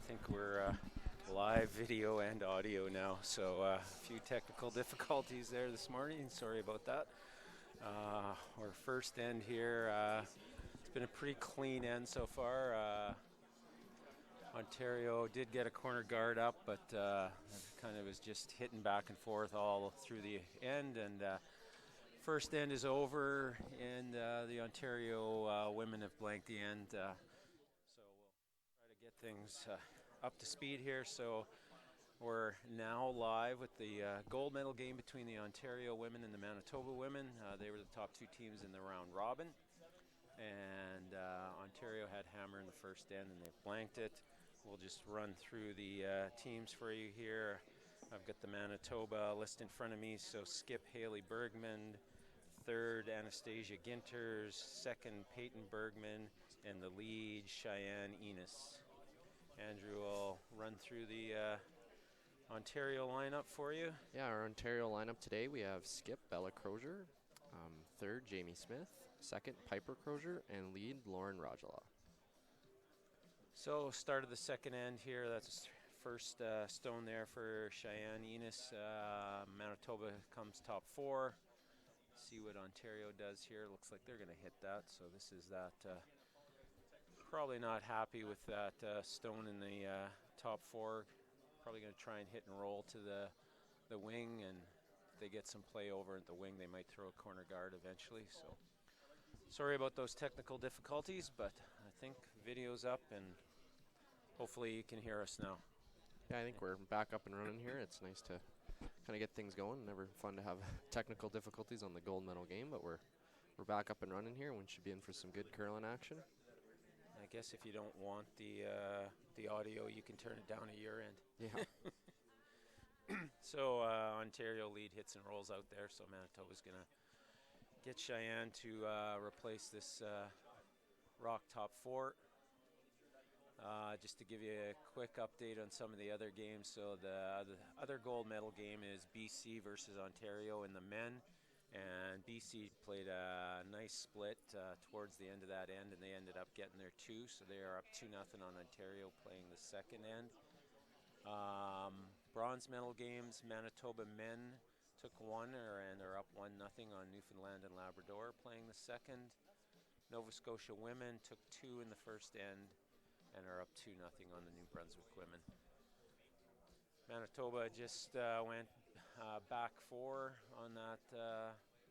think we're live video and audio now, so a few technical difficulties there this morning. Sorry about that. Our first end here, it's been a pretty clean end so far. Ontario did get a corner guard up, but kind of was just hitting back and forth all through the end. And first end is over, and the Ontario women have blanked the end. So we'll try to get things up to speed here. So we're now live with the gold medal game between the Ontario women and the Manitoba women. They were the top two teams in the round robin. And Ontario had hammer in the first end, and they blanked it. We'll just run through the teams for you here. I've got the Manitoba list in front of me. So Skip Haley Bergman, third Anastasia Ginters, second Peyton Bergman, and the lead Cheyenne Enos. Andrew will run through the Ontario lineup for you. Yeah, our Ontario lineup today, we have Skip Bella Crozier, third Jamie Smith, second Piper Crozier, and lead Lauren Rajala. So start of the second end here. That's first stone there for Cheyenne Enos. Manitoba comes top four. See what Ontario does here. Looks like they're going to hit that. So this is that. Probably not happy with that stone in the top four. Probably going to try and hit and roll to the wing, and if they get some play over at the wing, they might throw a corner guard eventually. So sorry about those technical difficulties, but I think video's up, and hopefully you can hear us now. Yeah, I think we're back up and running here. It's nice to kind of get things going. Never fun to have technical difficulties on the gold medal game, but we're back up and running here. We should be in for some good curling action. I guess if you don't want the audio, you can turn it down at your end. Yeah. So Ontario lead hits and rolls out there. So Manitoba's going to get Cheyenne to replace this rock top four. Just to give you a quick update on some of the other games. So the other gold medal game is BC versus Ontario in the men. And BC played a nice split towards the end of that end, and they ended up getting their two. So they are up 2-0 on Ontario playing the second end. Bronze medal games, Manitoba men took one and are up 1-0 on Newfoundland and Labrador playing the second. Nova Scotia women took two in the first end and are up 2-0 on the New Brunswick women. Manitoba just went back four on that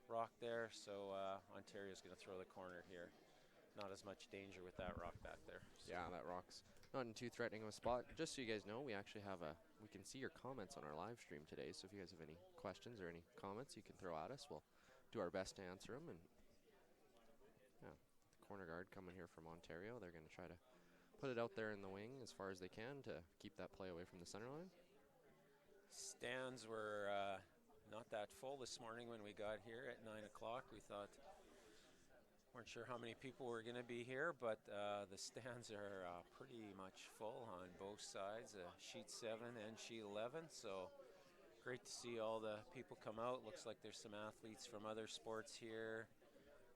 rock there, so Ontario's going to throw the corner here. Not as much danger with that rock back there. So. Yeah, that rock's not in too threatening of a spot. Just so you guys know, we actually have we can see your comments on our live stream today, so if you guys have any questions or any comments you can throw at us, we'll do our best to answer them. And yeah, the corner guard coming here from Ontario, they're going to try to put it out there in the wing as far as they can to keep that play away from the center line. Stands were not that full this morning when we got here at 9 o'clock. We weren't sure how many people were going to be here, but the stands are pretty much full on both sides, sheet 7 and sheet 11. So great to see all the people come out. Looks like there's some athletes from other sports here.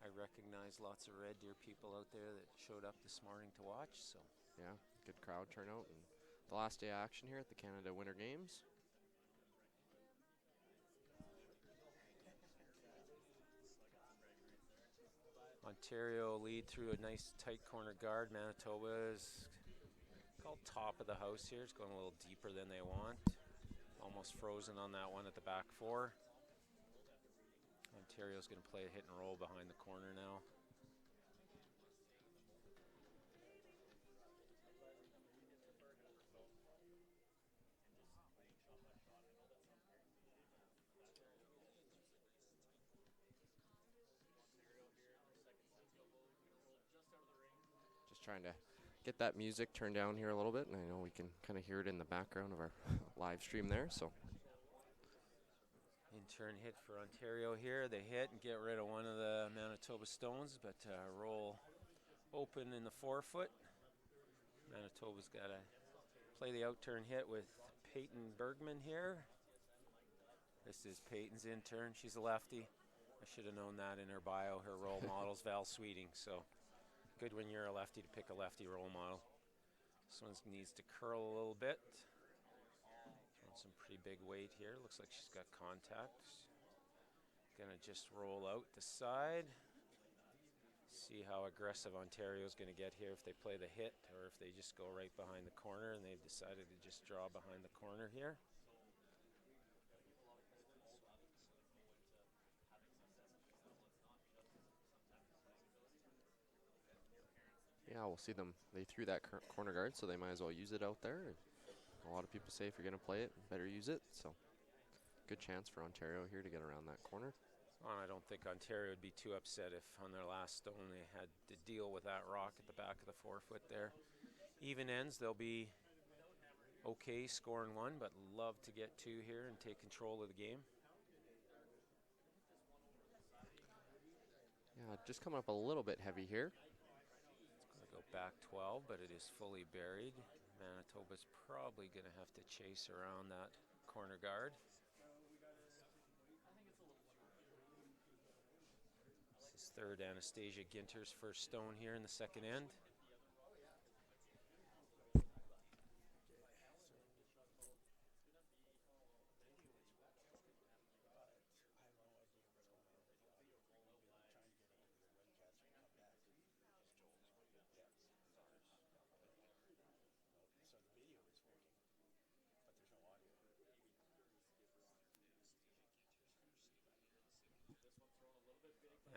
I recognize lots of Red Deer people out there that showed up this morning to watch. So yeah, good crowd turnout, and the last day of action here at the Canada Winter Games. Ontario lead through a nice tight corner guard. Manitoba is called top of the house here. It's going a little deeper than they want. Almost frozen on that one at the back four. Ontario's going to play a hit and roll behind the corner now. Trying to get that music turned down here a little bit, and I know we can kind of hear it in the background of our live stream there. So in-turn hit for Ontario here. They hit and get rid of one of the Manitoba stones, but roll open in the forefoot. Manitoba's got to play the out-turn hit with Peyton Bergman here. This is Peyton's in-turn. She's a lefty. I should have known that in her bio. Her role model's Val Sweeting, so good when you're a lefty to pick a lefty role model. This one needs to curl a little bit. Throwing some pretty big weight here. Looks like she's got contact. Gonna just roll out the side. See how aggressive Ontario's going to get here if they play the hit or if they just go right behind the corner, and they've decided to just draw behind the corner here. Yeah, we'll see them. They threw that corner guard, so they might as well use it out there. A lot of people say if you're going to play it, better use it. So good chance for Ontario here to get around that corner. Well, I don't think Ontario would be too upset if on their last stone they had to deal with that rock at the back of the forefoot there. Even ends, they'll be okay scoring one, but love to get two here and take control of the game. Yeah, just coming up a little bit heavy here. It's going to go back 12, but it is fully buried. Manitoba's probably going to have to chase around that corner guard. This is third Anastasia Ginter's first stone here in the second end.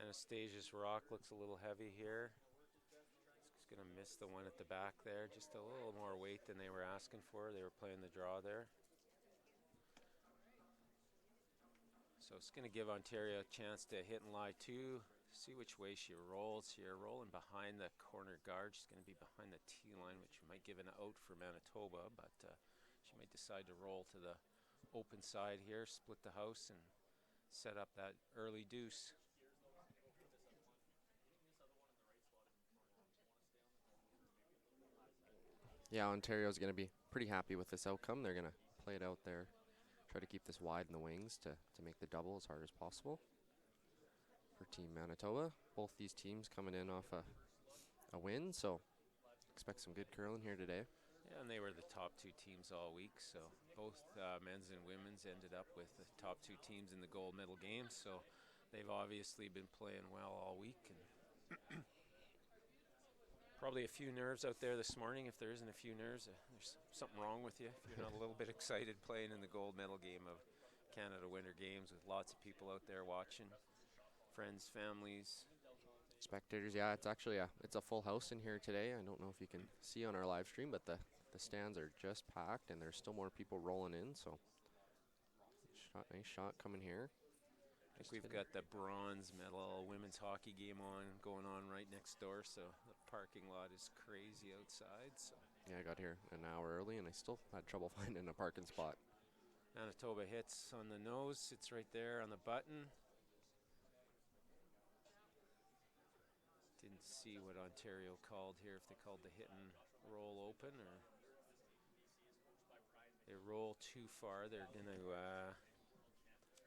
Anastasia's rock looks a little heavy here. It's going to miss the one at the back there. Just a little more weight than they were asking for. They were playing the draw there. So it's going to give Ontario a chance to hit and lie too. See which way she rolls here. Rolling behind the corner guard. She's going to be behind the tee line, which might give an out for Manitoba, but she might decide to roll to the open side here, split the house, and set up that early deuce. Yeah, Ontario's going to be pretty happy with this outcome. They're going to play it out there, try to keep this wide in the wings to make the double as hard as possible for Team Manitoba. Both these teams coming in off a win, so expect some good curling here today. Yeah, and they were the top two teams all week, so both men's and women's ended up with the top two teams in the gold medal games, so they've obviously been playing well all week. And probably a few nerves out there this morning. If there isn't a few nerves, there's something wrong with you. If you're not a little bit excited playing in the gold medal game of Canada Winter Games with lots of people out there watching, friends, families. Spectators, yeah, it's actually it's a full house in here today. I don't know if you can see on our live stream, but the stands are just packed, and there's still more people rolling in, so nice shot coming here. I think we've got the bronze medal women's hockey game going on right next door, so the parking lot is crazy outside. So yeah, I got here an hour early, and I still had trouble finding a parking spot. Manitoba hits on the nose, sits right there on the button. Didn't see what Ontario called here, if they called the hit and roll open or they roll too far. They're going to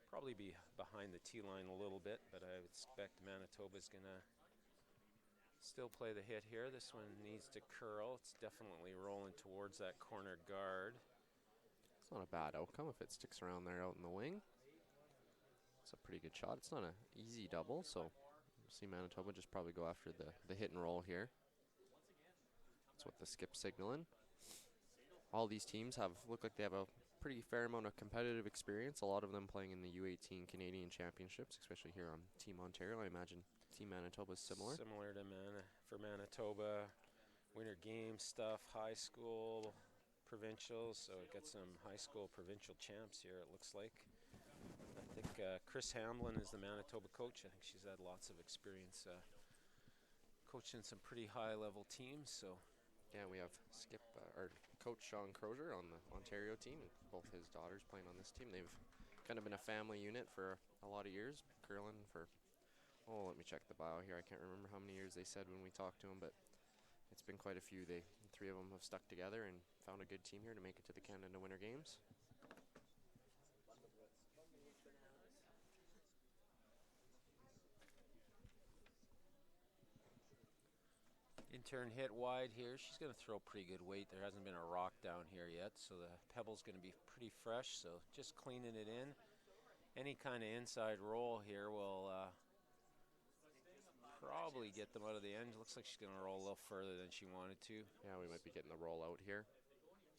probably be behind the tee line a little bit, but I would expect Manitoba's going to still play the hit here. This one needs to curl. It's definitely rolling towards that corner guard. It's not a bad outcome if it sticks around there out in the wing. It's a pretty good shot. It's not an easy double, so we'll see Manitoba just probably go after the hit and roll here. That's what the skip's signaling. All these teams look like they have a pretty fair amount of competitive experience. A lot of them playing in the U18 Canadian Championships, especially here on Team Ontario. I imagine Team Manitoba is similar. Similar to Manitoba, Winter Games stuff, high school, provincials. So we got some high school provincial champs here, it looks like. I think Chris Hamblin is the Manitoba coach. I think she's had lots of experience coaching some pretty high-level teams. So yeah, we have our coach Sean Crozier on the Ontario team, and both his daughters playing on this team. They've kind of been a family unit for a lot of years, curling for, let me check the bio here. I can't remember how many years they said when we talked to them, but it's been quite a few. Three of them have stuck together and found a good team here to make it to the Canada Winter Games. In-turn hit wide here. She's going to throw pretty good weight. There hasn't been a rock down here yet, so the pebble's going to be pretty fresh, so just cleaning it in. Any kind of inside roll here will probably get them out of the end. Looks like she's going to roll a little further than she wanted to. Yeah, we might be getting the roll out here.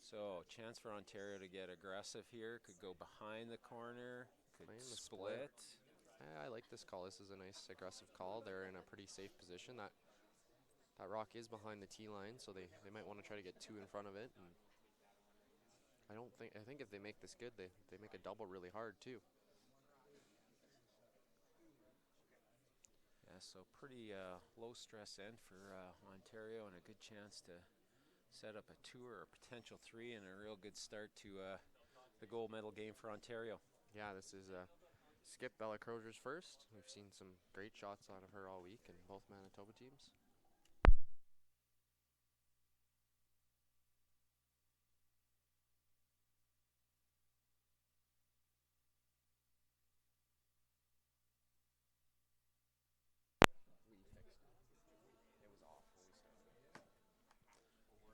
So chance for Ontario to get aggressive here. Could go behind the corner. Could Playing the split. I like this call. This is a nice aggressive call. They're in a pretty safe position. That rock is behind the tee line, so they might want to try to get 2 in front of it. And I think if they make this good, they make a double really hard too. Yeah, so pretty low stress end for Ontario, and a good chance to set up a 2 or a potential 3, and a real good start to the gold medal game for Ontario. Yeah, this is Skip Bella Crozier's first. We've seen some great shots out of her all week in both Manitoba teams.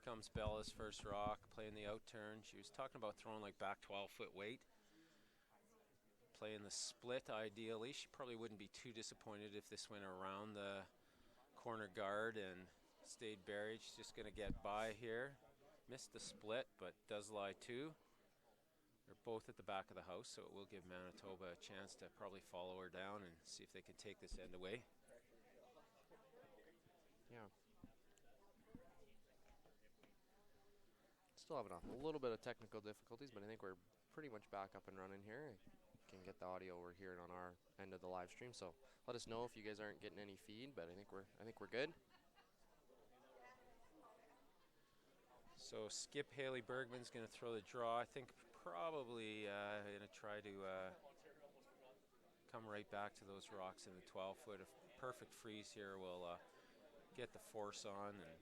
Comes Bella's first rock, playing the out turn. She was talking about throwing like back 12-foot weight. Playing the split ideally. She probably wouldn't be too disappointed if this went around the corner guard and stayed buried. She's just going to get by here. Missed the split, but does lie 2. They're both at the back of the house, so it will give Manitoba a chance to probably follow her down and see if they can take this end away. Yeah. Still having a little bit of technical difficulties, but I think we're pretty much back up and running here. I can get the audio over here on our end of the live stream, so let us know if you guys aren't getting any feed, but I think we're good. So Skip Haley Bergman's going to throw the draw. I think probably going to try to come right back to those rocks in the 12-foot. A perfect freeze here will get the force on. And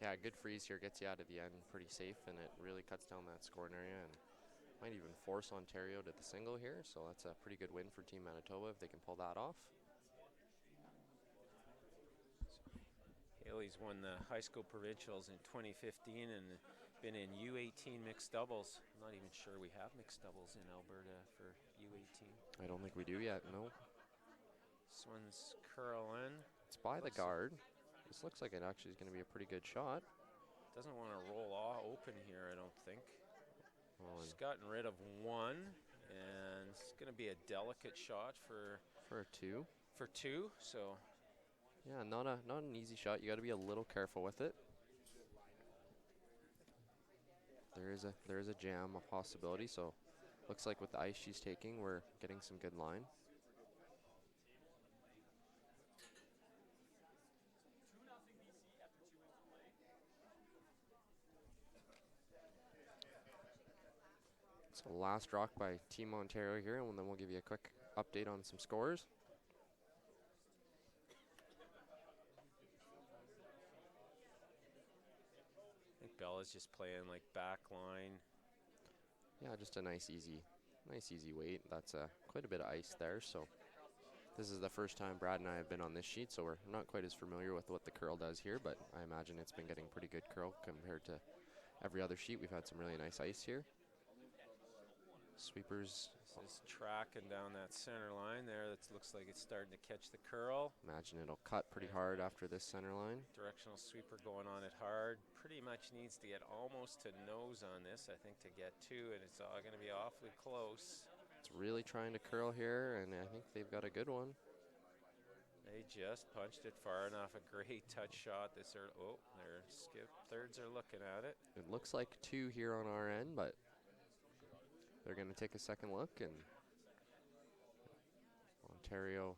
yeah, good freeze here gets you out of the end pretty safe, and it really cuts down that scoring area and might even force Ontario to the single here, so that's a pretty good win for Team Manitoba if they can pull that off. Haley's won the high school provincials in 2015 and been in U18 mixed doubles. I'm not even sure we have mixed doubles in Alberta for U18. I don't think we do yet, no. This one's curling. It's by the guard. This looks like it actually is going to be a pretty good shot. Doesn't want to roll open here, I don't think. Oh, she's gotten rid of 1, and it's going to be a delicate shot for a 2. For 2, so yeah, not an easy shot. You got to be a little careful with it. There is a jam, a possibility. So looks like with the ice she's taking, we're getting some good line. So last rock by Team Ontario here, and then we'll give you a quick update on some scores. I think Bella's just playing like back line. Yeah, just a nice easy weight. That's quite a bit of ice there. So this is the first time Brad and I have been on this sheet, so we're not quite as familiar with what the curl does here, but I imagine it's been getting pretty good curl compared to every other sheet. We've had some really nice ice here. Sweepers. Just tracking down that center line there. That looks like it's starting to catch the curl. Imagine it'll cut pretty hard after this center line. Directional sweeper going on it hard. Pretty much needs to get almost to nose on this, I think, to get 2, and it's all going to be awfully close. It's really trying to curl here, and I think they've got a good one. They just punched it far enough. A great touch shot this early. Oh, their skip thirds are looking at it. It looks like 2 here on our end, but they're going to take a second look, and Ontario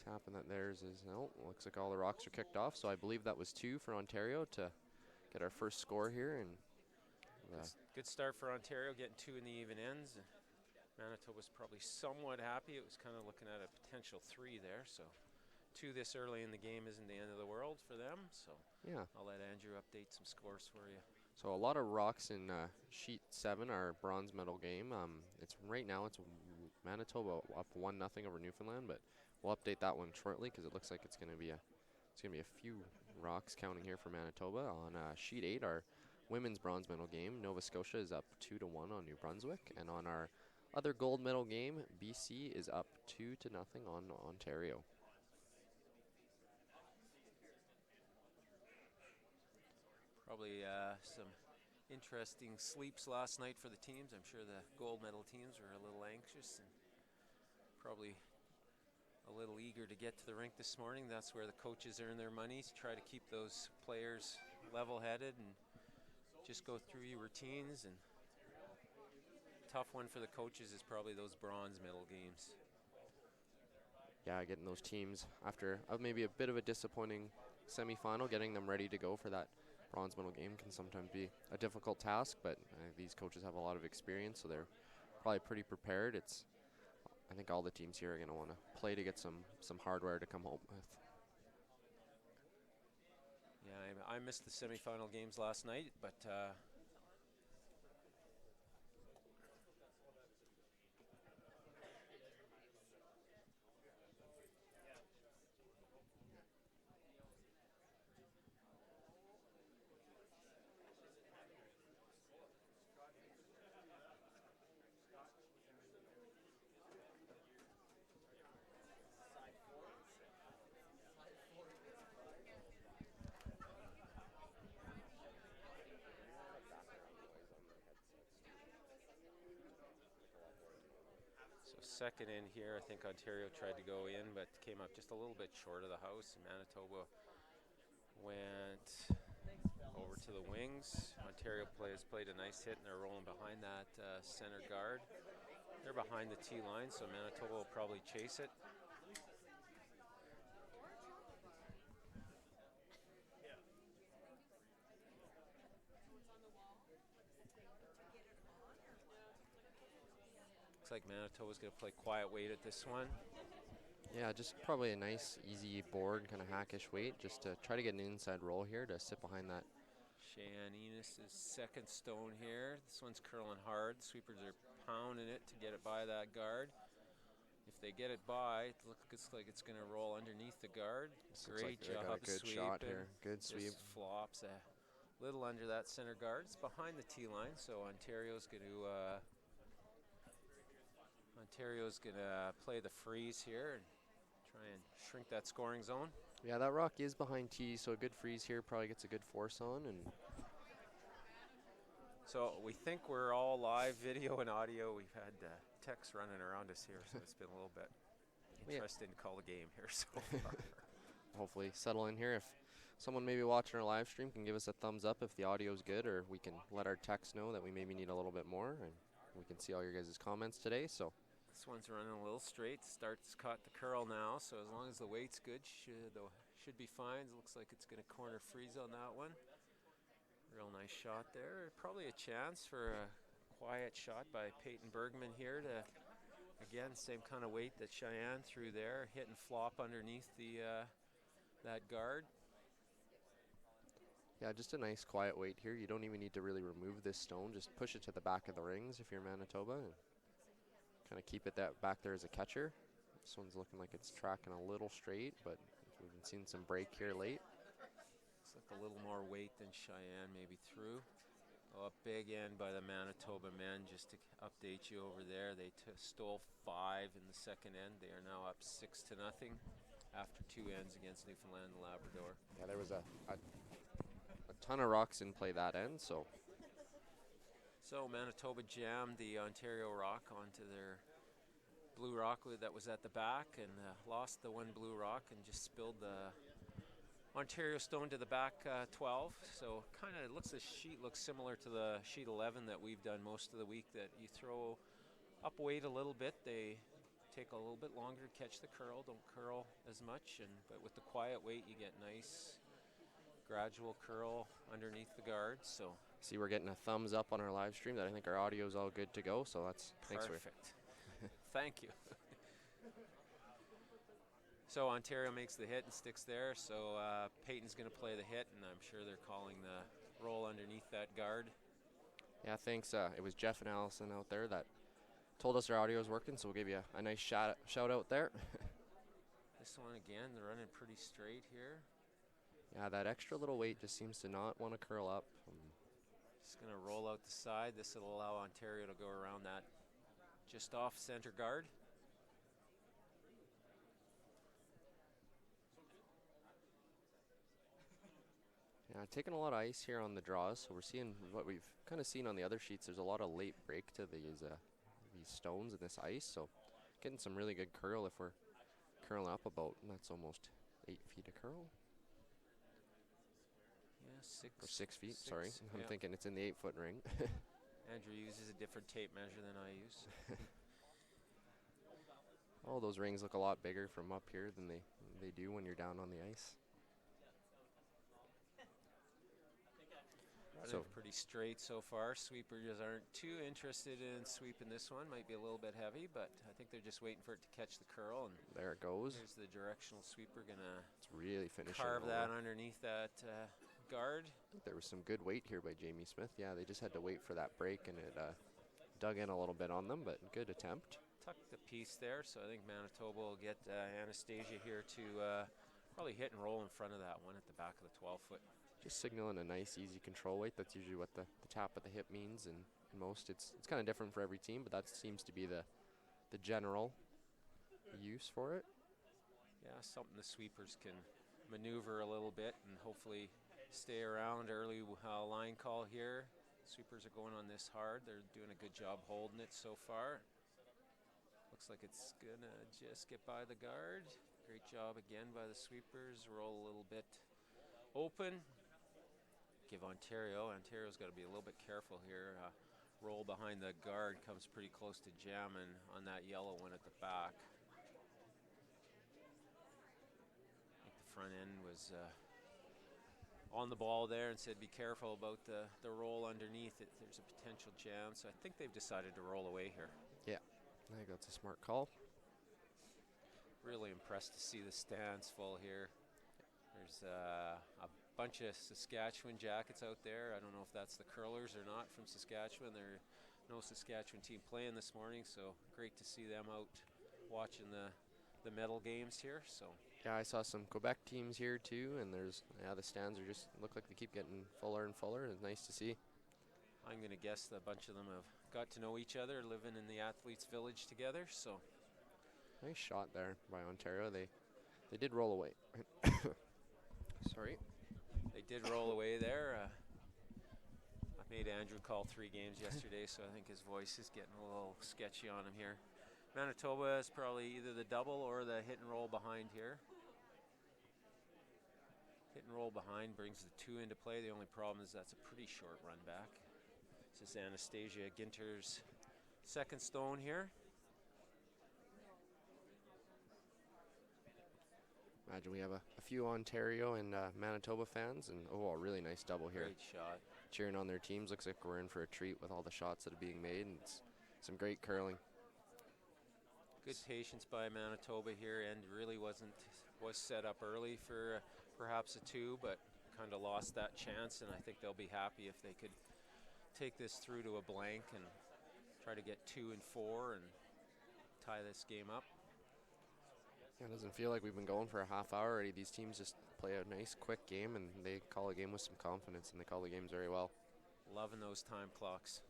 tapping that theirs is, no, looks like all the rocks are kicked off, so I believe that was 2 for Ontario to get our first score here. And good start for Ontario, getting 2 in the even ends. Manitoba's probably somewhat happy. It was kind of looking at a potential 3 there, so two this early in the game isn't the end of the world for them. So Yeah. I'll let Andrew update some scores for you. So a lot of rocks in sheet 7, our bronze medal game. It's right now it's Manitoba up 1-0 over Newfoundland, but we'll update that one shortly because it looks like it's gonna be a few rocks counting here for Manitoba. On sheet 8, our women's bronze medal game, Nova Scotia is up 2-1 on New Brunswick, and on our other gold medal game, BC is up 2-0 on Ontario. Probably some interesting sleeps last night for the teams. I'm sure the gold medal teams were a little anxious and probably a little eager to get to the rink this morning. That's where the coaches earn their money, to try to keep those players level-headed and just go through your routines. And tough one for the coaches is probably those bronze medal games. Yeah, getting those teams after maybe a bit of a disappointing semifinal, getting them ready to go for that bronze medal game can sometimes be a difficult task, but these coaches have a lot of experience, so they're probably pretty prepared. I think all the teams here are going to want to play to get some hardware to come home with. Yeah, I missed the semifinal games last night, but second in here, I think Ontario tried to go in, but came up just a little bit short of the house. And Manitoba went over to the wings. Ontario has played a nice hit, and they're rolling behind that center guard. They're behind the T line, so Manitoba will probably chase it. Looks like Manitoba's going to play quiet weight at this one. Yeah, just probably a nice, easy board, kind of hackish weight, just to try to get an inside roll here to sit behind that. Cheyenne Enos' second stone here. This one's curling hard. Sweepers are pounding it to get it by that guard. If they get it by, it looks like it's going to roll underneath the guard. Great job got a good shot here. Good sweep. Just flops a little under that center guard. It's behind the T line, so Ontario's going to play the freeze here and try and shrink that scoring zone. Yeah, that rock is behind T, so a good freeze here probably gets a good force on. And so we think we're all live, video and audio. We've had texts running around us here, so it's been a little bit interesting to call the game here so far. Hopefully settle in here. If someone maybe watching our live stream can give us a thumbs up if the audio's good, or we can let our text know that we maybe need a little bit more, and we can see all your guys' comments today. So this one's running a little straight. Starts caught the curl now, so as long as the weight's good, should be fine. It looks like it's going to corner freeze on that one. Real nice shot there. Probably a chance for a quiet shot by Peyton Bergman here to, again, same kind of weight that Cheyenne threw there. Hit and flop underneath that guard. Yeah, just a nice quiet weight here. You don't even need to really remove this stone. Just push it to the back of the rings if you're Manitoba, and kind of keep it back there as a catcher. This one's looking like it's tracking a little straight, but we've been seeing some break here late. Looks like a little more weight than Cheyenne maybe threw. Oh, a big end by the Manitoba men. Just to update you over there, they stole 5 in the second end. They are now up 6-0 after 2 ends against Newfoundland and Labrador. Yeah, there was a ton of rocks in play that end, so Manitoba jammed the Ontario rock onto their blue rock that was at the back, and lost the one blue rock and just spilled the Ontario stone to the back 12. So kind of the sheet looks similar to the sheet 11 that we've done most of the week, that you throw up weight a little bit. They take a little bit longer to catch the curl, don't curl as much, but with the quiet weight you get nice gradual curl underneath the guard. So see, we're getting a thumbs up on our live stream that I think our audio is all good to go, so that's perfect. Thank you. So Ontario makes the hit and sticks there. So Peyton's going to play the hit, and I'm sure they're calling the roll underneath that guard. Yeah, thanks. It was Jeff and Allison out there that told us our audio was working, so we'll give you a nice shout out there. This one again, they're running pretty straight here. Yeah, that extra little weight just seems to not want to curl up. Just going to roll out the side. This will allow Ontario to go around that just off center guard. Yeah, taking a lot of ice here on the draws, so we're seeing what we've kind of seen on the other sheets. There's a lot of late break to these stones and this ice, so getting some really good curl if we're curling up about, that's almost 8 feet of curl. Yeah, or 6 feet, sorry. I'm yeah. thinking it's in the 8-foot ring. Andrew uses a different tape measure than I use. Oh, those rings look a lot bigger from up here than they do when you're down on the ice. So pretty straight so far. Sweepers aren't too interested in sweeping this one. Might be a little bit heavy, but I think they're just waiting for it to catch the curl. And there it goes. There's the directional sweeper gonna really finishing carve that underneath that guard. I think there was some good weight here by Jamie Smith. Yeah, they just had to wait for that break, and it dug in a little bit on them, but good attempt. Tucked the piece there, so I think Manitoba will get Anastasia here to probably hit and roll in front of that one at the back of the 12-foot. Just signaling a nice, easy control weight. That's usually what the tap of the hip means, and most it's kind of different for every team, but that seems to be the general use for it. Yeah, something the sweepers can maneuver a little bit and hopefully stay around. Early line call here. Sweepers are going on this hard. They're doing a good job holding it so far. Looks like it's gonna just get by the guard. Great job again by the sweepers. Roll a little bit open. Give Ontario's got to be a little bit careful here. Roll behind the guard, comes pretty close to jamming on that yellow one at the back. I think the front end was on the ball there and said be careful about the roll underneath it. There's a potential jam, so I think they've decided to roll away here. Yeah, I think that's a smart call. Really impressed to see the stands full here. There's a bunch of Saskatchewan jackets out there. I don't know if that's the curlers or not from Saskatchewan. There's no Saskatchewan team playing this morning, so great to see them out watching the medal games here. So yeah, I saw some Quebec teams here too, and the stands are just look like they keep getting fuller and fuller. It's nice to see. I'm going to guess that a bunch of them have got to know each other, living in the athletes' village together. So nice shot there by Ontario. They did roll away. Sorry. They did roll away there. I made Andrew call 3 games yesterday, so I think his voice is getting a little sketchy on him here. Manitoba is probably either the double or the hit and roll behind here. Hit and roll behind brings the 2 into play. The only problem is that's a pretty short run back. This is Anastasia Ginter's second stone here. Imagine we have a few Ontario and Manitoba fans, and a really nice double here. Great shot. Cheering on their teams. Looks like we're in for a treat with all the shots that are being made, and it's some great curling. Good patience by Manitoba here, and really was set up early for perhaps a 2, but kind of lost that chance, and I think they'll be happy if they could take this through to a blank and try to get 2 and 4 and tie this game up. Yeah, it doesn't feel like we've been going for a half hour already. These teams just play a nice, quick game, and they call a game with some confidence, and they call the games very well. Loving those time clocks.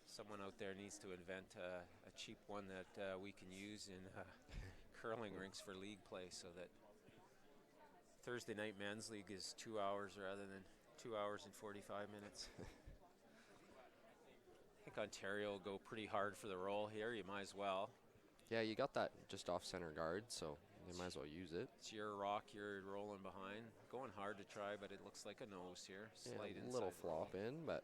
Someone out there needs to invent a cheap one that we can use in curling rinks for league play, so that Thursday night men's league is 2 hours rather than 2 hours and 45 minutes. I think Ontario will go pretty hard for the roll here. You might as well. Yeah, you got that just off center guard, so they might as well use it. It's your rock, you're rolling behind. Going hard to try, but it looks like a nose here. Slight a little flop roll. in, but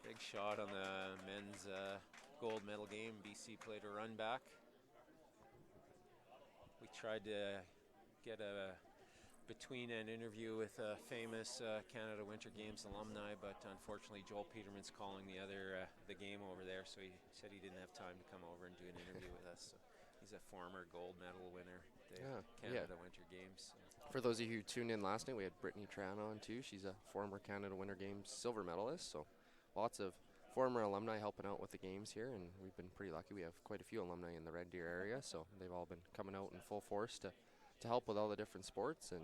big shot on the men's gold medal game. BC played a run back. We tried to get a between an interview with a famous Canada Winter Games alumni, but unfortunately Joel Peterman's calling the game over there, so he said he didn't have time to come over and do an interview with us. So he's a former gold medal winner at the Canada Winter Games. So. For those of you who tuned in last night, we had Brittany Tran on too. She's a former Canada Winter Games silver medalist, so lots of former alumni helping out with the games here, and we've been pretty lucky. We have quite a few alumni in the Red Deer area, so they've all been coming out in full force to help with all the different sports, and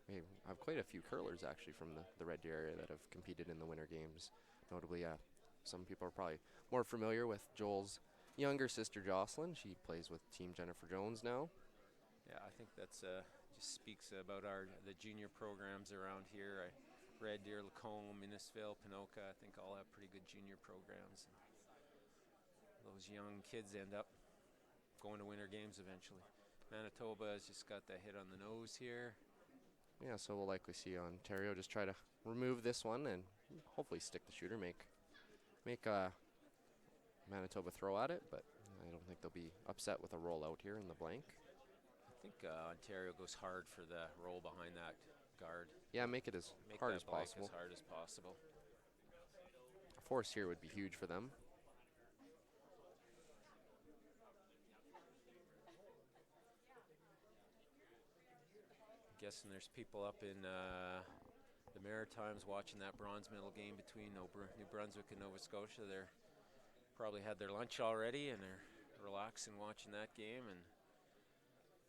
we have quite a few curlers actually from the Red Deer area that have competed in the Winter Games. Notably, some people are probably more familiar with Joel's younger sister Jocelyn. She plays with Team Jennifer Jones now. Yeah, I think that's just speaks about the junior programs around here. Red Deer, Lacombe, Innisfil, Pinoca, I think all have pretty good junior programs. And those young kids end up going to Winter Games eventually. Manitoba has just got that hit on the nose here. Yeah, so we'll likely see Ontario just try to remove this one and hopefully stick the shooter, make Manitoba throw at it, but I don't think they'll be upset with a roll out here in the blank. I think Ontario goes hard for the roll behind that guard. Yeah, make it as hard as possible. As hard as possible. A force here would be huge for them. I'm guessing there's people up in the Maritimes watching that bronze medal game between New Brunswick and Nova Scotia. They're probably had their lunch already and they're relaxing watching that game. And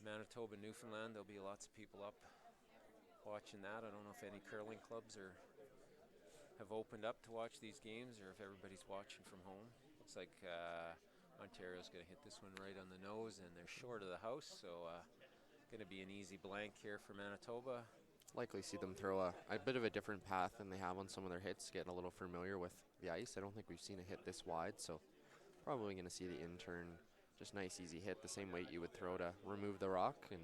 Manitoba, Newfoundland, there'll be lots of people up watching that. I don't know if any curling clubs have opened up to watch these games or if everybody's watching from home. Looks like Ontario's going to hit this one right on the nose, and they're short of the house, so going to be an easy blank here for Manitoba. Likely see them throw a bit of a different path than they have on some of their hits, getting a little familiar with the ice. I don't think we've seen a hit this wide, so probably going to see the in-turn, just nice easy hit, the same weight you would throw to remove the rock, and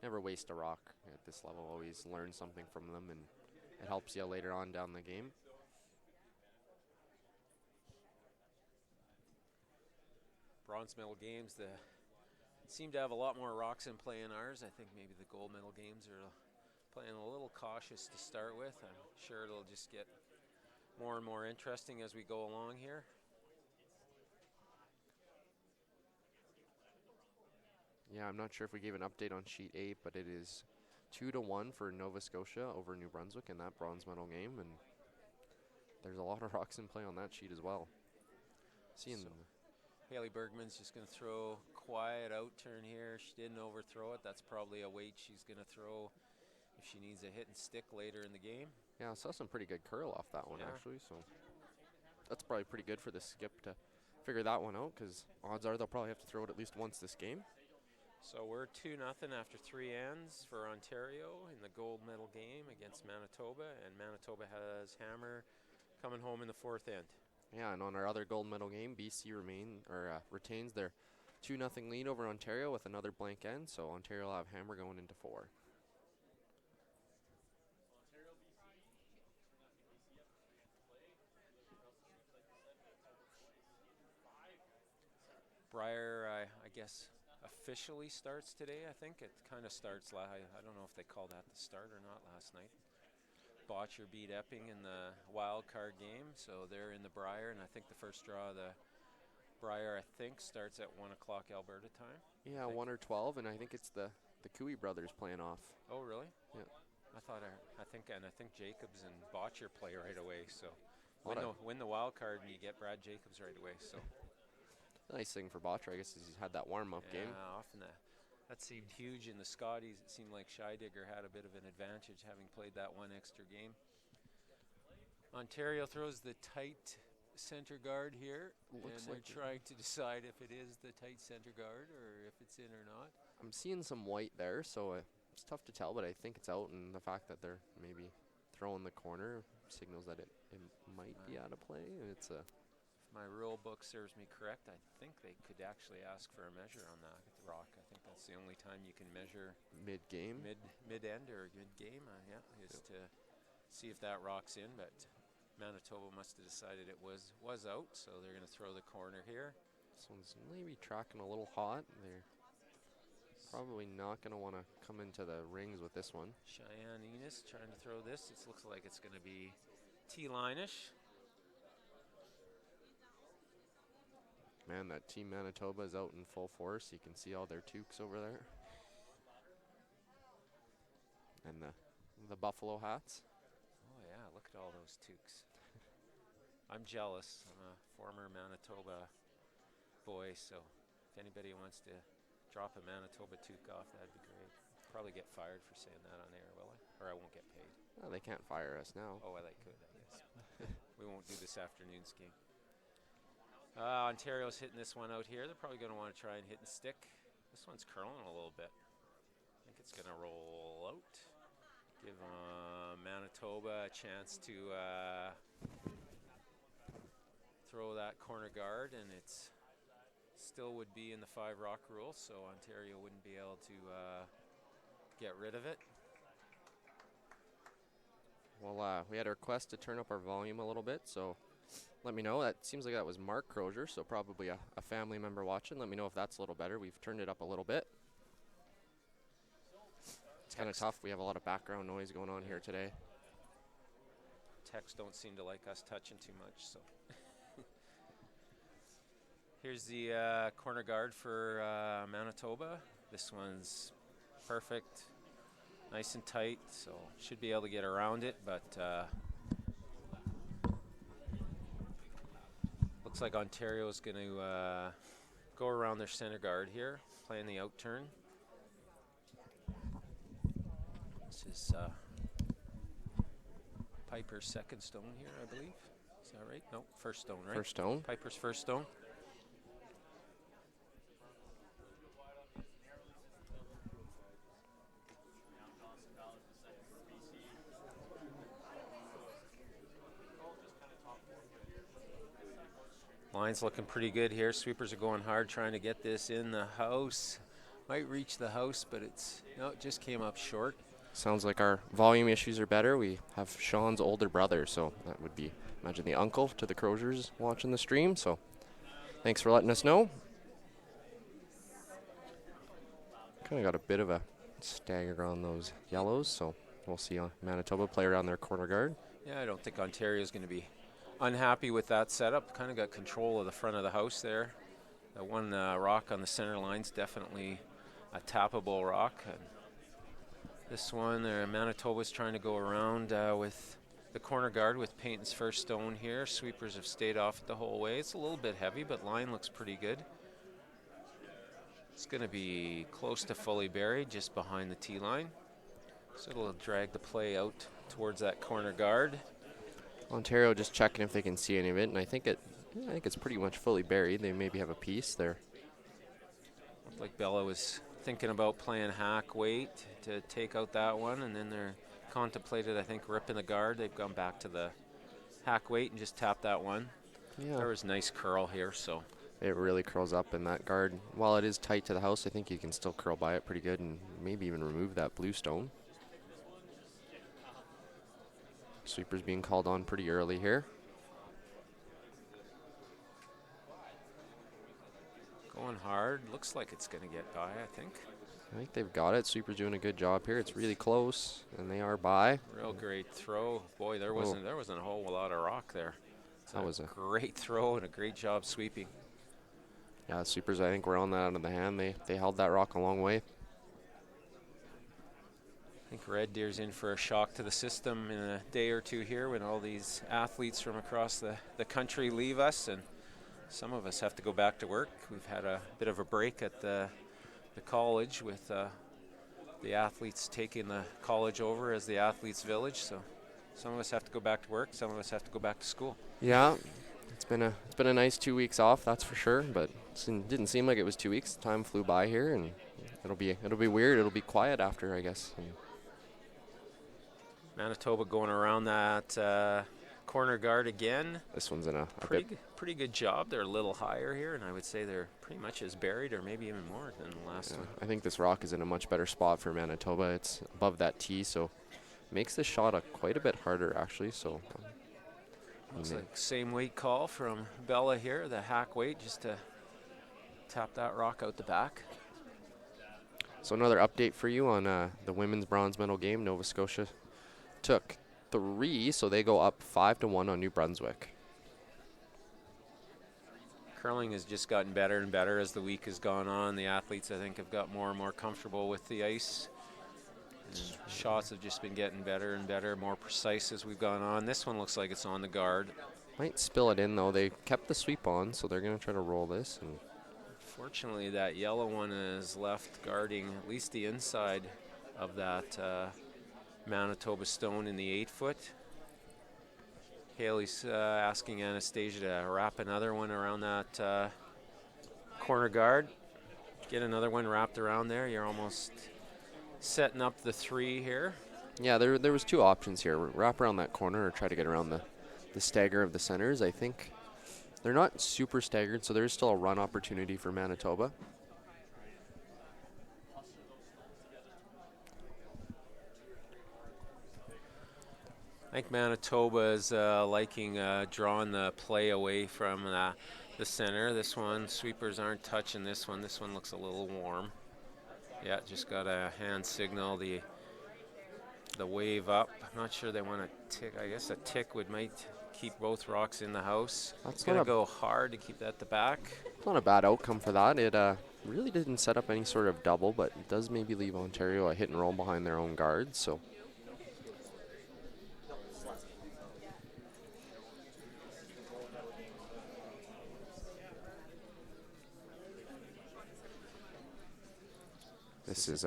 never waste a rock at this level. Always learn something from them, and it helps you later on down the game. Bronze medal games seem to have a lot more rocks in play in ours. I think maybe the gold medal games are playing a little cautious to start with. I'm sure it'll just get more and more interesting as we go along here. Yeah, I'm not sure if we gave an update on sheet 8, but it is 2-1 for Nova Scotia over New Brunswick in that bronze medal game, and there's a lot of rocks in play on that sheet as well. Haley Bergman's just going to throw quiet out turn here. She didn't overthrow it. That's probably a weight she's going to throw if she needs a hit and stick later in the game. Yeah, I saw some pretty good curl off that one actually, so that's probably pretty good for the skip to figure that one out, because odds are they'll probably have to throw it at least once this game. So we're 2-0 after 3 ends for Ontario in the gold medal game against Manitoba, and Manitoba has Hammer coming home in the 4th end. Yeah, and on our other gold medal game, BC retains their 2-0 lead over Ontario with another blank end, so Ontario will have Hammer going into 4. Briar, I guess, officially starts today, I think. It kind of starts, I don't know if they call that the start or not last night. Botcher beat Epping in the wild card game, so they're in the Briar, and I think the first draw of the Briar, I think, starts at 1 o'clock Alberta time. Yeah, 1 or 12, and I think it's the Cooey brothers playing off. Oh, really? Yeah. I think Jacobs and Botcher play right away, so win the wild card and you get Brad Jacobs right away, so. Nice thing for Botcher, I guess, is he's had that warm-up game. Yeah, often that seemed huge in the Scotties. It seemed like Scheidegger had a bit of an advantage having played that one extra game. Ontario throws the tight center guard here, and they're trying to decide if it is the tight center guard or if it's in or not. I'm seeing some white there, so it's tough to tell, but I think it's out, and the fact that they're maybe throwing the corner signals that it might be out of play. It's a... My rule book serves me correct, I think they could actually ask for a measure on that rock. I think that's the only time you can measure mid-game, mid-end or mid-game, is to see if that rock's in. But Manitoba must have decided it was out, so they're going to throw the corner here. This one's maybe tracking a little hot. They're Probably not going to want to come into the rings with this one. Cheyenne Enos trying to throw this. It looks like it's going to be T-line-ish. Man, that Team Manitoba is out in full force. You can see all their toques over there. And the buffalo hats. Oh, yeah, look at all those toques. I'm jealous. I'm a former Manitoba boy, so if anybody wants to drop a Manitoba toque off, that'd be great. Probably get fired for saying that on air, will I? Or I won't get paid. Well, they can't fire us now. Oh, well, they could, I guess. We won't do this afternoon's game. Ontario's hitting this one out here. They're probably going to want to try and hit and stick. This one's curling a little bit. I think it's going to roll out. Give Manitoba a chance to throw that corner guard, and it's still would be in the 5 rock rule, so Ontario wouldn't be able to get rid of it. Well, we had a request to turn up our volume a little bit, so let me know. That seems like that was Mark Crozier, so probably a family member watching. Let me know if that's a little better. We've turned it up a little bit. It's kind of tough. We have a lot of background noise going on here today. Techs don't seem to like us touching too much, so. Here's the corner guard for Manitoba. This one's perfect, nice and tight, so should be able to get around it, but looks like Ontario's going to go around their center guard here, playing the out turn. This is Piper's second stone here, I believe. Is that right? No, first stone, right? First stone. Piper's first stone. Line's looking pretty good here. Sweepers are going hard trying to get this in the house. Might reach the house, but it just came up short. Sounds like our volume issues are better. We have Sean's older brother, so that would be, imagine the uncle to the Croziers watching the stream. So thanks for letting us know. Kind of got a bit of a stagger on those yellows, so we'll see Manitoba play around their corner guard. Yeah, I don't think Ontario's going to be unhappy with that setup. Kind of got control of the front of the house there. That one rock on the center line's definitely a tappable rock. And this one, Manitoba's trying to go around with the corner guard with Payton's first stone here. Sweepers have stayed off it the whole way. It's a little bit heavy, but line looks pretty good. It's going to be close to fully buried, just behind the tee line. So it'll drag the play out towards that corner guard. Ontario just checking if they can see any of it, and I think it's pretty much fully buried. They maybe have a piece there. Looked like Bella was thinking about playing hack weight to take out that one, and then they're contemplated, I think, ripping the guard. They've gone back to the hack weight and just tapped that one. Yeah. There was nice curl here, so. It really curls up in that guard. While it is tight to the house, I think you can still curl by it pretty good and maybe even remove that blue stone. Sweepers being called on pretty early here. Going hard. Looks like it's going to get by, I think. I think they've got it. Sweepers doing a good job here. It's really close, and they are by. Real great throw. Boy, there wasn't a whole lot of rock there. That was a great throw and a great job sweeping. Yeah, the Sweepers, I think, were on that out of the hand. They held that rock a long way. I think Red Deer's in for a shock to the system in a day or two here when all these athletes from across the country leave us, and some of us have to go back to work. We've had a bit of a break at the college with the athletes taking the college over as the athletes' village. So some of us have to go back to work. Some of us have to go back to school. Yeah, it's been a nice 2 weeks off, that's for sure. But it didn't seem like it was 2 weeks. Time flew by here, and it'll be weird. It'll be quiet after, I guess. And Manitoba going around that corner guard again. This one's in a pretty good job. They're a little higher here, and I would say they're pretty much as buried or maybe even more than the last one. I think this rock is in a much better spot for Manitoba. It's above that tee, so makes the shot quite a bit harder, actually. So looks like same weight call from Bella here, the hack weight, just to tap that rock out the back. So another update for you on the women's bronze medal game. Nova Scotia took 3, so they go up 5-1 on New Brunswick. Curling has just gotten better and better as the week has gone on. The athletes, I think, have got more and more comfortable with the ice. And shots have just been getting better and better, more precise as we've gone on. This one looks like it's on the guard. Might spill it in, though. They kept the sweep on, so they're going to try to roll this. And fortunately, that yellow one is left guarding at least the inside of that Manitoba stone in the 8-foot. Haley's asking Anastasia to wrap another one around that corner guard. Get another one wrapped around there. You're almost setting up the 3 here. Yeah, there was 2 options here. Wrap around that corner or try to get around the stagger of the centers. I think they're not super staggered, so there's still a run opportunity for Manitoba. I think Manitoba is liking drawing the play away from the center. This one, sweepers aren't touching this one. This one looks a little warm. Yeah, just got a hand signal, the wave up. I'm not sure they want to tick. I guess a tick might keep both rocks in the house. That's going to go hard to keep that at the back. Not a bad outcome for that. It really didn't set up any sort of double, but it does maybe leave Ontario a hit and roll behind their own guards. So this is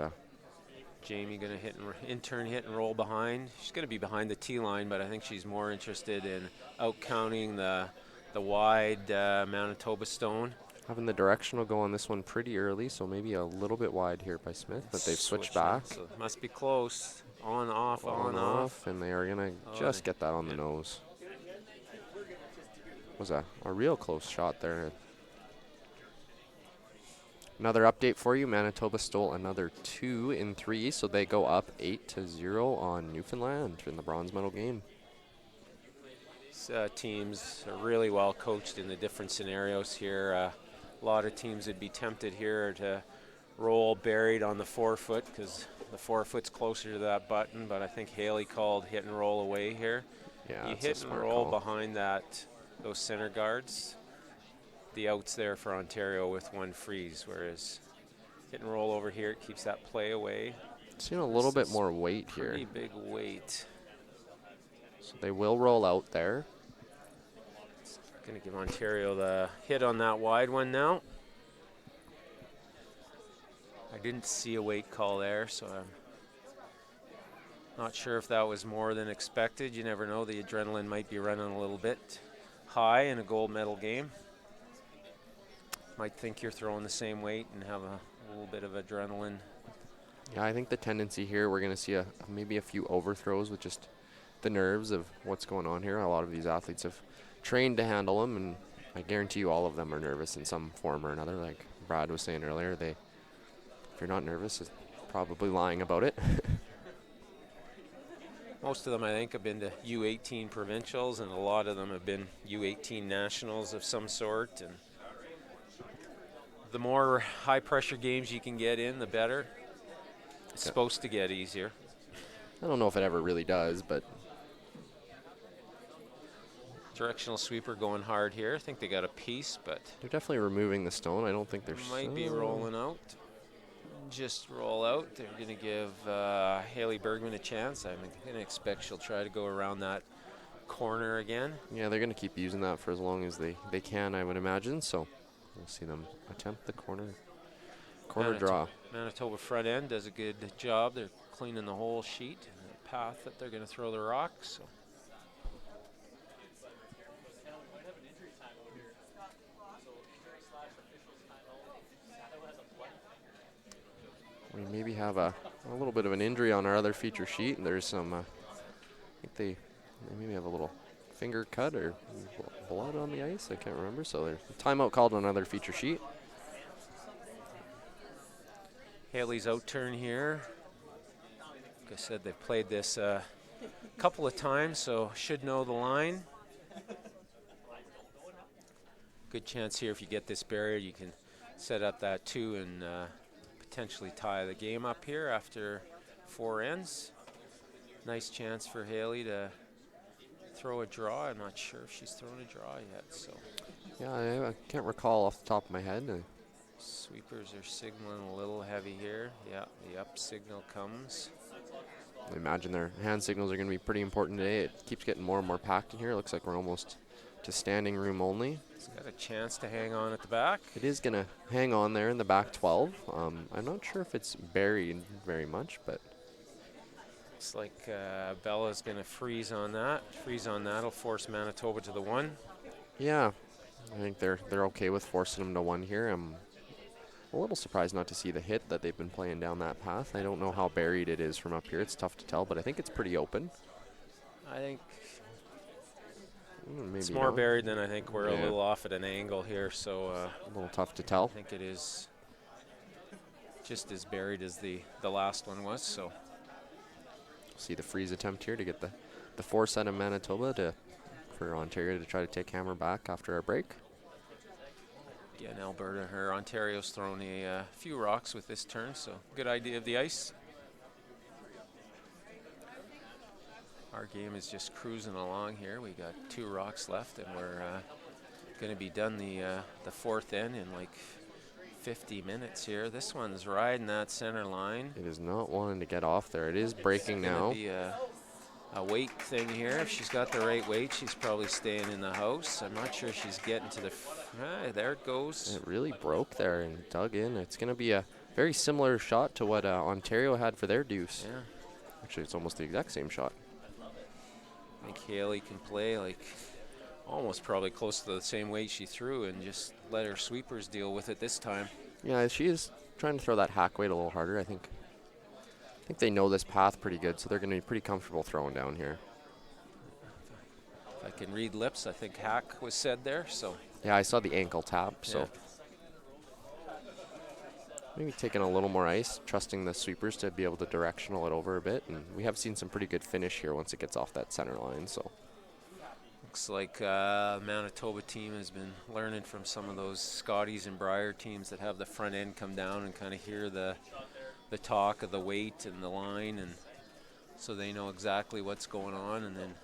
Jamie going to intern hit and roll behind. She's going to be behind the T line, but I think she's more interested in out-counting the wide Manitoba stone. Having the directional go on this one pretty early, so maybe a little bit wide here by Smith, but they've switched back. So it must be close. On, off, off. And they are going to just get that on the nose. Was a real close shot there. Another update for you. Manitoba stole another 2 in 3, so they go up 8-0 on Newfoundland in the bronze medal game. Teams are really well coached in the different scenarios here. A lot of teams would be tempted here to roll buried on the 4-foot because the 4-foot's closer to that button, but I think Haley called hit and roll away here. Yeah, you hit and roll behind those center guards. The outs there for Ontario with 1 freeze, whereas hit and roll over here, it keeps that play away. Seeing a little bit more weight here. Pretty big weight. So they will roll out there. Going to give Ontario the hit on that wide one now. I didn't see a weight call there, so I'm not sure if that was more than expected. You never know, the adrenaline might be running a little bit high in a gold medal game. Might think you're throwing the same weight and have a little bit of adrenaline. Yeah, I think the tendency here, we're going to see maybe a few overthrows with just the nerves of what's going on here. A lot of these athletes have trained to handle them, and I guarantee you all of them are nervous in some form or another. Like Brad was saying earlier, if you're not nervous, it's probably lying about it. Most of them, I think, have been to U18 provincials, and a lot of them have been U18 nationals of some sort. And the more high-pressure games you can get in, the better. It's supposed to get easier. I don't know if it ever really does, but directional sweeper going hard here. I think they got a piece, but they're definitely removing the stone. I don't think they're might be rolling out. Just roll out. They're going to give Haley Bergman a chance. I'm going to expect she'll try to go around that corner again. Yeah, they're going to keep using that for as long as they can, I would imagine. So we'll see them attempt the corner draw. Manitoba front end does a good job. They're cleaning the whole sheet, the path that they're going to throw the rocks. So. We maybe have a little bit of an injury on our other feature sheet, and there's some, I think they maybe have a little finger cut or blood on the ice. I can't remember. So there's a timeout called on another feature sheet. Haley's out turn here. Like I said, they've played this a couple of times, so should know the line. Good chance here if you get this buried, you can set up that 2 and potentially tie the game up here after 4 ends. Nice chance for Haley to throw a draw. I'm not sure if she's thrown a draw yet. So Yeah, I can't recall off the top of my head. sweepers are signaling a little heavy here. Yeah, the up signal comes. I imagine their hand signals are going to be pretty important today. It keeps getting more and more packed in here. It looks like we're almost to standing room only. It's got a chance to hang on at the back. It is going to hang on there in the back 12. I'm not sure if it's buried very much, but Looks like Bella's going to freeze on that. Freeze on that will force Manitoba to the 1. yeah, I think they're okay with forcing them to 1 here. I'm a little surprised not to see the hit that they've been playing down that path. I don't know how buried it is from up here. It's tough to tell, but I think it's pretty open. I think Maybe it's more not. buried than I think. We're a Yeah. little off at an angle here, so A little tough to tell. I think it is just as buried as the last one was. So See the freeze attempt here to get the force out of Manitoba for Ontario to try to take hammer back after our break. again, Alberta or Ontario's thrown a few rocks with this turn, so good idea of the ice. Our game is just cruising along here. We got 2 rocks left, and we're going to be done the 4th end in like 50 minutes here. This one's riding that center line. It is not wanting to get off there. It is breaking It's now. gonna be a weight thing here. If she's got the right weight, she's probably staying in the house. I'm not sure she's getting to the. There it goes. It really broke there and dug in. It's going to be a very similar shot to what Ontario had for their deuce. Yeah. Actually, it's almost the exact same shot. I think Haley can play like almost probably close to the same weight she threw and just let her sweepers deal with it this time. Yeah, she is trying to throw that hack weight a little harder. I think they know this path pretty good, so they're going to be pretty comfortable throwing down here. If I can read lips, I think hack was said there. So Yeah, I saw the ankle tap, so yeah. maybe taking a little more ice, trusting the sweepers to be able to directional it over a bit. And we have seen some pretty good finish here once it gets off that center line. So Looks like Manitoba team has been learning from some of those Scotties and Briar teams that have the front end come down and kind of hear the talk of the weight and the line, and so they know exactly what's going on, and then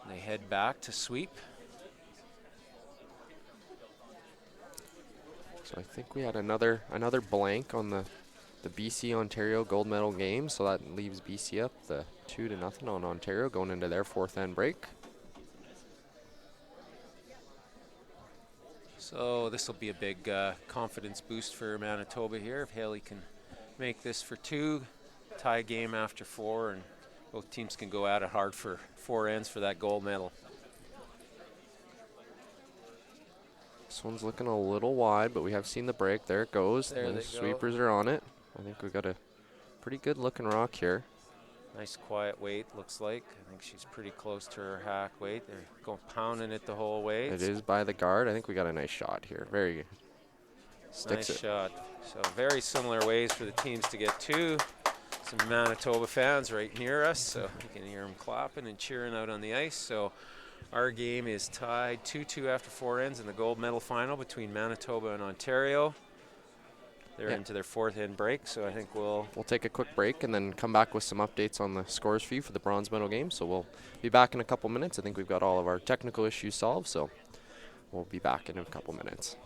they head back to sweep. I think we had another blank on the BC Ontario gold medal game, so that leaves BC up the 2-0 on Ontario going into their 4th end break. So this will be a big confidence boost for Manitoba here if Haley can make this for 2, tie game after 4, and both teams can go at it hard for 4 ends for that gold medal. This one's looking a little wide, but we have seen the break. There it goes. There The they go. sweepers are on it. I think we got a pretty good looking rock here. Nice quiet weight, looks like. I think she's pretty close to her hack weight. They're going pounding it the whole way. It is by the guard. I think we got a nice shot here. Very good. Sticks Nice it. shot. So very similar ways for the teams to get to. Some Manitoba fans right near us, so you can hear them clapping and cheering out on the ice. So our game is tied 2-2 after 4 ends in the gold medal final between Manitoba and Ontario. They're into their 4th end break, so I think we'll take a quick break and then come back with some updates on the scores for you for the bronze medal game. So we'll be back in a couple minutes. I think we've got all of our technical issues solved, so we'll be back in a couple minutes.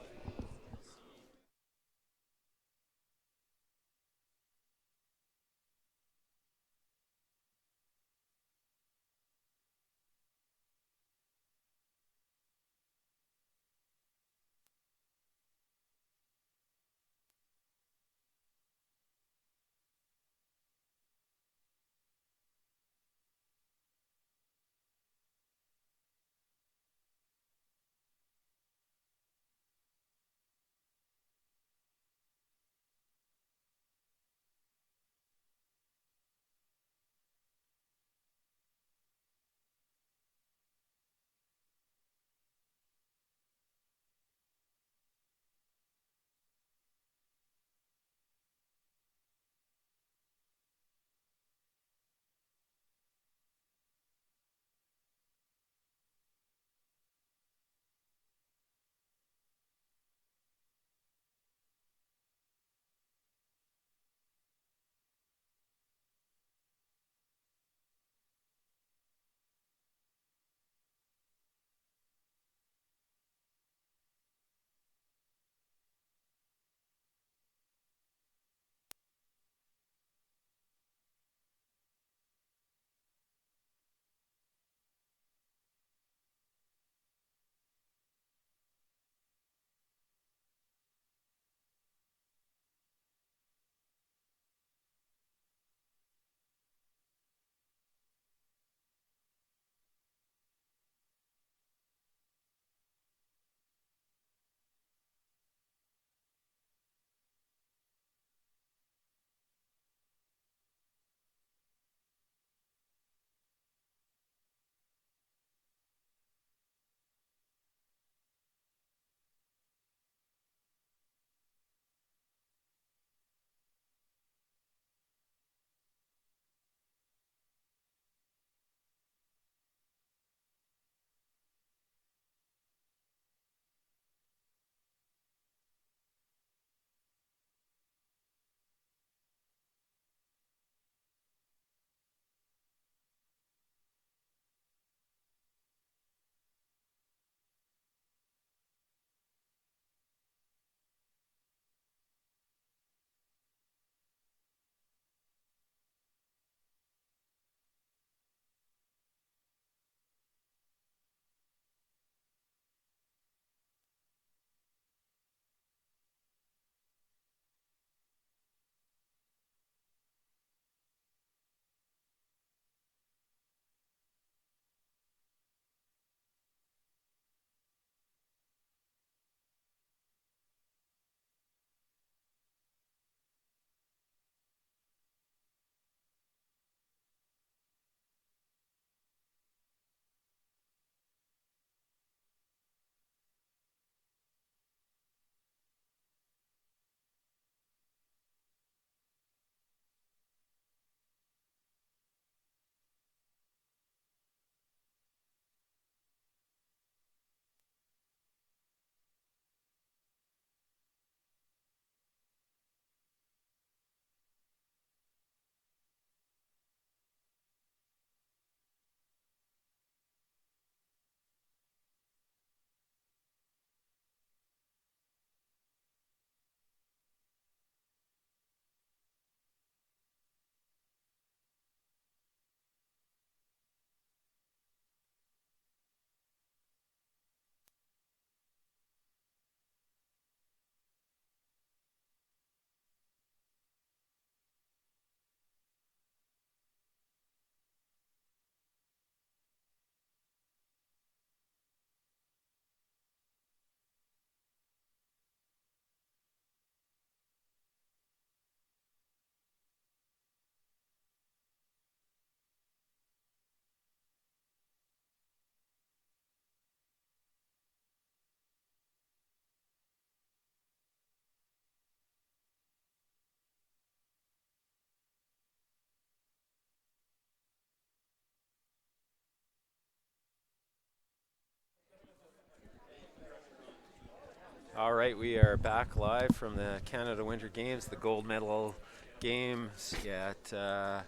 All right, we are back live from the Canada Winter Games, the gold medal games at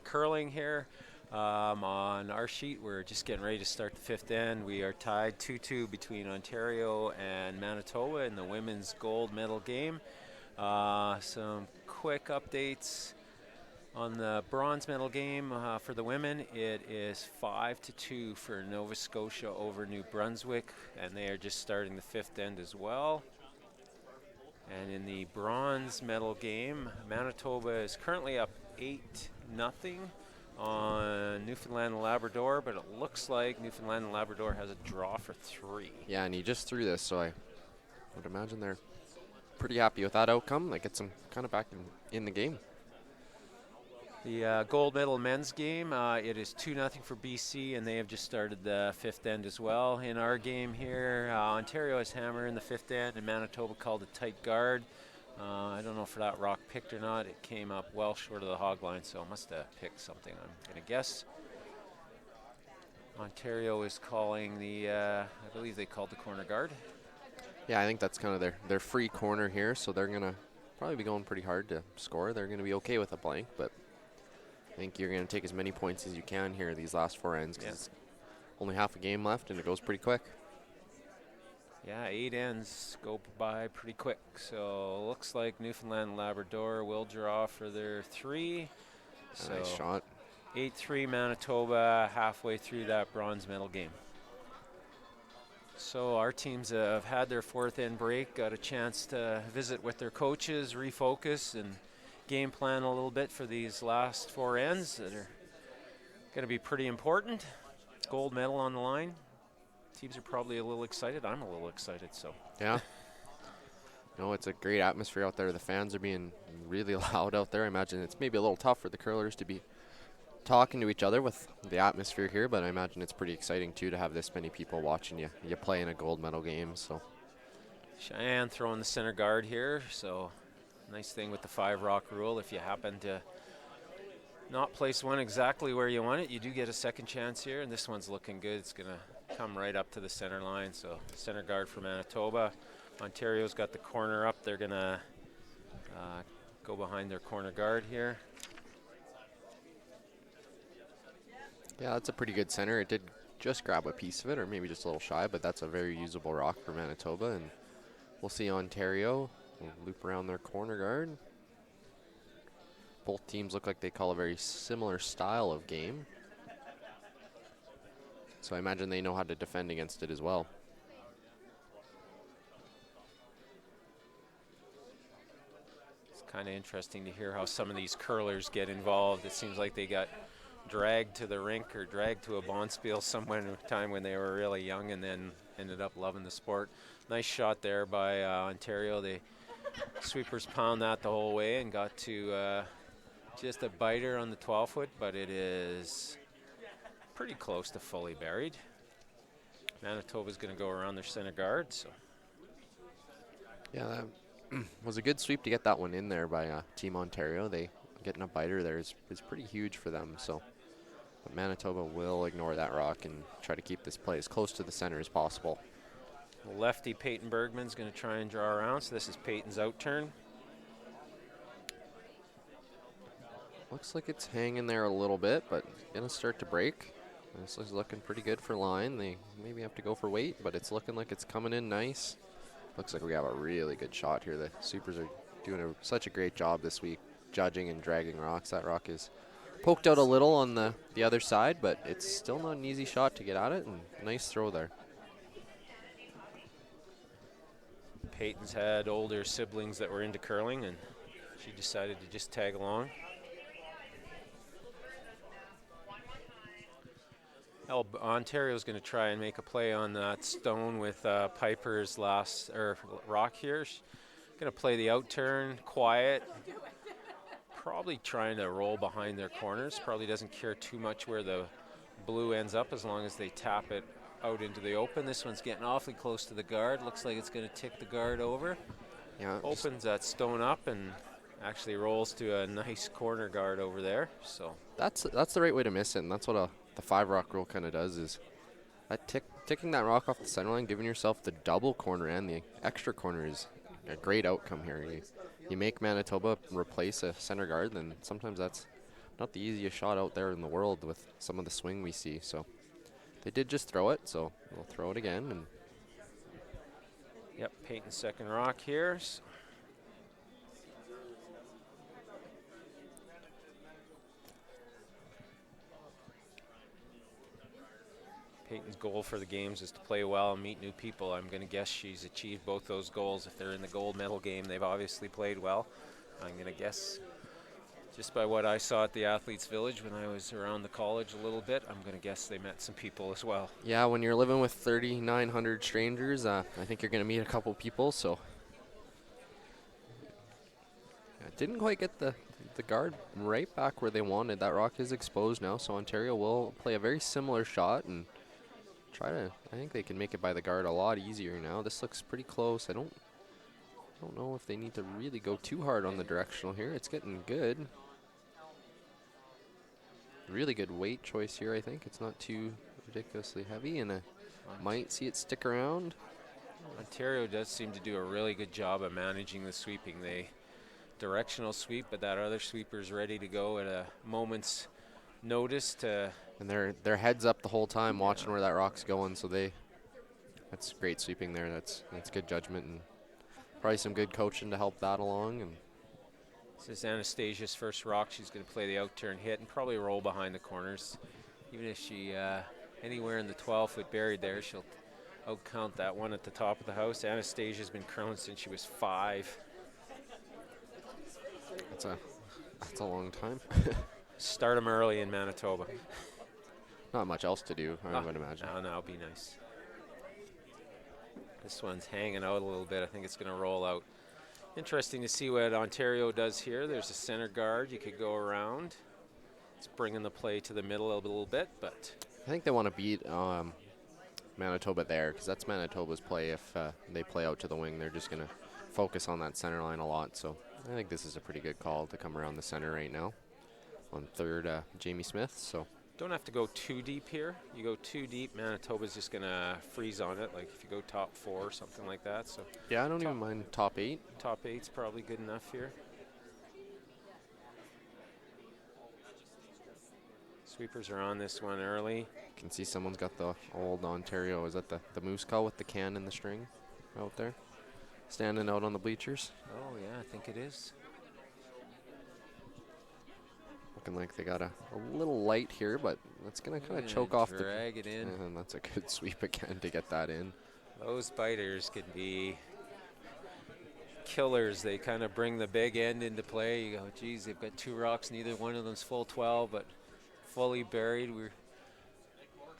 curling here. On our sheet, we're just getting ready to start the fifth end. We are tied 2-2 between Ontario and Manitoba in the women's gold medal game. Some quick updates on the bronze medal game for the women. It is 5-2 for Nova Scotia over New Brunswick, and they are just starting the fifth end as well. And in the bronze medal game, Manitoba is currently up 8-0 on Newfoundland and Labrador, but it looks like Newfoundland and Labrador has a draw for 3. Yeah, and he just threw this, so I would imagine they're pretty happy with that outcome. That gets them kind of back in the game. The gold medal men's game, it is 2-0 for BC, and they have just started the fifth end as well. In our game here, Ontario has hammer in the fifth end, and Manitoba called a tight guard. I don't know if that rock picked or not. It came up well short of the hog line, so it must have picked something, I'm going to guess. Ontario is calling I believe they called the corner guard. Yeah, I think that's kind of their free corner here, so they're going to probably be going pretty hard to score. They're going to be okay with a blank, but I think you're going to take as many points as you can here these last 4 ends, because only half a game left and it goes pretty quick. Yeah, 8 ends go by pretty quick. So looks like Newfoundland and Labrador will draw for their 3. So nice shot. 8-3 Manitoba halfway through that bronze medal game. So our teams have had their fourth end break, got a chance to visit with their coaches, refocus, and game plan a little bit for these last 4 ends that are going to be pretty important. Gold medal on the line. Teams are probably a little excited. I'm a little excited, so. Yeah. No, it's a great atmosphere out there. The fans are being really loud out there. I imagine it's maybe a little tough for the curlers to be talking to each other with the atmosphere here, but I imagine it's pretty exciting too to have this many people watching you play in a gold medal game. So Cheyenne throwing the center guard here, so nice thing with the 5 rock rule, if you happen to not place one exactly where you want it, you do get a second chance here, and this one's looking good. It's going to come right up to the center line, so center guard for Manitoba. Ontario's got the corner up. They're going to go behind their corner guard here. yeah, that's a pretty good center. It did just grab a piece of it, or maybe just a little shy, but that's a very usable rock for Manitoba, and we'll see Ontario loop around their corner guard. Both teams look like they call a very similar style of game, so I imagine they know how to defend against it as well. It's kind of interesting to hear how some of these curlers get involved. It seems like they got dragged to the rink or dragged to a bonspiel somewhere time when they were really young, and then ended up loving the sport. Nice shot there by Ontario. The sweepers pound that the whole way and got to just a biter on the 12-foot, but it is pretty close to fully buried. Manitoba's going to go around their center guard. So. Yeah, that was a good sweep to get that one in there by Team Ontario. They getting a biter there is pretty huge for them. So, but Manitoba will ignore that rock and try to keep this play as close to the center as possible. Lefty Peyton Bergman's going to try and draw around, so this is Peyton's out turn. Looks like it's hanging there a little bit, but going to start to break. This is looking pretty good for line. They maybe have to go for weight, but it's looking like it's coming in nice. Looks like we have a really good shot here. The Supers are doing such a great job this week judging and dragging rocks. That rock is poked out a little on the other side, but it's still not an easy shot to get at it, and nice throw there. Peyton's had older siblings that were into curling, and she decided to just tag along. Ontario's going to try and make a play on that stone with Piper's last rock here. She's going to play the out turn, quiet. Probably trying to roll behind their corners. Probably doesn't care too much where the blue ends up as long as they tap it out into the open. This one's getting awfully close to the guard. Looks like it's going to tick the guard over. Yeah, opens that stone up and actually rolls to a nice corner guard over there. So that's the right way to miss it, and that's what the 5 rock rule kind of does, is that ticking that rock off the center line, giving yourself the double corner and the extra corner is a great outcome here. You make Manitoba replace a center guard, then sometimes that's not the easiest shot out there in the world with some of the swing we see. So they did just throw it, so we'll throw it again. And yep, Peyton's second rock here. Peyton's goal for the games is to play well and meet new people. I'm going to guess she's achieved both those goals. If they're in the gold medal game, they've obviously played well. I'm going to guess, just by what I saw at the Athletes Village when I was around the college a little bit, I'm going to guess they met some people as well. yeah, when you're living with 3,900 strangers, I think you're going to meet a couple people. So didn't quite get the guard right back where they wanted. That rock is exposed now, so Ontario will play a very similar shot and I think they can make it by the guard a lot easier now. This looks pretty close. I don't know if they need to really go too hard on the directional here. It's getting good. Really good weight choice here, I think. It's not too ridiculously heavy, and I might see it stick around. Ontario does seem to do a really good job of managing the sweeping. They directional sweep, but that other sweeper's ready to go at a moment's notice to. And they're heads up the whole time, watching where that rock's going. So that's great sweeping there. That's good judgment and probably some good coaching to help that along. And this is Anastasia's first rock. She's going to play the out turn hit and probably roll behind the corners. Even if she anywhere in the 12-foot buried there, she'll outcount that one at the top of the house. Anastasia's been curling since she was 5. That's a long time. Start them early in Manitoba. Not much else to do, I would imagine. No, it'll be nice. This one's hanging out a little bit. I think it's going to roll out. Interesting to see what Ontario does here. There's a center guard. You could go around. It's bringing the play to the middle a little bit, but I think they want to beat Manitoba there, because that's Manitoba's play. If they play out to the wing, they're just going to focus on that center line a lot. So I think this is a pretty good call to come around the center right now. On third, Jamie Smith. So don't have to go too deep here. You go too deep, Manitoba's just going to freeze on it, like if you go top 4 or something like that. So yeah, I don't even mind top 8. Top 8's probably good enough here. Sweepers are on this one early. You can see someone's got the old Ontario. Is that the moose call with the can and the string out there? Standing out on the bleachers. Oh, yeah, I think it is. Looking like they got a little light here, but that's going to kind of choke off the... Drag it in. And that's a good sweep again to get that in. Those biters can be killers. They kind of bring the big end into play. You go, geez, they've got 2 rocks. Neither one of them's full 12, but fully buried. We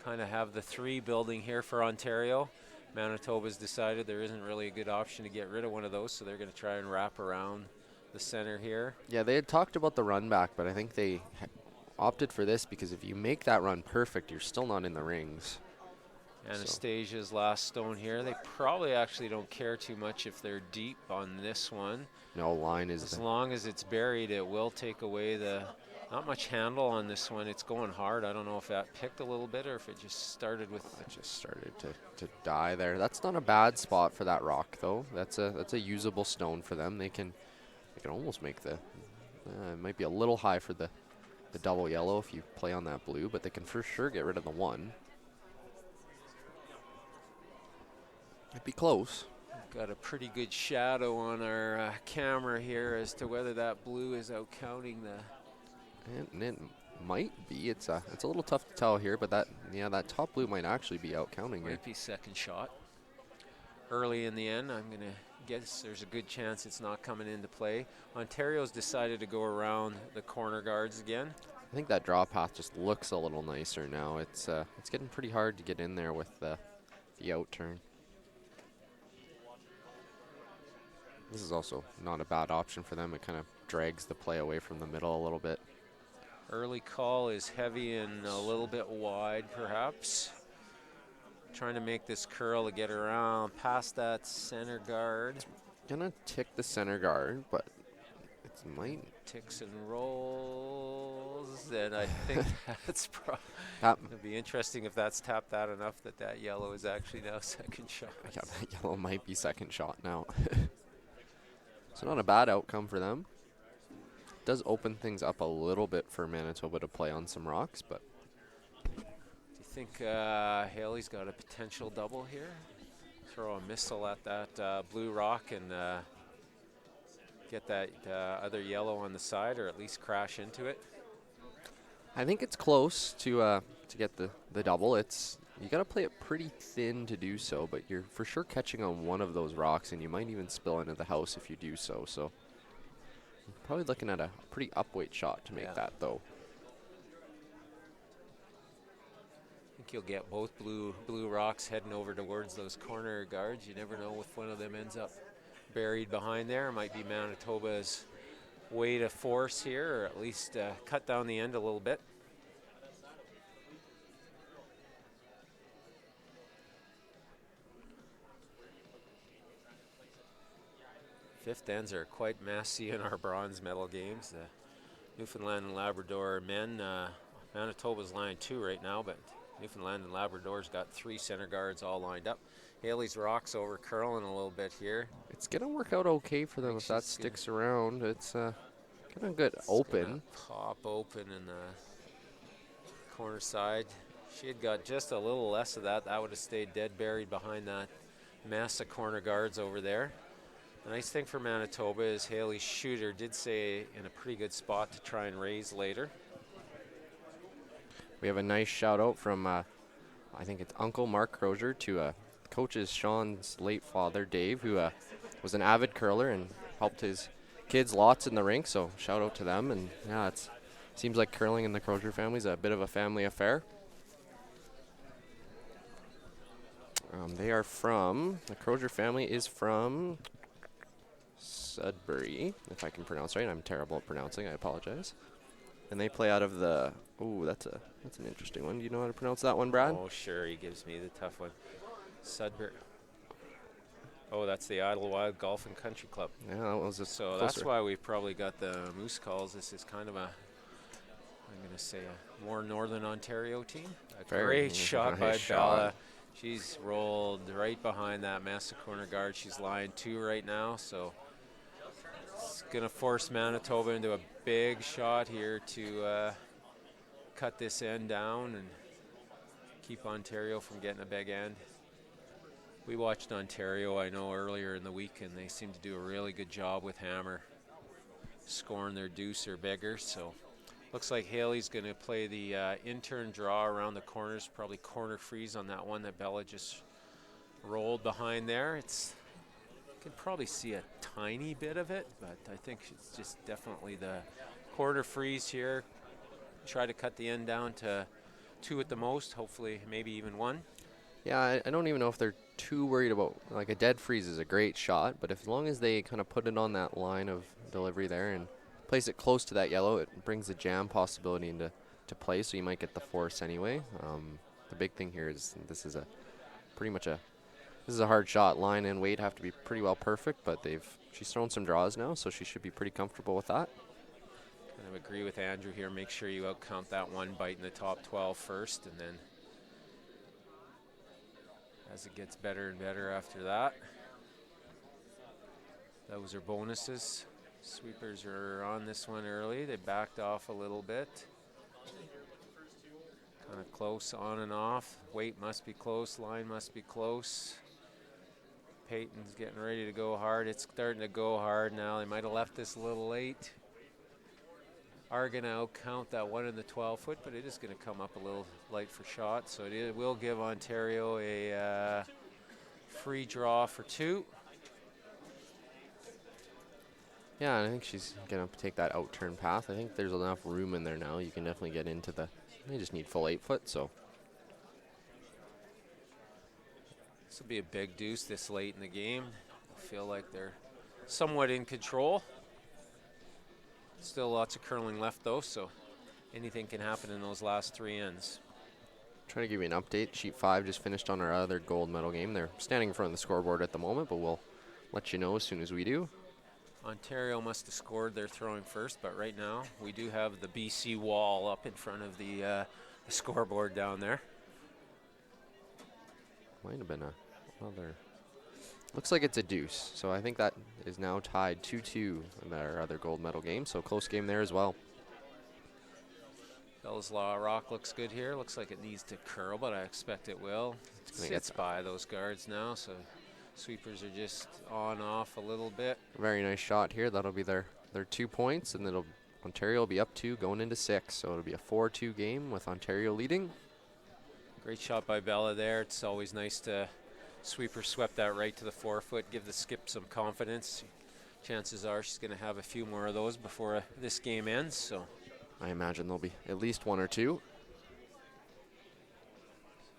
kind of have the 3 building here for Ontario. Manitoba's decided there isn't really a good option to get rid of one of those, so they're going to try and wrap around the center here. Yeah, they had talked about the run back, but I think they opted for this because if you make that run perfect, you're still not in the rings. Anastasia's last stone here. They probably actually don't care too much if they're deep on this one. No, line is... As long as it's buried, it will take away the... Not much handle on this one. It's going hard. I don't know if that picked a little bit or if it just started with... It just started to die there. That's not a bad spot for that rock, though. That's a usable stone for them. They can almost make the... it might be a little high for the double yellow if you play on that blue, but they can for sure get rid of the 1. It'd be close. Got a pretty good shadow on our camera here as to whether that blue is out counting the... And it might be. It's a little tough to tell here, but that top blue might actually be out counting. Might be second shot. Early in the end, I'm going to guess there's a good chance it's not coming into play. Ontario's decided to go around the corner guards again. I think that draw path just looks a little nicer now. It's getting pretty hard to get in there with the out turn. This is also not a bad option for them. It kind of drags the play away from the middle a little bit. Early call is heavy and a little bit wide, perhaps. Trying to make this curl to get around past that center guard. Gonna tick the center guard, but it might... Ticks and rolls, and I think that's probably... It'll be interesting if that's tapped out enough that yellow is actually now second shot. Yeah, that yellow might be second shot now. So not a bad outcome for them. Does open things up a little bit for Manitoba to play on some rocks, but Do you think Haley's got a potential double here? Throw a missile at that blue rock and get that other yellow on the side, or at least crash into it. I think it's close to get the double. You got to play it pretty thin to do so, but you're for sure catching on one of those rocks, and you might even spill into the house if you do so. So you're probably looking at a pretty upweight shot to make that, though. I think you'll get both blue rocks heading over towards those corner guards. You never know if one of them ends up buried behind there. It might be Manitoba's way to force here, or at least cut down the end a little bit. Fifth ends are quite messy in our bronze medal games. The Newfoundland and Labrador men, Manitoba's line 2 right now, but Newfoundland and Labrador's got 3 center guards all lined up. Haley's rocks over curling a little bit here. It's going to work out okay for them if that sticks around. It's kind of good open. Pop open in the corner side. She had got just a little less of that. That would have stayed dead buried behind that mass of corner guards over there. The nice thing for Manitoba is Haley's shooter did say in a pretty good spot to try and raise later. We have a nice shout out from, I think it's Uncle Mark Crozier to coaches Sean's late father, Dave, who was an avid curler and helped his kids lots in the rink. So shout out to them. And yeah, it seems like curling in the Crozier family is a bit of a family affair. The Crozier family is from Sudbury, if I can pronounce right. I'm terrible at pronouncing. I apologize. And they play out of the. Oh, that's an interesting one. Do you know how to pronounce that one, Brad? Oh, sure. He gives me the tough one. Sudbury. Oh, that's the Idlewild Golf and Country Club. Yeah, that was a so closer. That's why we've probably got the Moose calls. This is kind of I'm going to say a more Northern Ontario team. A great shot by Bella. She's rolled right behind that massive corner guard. She's line 2 right now, so it's going to force Manitoba into a big shot here to cut this end down and keep Ontario from getting a big end. We watched Ontario, I know, earlier in the week, and they seem to do a really good job with hammer, scoring their deuce or bigger. So looks like Haley's going to play the intern draw around the corners, probably corner freeze on that one that Bella just rolled behind there. You can probably see a tiny bit of it, but I think it's just definitely the corner freeze here. Try to cut the end down to 2 at the most, hopefully maybe even 1. Yeah, I don't even know if they're too worried about, like, a dead freeze is a great shot, but as long as they kind of put it on that line of delivery there and place it close to that yellow, it brings the jam possibility into play, so you might get the force anyway. The big thing here is this is a hard shot. Line and weight have to be pretty well perfect, but she's thrown some draws now, so she should be pretty comfortable with that. Kind of agree with Andrew here. Make sure you outcount that one bite in the top 12 first, and then as it gets better and better after that. Those are bonuses. Sweepers are on this one early. They backed off a little bit. Kind of close on and off. Weight must be close. Line must be close. Peyton's getting ready to go hard. It's starting to go hard now. They might have left this a little late. Are going to outcount that one in the 12-foot, but it is going to come up a little light for shot. So it will give Ontario a free draw for 2. Yeah, I think she's going to take that out-turn path. I think there's enough room in there now. You can definitely get into they just need full 8-foot, so. This will be a big deuce this late in the game. I feel like they're somewhat in control. Still lots of curling left, though, so anything can happen in those last 3 ends. Trying to give you an update. Sheet 5 just finished on our other gold medal game. They're standing in front of the scoreboard at the moment, but we'll let you know as soon as we do. Ontario must have scored their throwing first, but right now we do have the BC wall up in front of the scoreboard down there. Might have been another. Looks like it's a deuce. So I think that is now tied 2-2 in our other gold medal game. So close game there as well. Bell's Law Rock looks good here. Looks like it needs to curl, but I expect it will. It gonna get sits by those guards now, so sweepers are just on off a little bit. Very nice shot here. That'll be their 2 points, and then Ontario will be up 2 going into 6. So it'll be a 4-2 game with Ontario leading. Great shot by Bella there. It's always nice to sweeper swept that right to the forefoot, give the skip some confidence. Chances are she's going to have a few more of those before this game ends. So I imagine there'll be at least 1 or 2.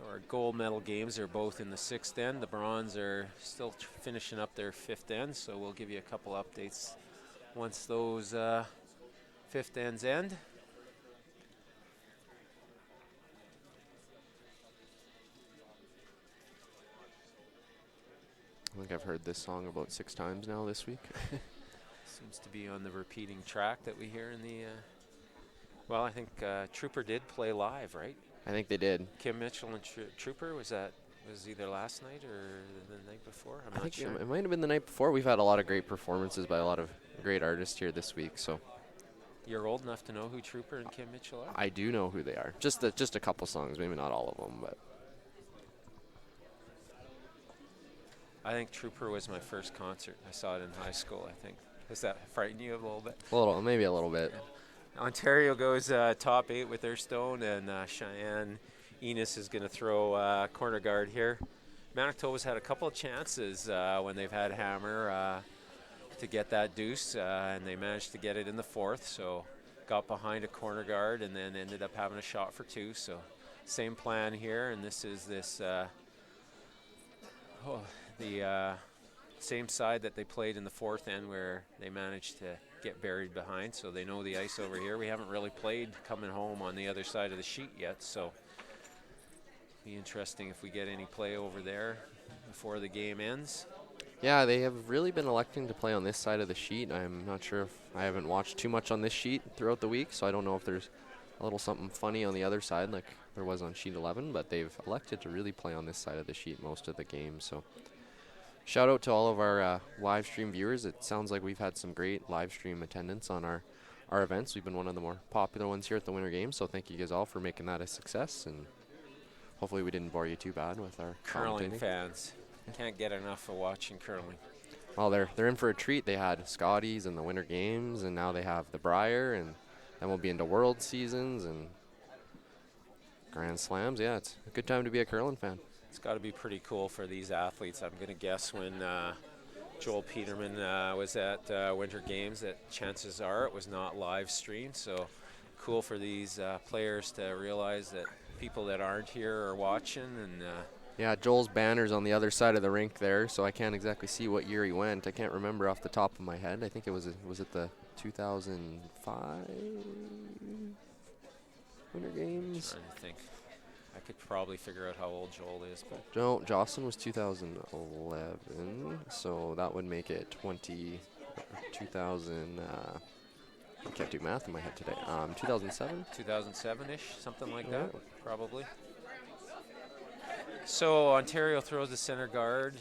Our gold medal games are both in the 6th end. The bronze are still finishing up their 5th end, so we'll give you a couple updates once those 5th ends end. I think I've heard this song about 6 times now this week. Seems to be on the repeating track that we hear in the. Well, I think Trooper did play live, right? I think they did. Kim Mitchell and Trooper, was either last night or the night before? I'm I not think sure. it might have been the night before. We've had a lot of great performances by a lot of great artists here this week. So You're old enough to know who Trooper and Kim Mitchell are? I do know who they are. Just a couple songs, maybe not all of them, but. I think Trooper was my first concert. I saw it in high school, I think. Does that frighten you a little bit? Maybe a little bit. Ontario goes top 8 with their stone, and Cheyenne Enos is going to throw corner guard here. Manitoba's had a couple of chances when they've had hammer to get that deuce, and they managed to get it in the 4th, so got behind a corner guard and then ended up having a shot for 2. So same plan here, and this is the same side that they played in the 4th end where they managed to get buried behind, so they know the ice over here. We haven't really played coming home on the other side of the sheet yet, so be interesting if we get any play over there before the game ends. Yeah, they have really been electing to play on this side of the sheet. I'm not sure if I haven't watched too much on this sheet throughout the week, so I don't know if there's a little something funny on the other side like there was on sheet 11, but they've elected to really play on this side of the sheet most of the game. So shout out to all of our live stream viewers. It sounds like we've had some great live stream attendance on our events. We've been one of the more popular ones here at the Winter Games, so thank you guys all for making that a success, and hopefully we didn't bore you too bad with our Curling commentating. fans can't get enough of watching curling. Well, they're in for a treat. They had Scotties and the Winter Games, and now they have the Brier, and then we'll be into World Seasons and Grand Slams. Yeah, it's a good time to be a curling fan. It's got to be pretty cool for these athletes. I'm going to guess when Joel Peterman was at Winter Games that chances are it was not live streamed. So cool for these players to realize that people that aren't here are watching. And yeah, Joel's banner's on the other side of the rink there, so I can't exactly see what year he went. I can't remember off the top of my head. I think it was it the 2005 Winter Games? trying to think. I could probably figure out how old Joel is, but No, Jocelyn was 2011, so that would make it 2000. I can't do math in my head today. 2007? 2007-ish, something like Yeah. that, probably. So Ontario throws the center guard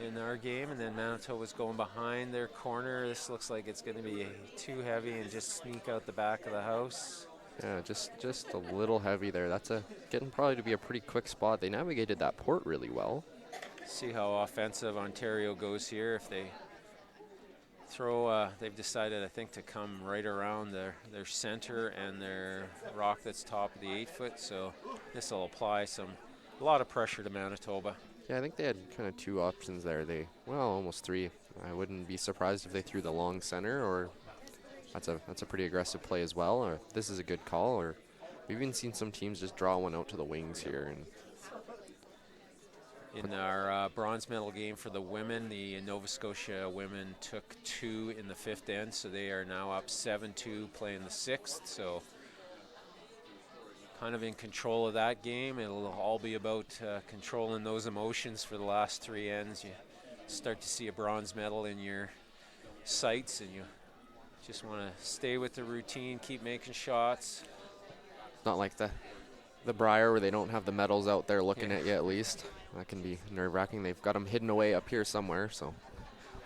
in our game, and then Manitoba's going behind their corner. This looks like it's going to be too heavy and just sneak out the back of the house. Yeah, just a little heavy there. That's getting probably to be a pretty quick spot. They navigated that port really well. See how offensive Ontario goes here. If they throw, they've decided, I think, to come right around their center and their rock that's top of the 8-foot. So this will apply a lot of pressure to Manitoba. Yeah, I think they had kind of 2 options there. Almost 3. I wouldn't be surprised if they threw the long center, or that's a pretty aggressive play as well. Or this is a good call. Or we've even seen some teams just draw one out to the wings here. And in our bronze medal game for the women, the Nova Scotia women took 2 in the 5th end, so they are now up 7-2 playing the 6th. So kind of in control of that game. It'll all be about controlling those emotions for the last 3 ends. You start to see a bronze medal in your sights, and you just want to stay with the routine, keep making shots. not like the the briar where they don't have the metals out there looking at you at least. That can be nerve-wracking. They've got them hidden away up here somewhere, so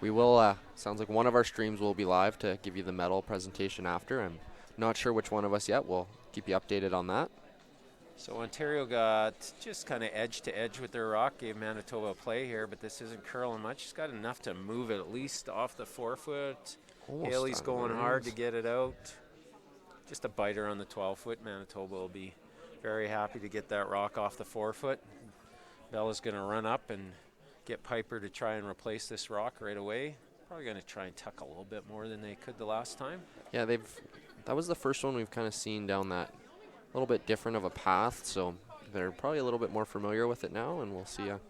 we will, sounds like one of our streams will be live to give you the medal presentation after. I'm not sure which one of us yet. We'll keep you updated on that. So Ontario got just kind of edge to edge with their rock, gave Manitoba a play here, but this isn't curling much. He's got enough to move it at least off the 4-foot. Almost Haley's done, going there hard is. to get it out. Just a biter on the 12-foot. Manitoba will be very happy to get that rock off the 4-foot. Bella's going to run up and get Piper to try and replace this rock right away. Probably going to try and tuck a little bit more than they could the last time. Yeah, that was the first one we've kind of seen down that little bit different of a path, so they're probably a little bit more familiar with it now, and we'll see them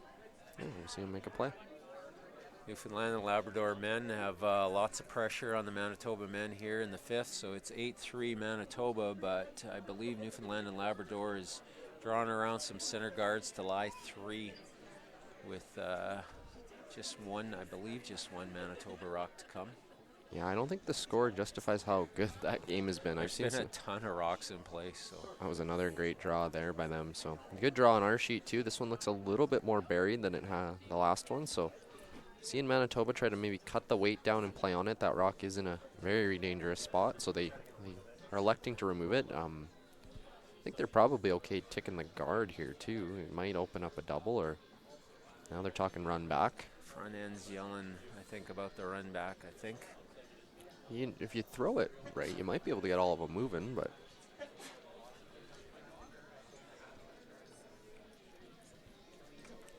make a play. Newfoundland and Labrador men have lots of pressure on the Manitoba men here in the 5th, so it's 8-3 Manitoba, but I believe Newfoundland and Labrador is drawing around some center guards to lie 3 with just one Manitoba rock to come. Yeah, I don't think the score justifies how good that game has been. There's been a ton of rocks in place. So that was another great draw there by them. So good draw on our sheet too. This one looks a little bit more buried than it had the last one. So seeing Manitoba try to maybe cut the weight down and play on it, that rock is in a very dangerous spot. So they are electing to remove it. I think they're probably okay ticking the guard here too. It might open up a double, or now they're talking run back. Front end's yelling, I think, about the run back, I think. If you throw it right, you might be able to get all of them moving, but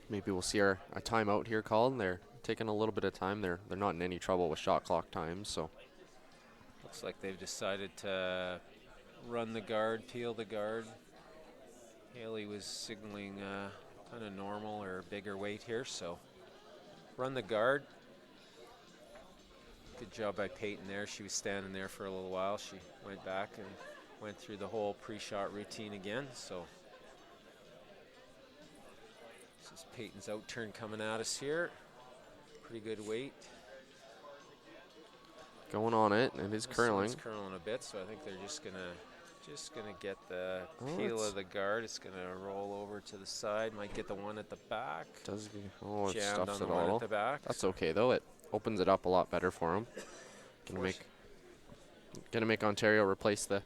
maybe we'll see a timeout here called, and they're taking a little bit of time. They're not in any trouble with shot clock times, so looks like they've decided to run the guard, peel the guard. Haley was signaling kind of normal or bigger weight here, so run the guard. Good job by Peyton there. She was standing there for a little while. She went back and went through the whole pre-shot routine again. So this is Peyton's out turn coming at us here. Pretty good weight. Going on it, and it is curling. It's curling a bit, so I think they're just gonna get the peel of the guard. It's gonna roll over to the side. Might get the one at the back. It Jammed stuffs on it the one all. at the back. That's okay though. It opens it up a lot better for them. Gonna make Ontario replace the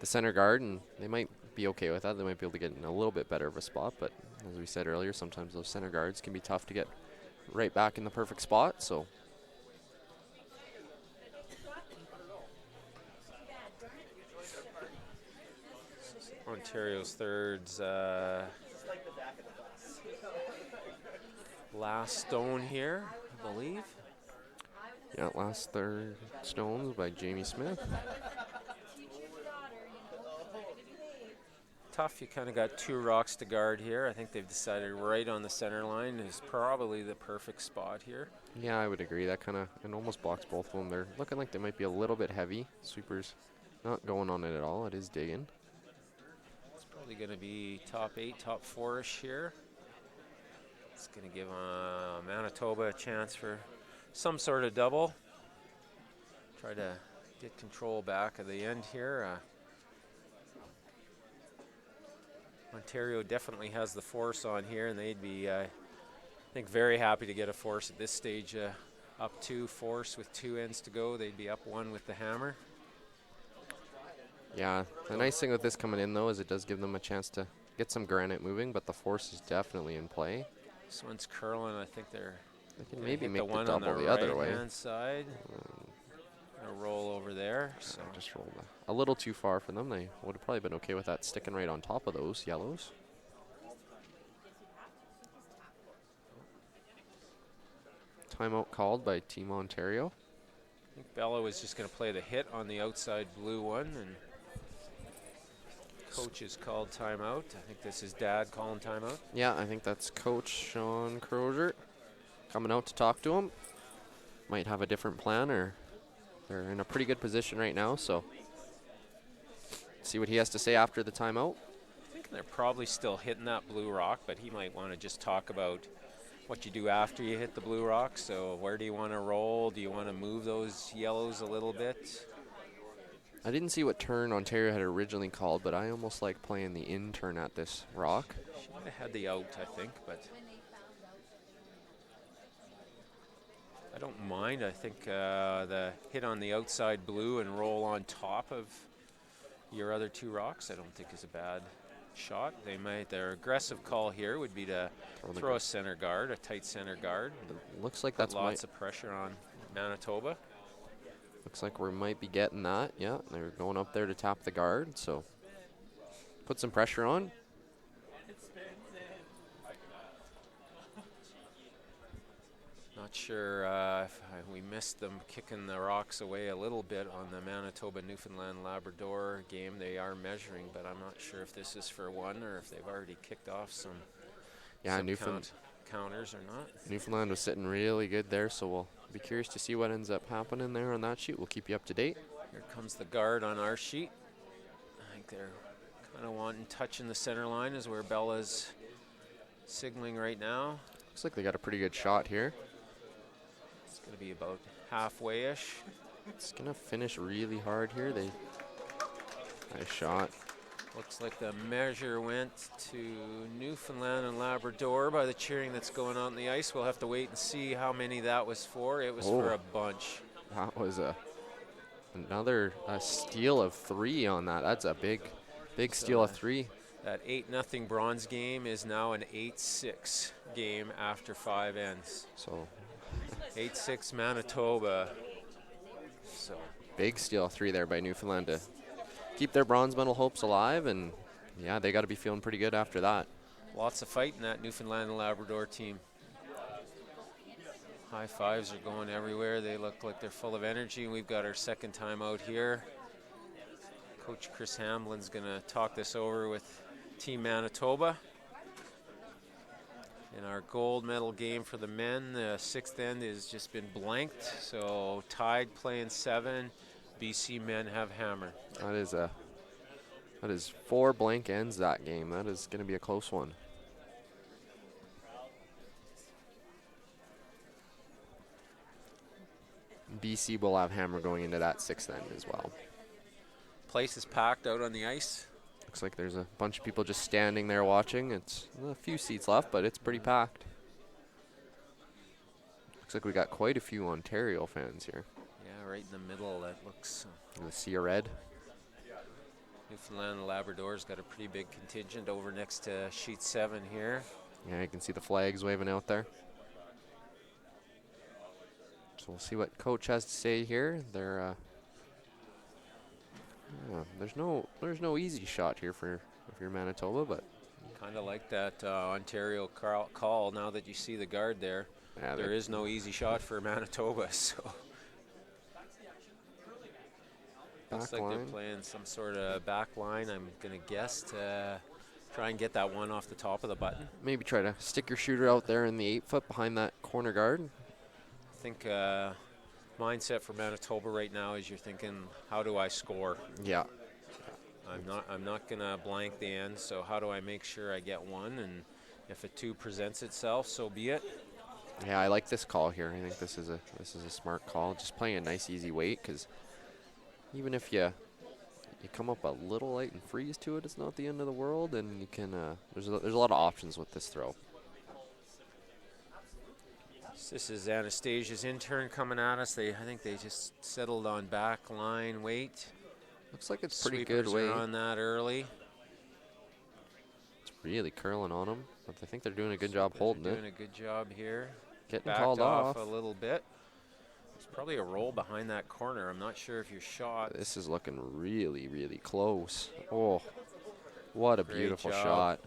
center guard, and they might be okay with that. They might be able to get in a little bit better of a spot, but as we said earlier, sometimes those center guards can be tough to get right back in the perfect spot. So Ontario's thirds. Last stone here, I believe. yeah, last third stones by Jamie Smith. Tough, you kind of got 2 rocks to guard here. I think they've decided right on the center line is probably the perfect spot here. Yeah, I would agree. That it almost blocks both of them. They're looking like they might be a little bit heavy. Sweeper's not going on it at all. It is digging. It's probably going to be top 8, top 4-ish here. It's going to give Manitoba a chance for some sort of double. Try to get control back at the end here. Ontario definitely has the force on here, and they'd be, I think, very happy to get a force at this stage. Up 2 force with 2 ends to go. They'd be up 1 with the hammer. Yeah, the nice thing with this coming in, though, is it does give them a chance to get some granite moving, but the force is definitely in play. This one's curling. I think they can maybe make the one the double on the other way. right-hand side. A roll over there. So Just rolled a little too far for them. They would have probably been okay with that sticking right on top of those yellows. Timeout called by Team Ontario. I think Bella was just going to play the hit on the outside blue one, and coach has called timeout. I think this is Dad calling timeout. Yeah, I think that's Coach Sean Crozier coming out to talk to him. Might have a different plan, or they're in a pretty good position right now, so see what he has to say after the timeout. I think they're probably still hitting that blue rock, but he might want to just talk about what you do after you hit the blue rock. So where do you want to roll? Do you want to move those yellows a little bit? I didn't see what turn Ontario had originally called, but I almost like playing the in turn at this rock. She might have had the out, I think, but I don't mind. I think the hit on the outside blue and roll on top of your other two rocks, I don't think is a bad shot. Their aggressive call here would be to throw a center guard, a tight center guard. Looks like Put that's lots of pressure on Manitoba. Looks like we might be getting that. Yeah, they're going up there to tap the guard, so put some pressure on. Not sure if we missed them kicking the rocks away a little bit on the Manitoba Newfoundland Labrador game. They are measuring, but I'm not sure if this is for one or if they've already kicked off some, counters or not. Newfoundland was sitting really good there, so we'll be curious to see what ends up happening there on that sheet. We'll keep you up to date. Here comes the guard on our sheet. I think they're kind of wanting touching the center line is where Bella's signaling right now. Looks like they got a pretty good shot here. It's going to be about halfway-ish. It's going to finish really hard here. Nice shot. Looks like the measure went to Newfoundland and Labrador by the cheering that's going on the ice. We'll have to wait and see how many that was for. It was for a bunch. That was another steal of 3 on that. That's a big steal of 3. That 8-0 bronze game is now an 8-6 game after 5 ends. So 8-6 Manitoba. So big steal of 3 there by Newfoundland to keep their bronze medal hopes alive, and yeah, they got to be feeling pretty good after that. Lots of fight in that Newfoundland and Labrador team. High fives are going everywhere. They look like they're full of energy. We've got our second time out here. Coach Chris Hamlin's going to talk this over with Team Manitoba. In our gold medal game for the men, the 6th end has just been blanked. So tied playing 7. BC men have hammered. That is 4 blank ends that game. That is going to be a close one. BC will have hammer going into that 6th end as well. Place is packed out on the ice. Looks like there's a bunch of people just standing there watching. It's a few seats left, but it's pretty packed. Looks like we got quite a few Ontario fans here. Yeah, right in the middle. That looks. The sea of red. Newfoundland and Labrador's got a pretty big contingent over next to sheet 7 here. Yeah, you can see the flags waving out there. So we'll see what coach has to say here. There's no easy shot here for if you're Manitoba, but kind of like that Ontario call. Now that you see the guard there, yeah, there is no easy shot for Manitoba. So looks like they're playing some sort of back line. I'm gonna guess to try and get that one off the top of the button. Maybe try to stick your shooter out there in the 8-foot behind that corner guard. I think mindset for Manitoba right now is you're thinking, how do I score? Yeah. I'm not gonna blank the end, so how do I make sure I get one? And if a 2 presents itself, so be it. Yeah, I like this call here. I think this is a smart call. Just playing a nice easy weight, because even if you come up a little light and freeze to it, it's not the end of the world, and you can there's a lot of options with this throw. This is Anastasia's intern coming at us. I think they just settled on back line weight. Looks like it's pretty good weight. weight On that early. It's really curling on them, but I think they're doing a good job holding it. Doing a good job here. Getting backed called off a little bit. There's probably a roll behind that corner. I'm not sure if you're shot. This is looking really, really close. Oh, what a beautiful shot.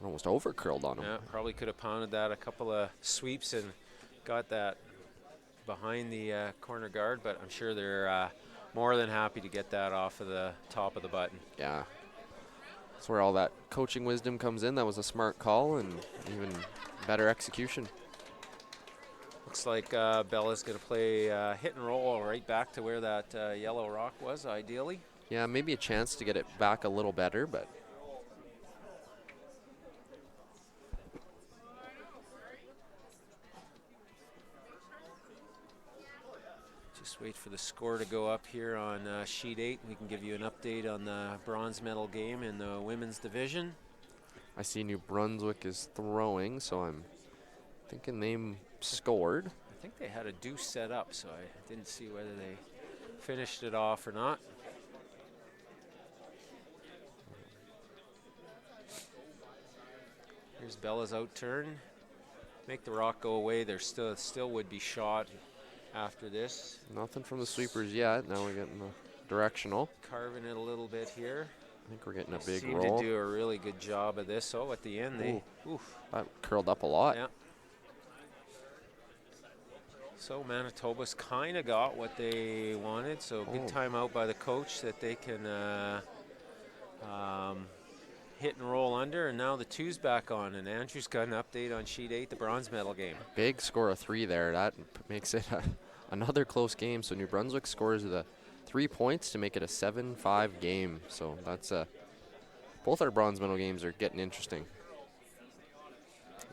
Almost over curled on him. Yeah, probably could have pounded that a couple of sweeps and got that behind the corner guard, but I'm sure they're more than happy to get that off of the top of the button. Yeah. That's where all that coaching wisdom comes in. That was a smart call and even better execution. Looks like Bella's going to play hit and roll right back to where that yellow rock was, ideally. Yeah, maybe a chance to get it back a little better, but just wait for the score to go up here on sheet 8. We can give you an update on the bronze medal game in the women's division. I see New Brunswick is throwing, so I'm thinking they scored. I think they had a deuce set up, so I didn't see whether they finished it off or not. Here's Bella's out turn. Make the rock go away. There still would be shot after this. Nothing from the sweepers yet. Now we're getting the directional. Carving it a little bit here. I think we're getting a big Seem roll. to do a really good job of this. Oh, at the end, That curled up a lot. Yeah. So Manitoba's kind of got what they wanted. So good timeout by the coach that they can hit and roll under. And now the 2's back on. And Andrew's got an update on sheet 8, the bronze medal game. Big score of 3 there. That makes it another close game. So New Brunswick scores the 3 points to make it a 7-5 game. So that's both our bronze medal games are getting interesting.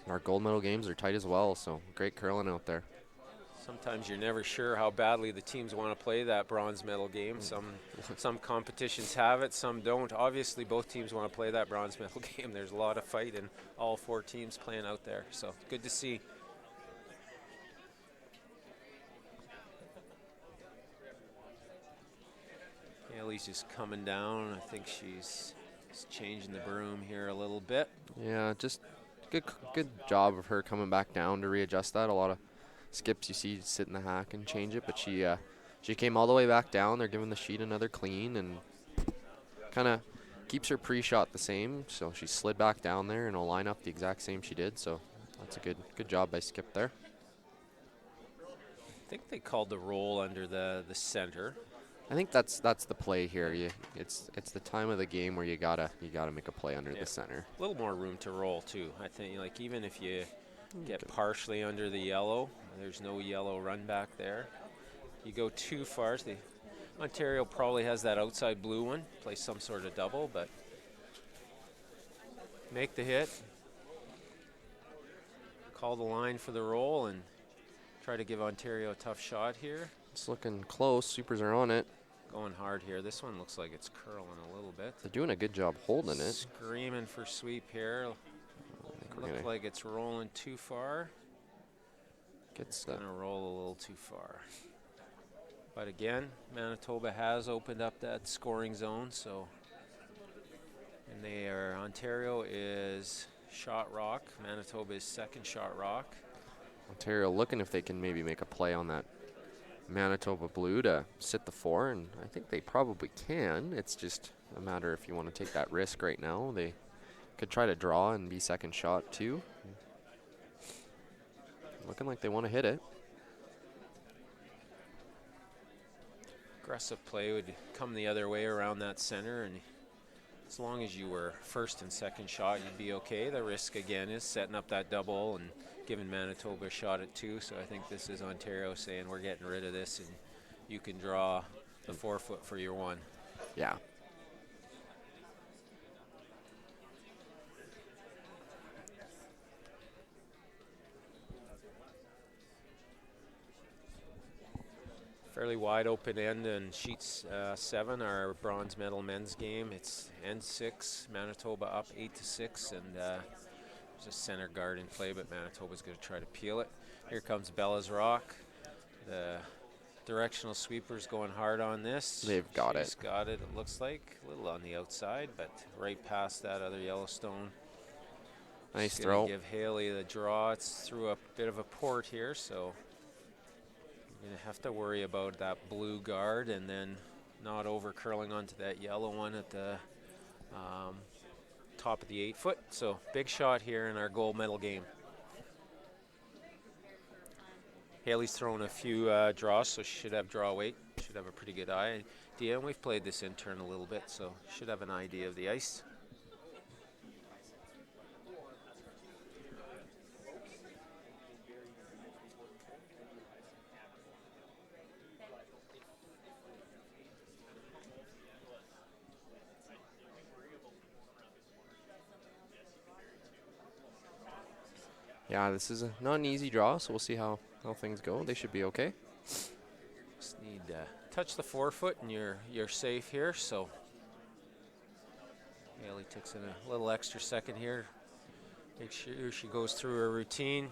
And our gold medal games are tight as well. So great curling out there. Sometimes you're never sure how badly the teams want to play that bronze medal game. Some competitions have it, some don't. Obviously, both teams want to play that bronze medal game. There's a lot of fight in all 4 teams playing out there. So good to see. Haley's just coming down. I think she's changing the broom here a little bit. Yeah, just good job of her coming back down to readjust that. A lot of skips you see sit in the hack and change it, but she came all the way back down. They're giving the sheet another clean and kind of keeps her pre-shot the same. So she slid back down there and will line up the exact same she did. So that's a good job by Skip there. I think they called the roll under the center. I think that's the play here. It's the time of the game where you gotta make a play under the center. A little more room to roll too. I think like even if you get partially under the yellow, there's no yellow run back there. You go too far. Ontario probably has that outside blue one. Play some sort of double, but make the hit. Call the line for the roll and try to give Ontario a tough shot here. It's looking close. Supers are on it. Going hard here. This one looks like it's curling a little bit. They're doing a good job holding it. Screaming for sweep here. Looks like it's rolling too far. It's going to roll a little too far. But again, Manitoba has opened up that scoring zone. So, and Ontario is shot rock. Manitoba is second shot rock. Ontario looking if they can maybe make a play on that Manitoba blue to sit the 4, and I think they probably can. It's just a matter if you want to take that risk right now. They could try to draw and be second shot too. Looking like they want to hit it. Aggressive play would come the other way around that center, and as long as you were first and second shot, you'd be okay. The risk again is setting up that double and giving Manitoba a shot at 2. So I think this is Ontario saying we're getting rid of this and you can draw the 4-foot for your 1. Yeah. Fairly wide open end in sheets 7, our bronze medal men's game. It's end 6, Manitoba up 8-6, and there's a center guard in play, but Manitoba's going to try to peel it. Here comes Bella's rock. The directional sweeper's going hard on this. They've got She's got it, it looks like. A little on the outside, but right past that other Yellowstone. Nice She's throw. Give Haley the draw. It's through a bit of a port here, so you're going to have to worry about that blue guard and then not over curling onto that yellow one at the top of the 8-foot. So big shot here in our gold medal game. Haley's thrown a few draws, so she should have draw weight. Should have a pretty good eye. And we've played this intern a little bit, so should have an idea of the ice. Yeah, this is not an easy draw, so we'll see how things go. They should be okay. Just need touch the forefoot and you're safe here. So Haley takes in a little extra second here. Make sure she goes through her routine.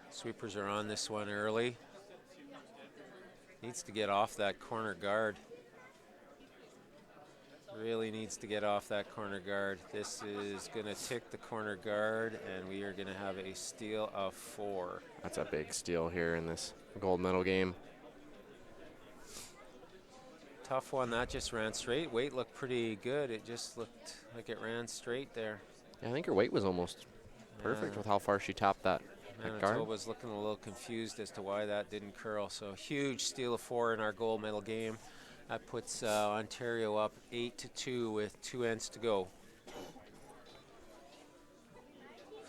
Sweepers are on this one early. Needs to get off that corner guard. Really needs to get off that corner guard. This is going to tick the corner guard, and we are going to have a steal of 4. That's a big steal here in this gold medal game. Tough one. That just ran straight. Weight looked pretty good. It just looked like it ran straight there. Yeah, I think her weight was almost perfect with how far she tapped that guard. Manitoba's looking a little confused as to why that didn't curl. So huge steal of 4 in our gold medal game. That puts Ontario up 8-2 with 2 ends to go.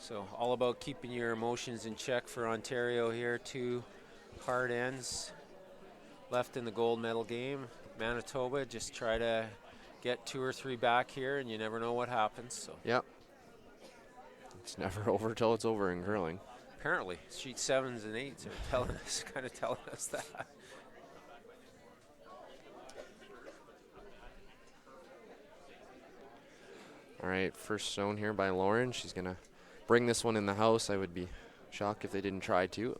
So all about keeping your emotions in check for Ontario here. 2 hard ends left in the gold medal game. Manitoba just try to get 2 or 3 back here, and you never know what happens. So yep. It's never over till it's over in curling. Apparently, sheet 7s and 8s are kind of telling us that. All right, first zone here by Lauren. She's going to bring this one in the house. I would be shocked if they didn't try to.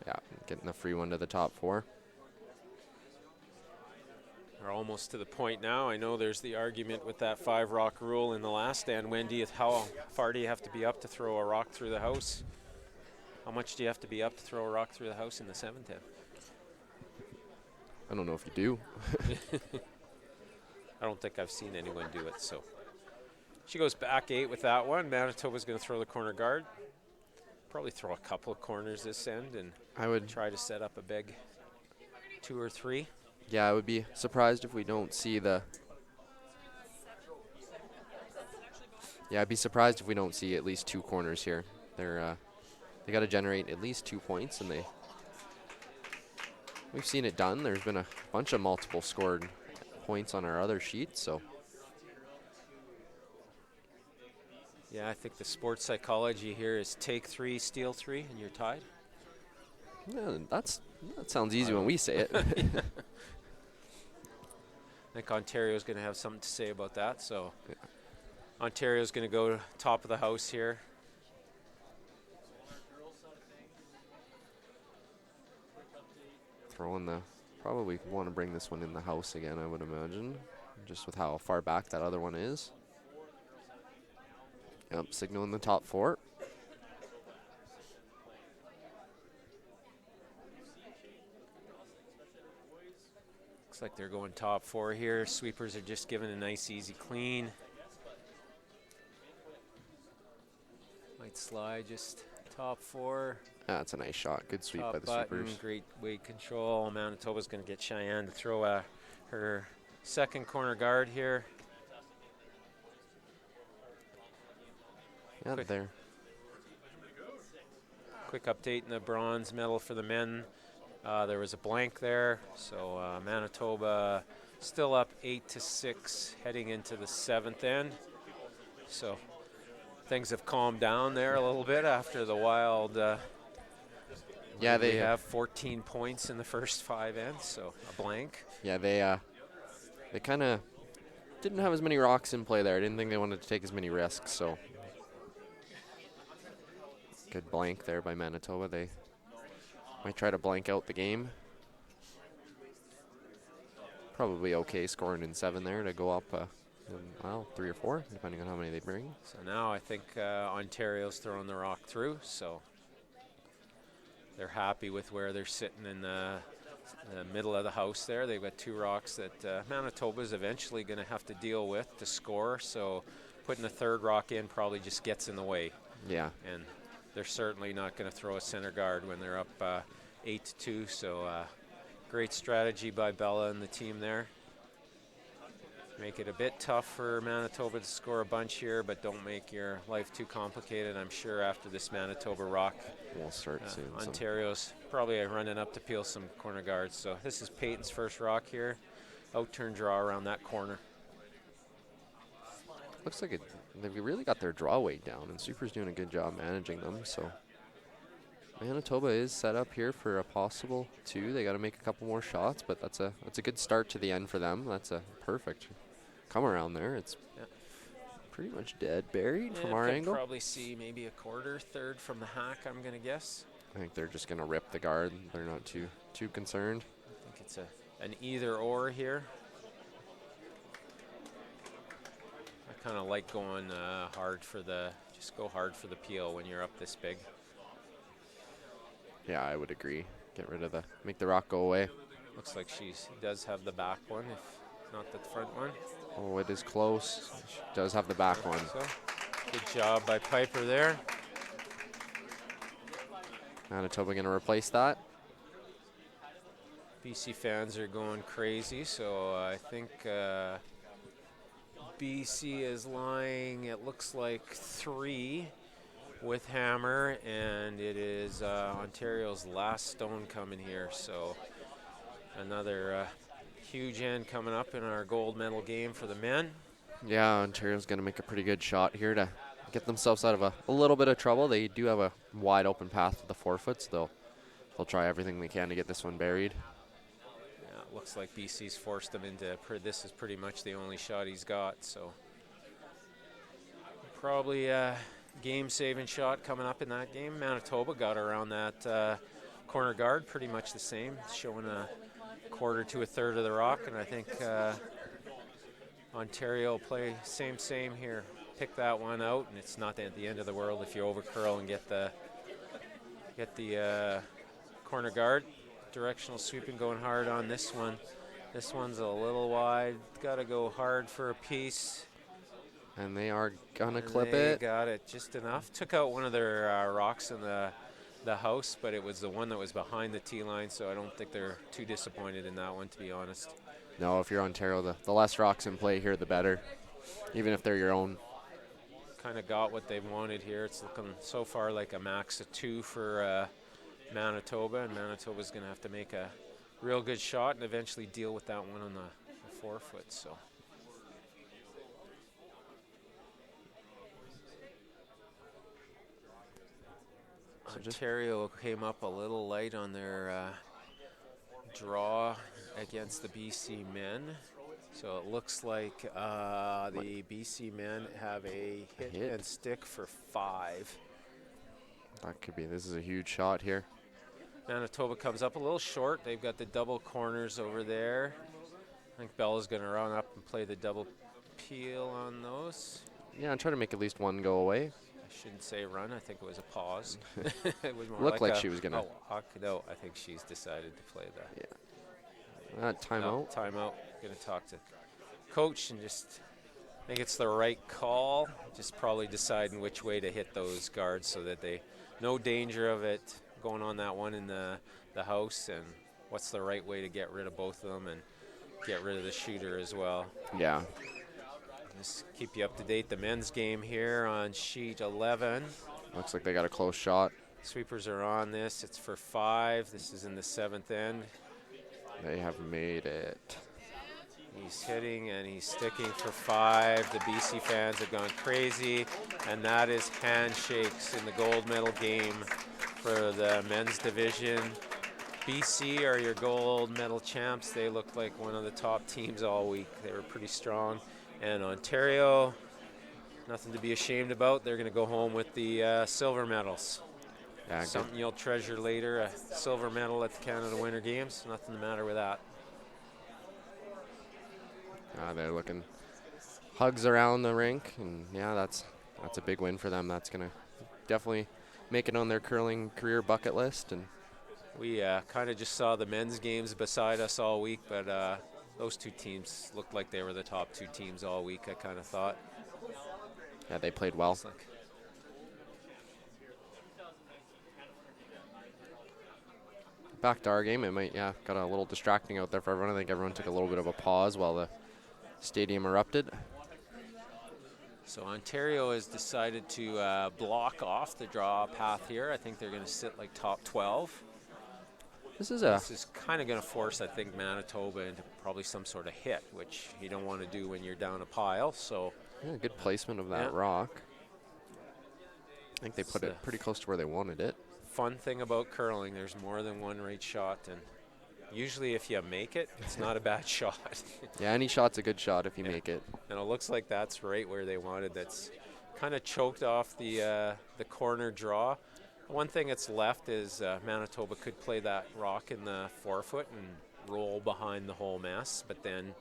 Yeah, getting the free one to the top 4. We're almost to the point now. I know there's the argument with that 5 rock rule in the last stand. How far do you have to be up to throw a rock through the house? How much do you have to be up to throw a rock through the house in the 7th end? I don't know if you do. I don't think I've seen anyone do it, so. She goes back 8 with that one. Manitoba's going to throw the corner guard. Probably throw a couple of corners this end, and I would try to set up a big 2 or 3. Yeah, I would be surprised if we don't see the. Yeah, I'd be surprised if we don't see at least 2 corners here. They got to generate at least 2 points, and we've seen it done. There's been a bunch of multiple scored points on our other sheet, so. Yeah, I think the sports psychology here is take 3, steal 3, and you're tied. Yeah, that sounds easy when we say it. I think Ontario's going to have something to say about that. So yeah. Ontario's going to go top of the house here. Probably want to bring this one in the house again, I would imagine, just with how far back that other one is. Yep, signal in the top 4. Looks like they're going top 4 here. Sweepers are just giving a nice, easy clean. Might slide just top 4. That's a nice shot. Good sweep top by the button, Sweepers. Great weight control. Manitoba's going to get Cheyenne to throw her second corner guard here. Yeah, there. Quick update in the bronze medal for the men. There was a blank there, so Manitoba still up 8-6 heading into the 7th end. So things have calmed down there a little bit after the wild. Yeah, they have 14 points in the first 5 ends, so a blank. Yeah, they kind of didn't have as many rocks in play there. I didn't think they wanted to take as many risks, so. Good blank there by Manitoba. They might try to blank out the game. Probably okay scoring in 7 there to go up, 3 or 4, depending on how many they bring. So now I think Ontario's throwing the rock through, so they're happy with where they're sitting in the middle of the house there. They've got 2 rocks that Manitoba's eventually going to have to deal with to score, so putting the 3rd rock in probably just gets in the way. Yeah. And they're certainly not going to throw a center guard when they're up 8-2. So great strategy by Bella and the team there. Make it a bit tough for Manitoba to score a bunch here, but don't make your life too complicated. I'm sure after this Manitoba rock, we'll start soon. Ontario's probably running up to peel some corner guards. So this is Peyton's first rock here. Out turn draw around that corner. Looks like it they've really got their draw weight down, and Super's doing a good job managing them. So Manitoba is set up here for a possible 2. They got to make a couple more shots, but that's a good start to the end for them. That's a perfect come around there. It's pretty much dead buried from our angle. Probably see maybe a quarter, third from the hack, I'm going to guess. I think they're just going to rip the guard. They're not too concerned. I think it's an either or here. I kind of like going just go hard for the peel when you're up this big. Yeah, I would agree. Get rid of make the rock go away. Looks like she does have the back one, if not the front one. Oh, it is close. She does have the back one. So, good job by Piper there. Manitoba going to replace that. BC fans are going crazy, so I think BC is lying, it looks like 3 with hammer, and it is Ontario's last stone coming here. So another huge end coming up in our gold medal game for the men. Yeah, Ontario's going to make a pretty good shot here to get themselves out of a little bit of trouble. They do have a wide open path to the 4 foot, so they'll try everything they can to get this one buried. Yeah, it looks like BC's forced him into, this is pretty much the only shot he's got, so probably a game-saving shot coming up in that game. Manitoba got around that corner guard pretty much the same, showing a quarter to a third of the rock, and I think Ontario will play same here. Pick that one out, and it's not at the end of the world if you over curl and get the corner guard. Directional sweeping going hard on this one. This one's a little wide. Got to go hard for a piece. And they are gonna clip they it. Got it just enough. Took out one of their rocks in the house, but it was the one that was behind the tee line, so I don't think they're too disappointed in that one, to be honest. No, if you're Ontario, the less rocks in play here, the better, even if they're your own. Kind of got what they wanted here. It's looking so far like a max of 2 for Manitoba, and Manitoba's going to have to make a real good shot and eventually deal with that one on the 4 foot. So. Ontario came up a little light on their draw against the BC men. So it looks like the BC men have a hit and stick for 5. That could be. This is a huge shot here. Manitoba comes up a little short. They've got the double corners over there. I think Bella's going to run up and play the double peel on those. Yeah, I'm trying to make at least one go away. I shouldn't say run. I think it was a pause. It was more Looked like she was going to. No, I think she's decided to play that. Yeah. Timeout. No, timeout. Going to talk to coach and just think it's the right call. Just probably deciding which way to hit those guards so that no danger of it going on that one in the house, and what's the right way to get rid of both of them and get rid of the shooter as well. Yeah. Just keep you up to date. The men's game here on sheet 11. Looks like they got a close shot. Sweepers are on this. It's for 5. This is in the 7th end. They have made it. He's hitting and he's sticking for 5. The BC fans have gone crazy, and that is handshakes in the gold medal game for the men's division. BC are your gold medal champs. They looked like one of the top teams all week. They were pretty strong. And Ontario, nothing to be ashamed about. They're going to go home with the silver medals. Yeah, something you'll treasure later, a silver medal at the Canada Winter Games. Nothing the matter with that. They're looking hugs around the rink, and yeah, that's a big win for them. That's going to definitely make it on their curling career bucket list. And we kind of just saw the men's games beside us all week, but those two teams looked like they were the top 2 teams all week, I kind of thought. Yeah, they played well. Back to our game, it might, got a little distracting out there for everyone. I think everyone took a little bit of a pause while the stadium erupted. So Ontario has decided to block off the draw path here. I think they're going to sit like top 12. This is kind of going to force, I think, Manitoba into probably some sort of hit, which you don't want to do when you're down a pile. So Yeah, good placement of that Yeah. rock. I think they It's put it pretty close to where they wanted it. fun thing about curling, there's more than one right shot, and usually if you make it, it's not a bad shot. Yeah, any shot's a good shot if you Yeah. make it. And it looks like that's right where they wanted. That's kind of choked off the corner draw. One thing that's left is Manitoba could play that rock in the forefoot and roll behind the whole mess, but then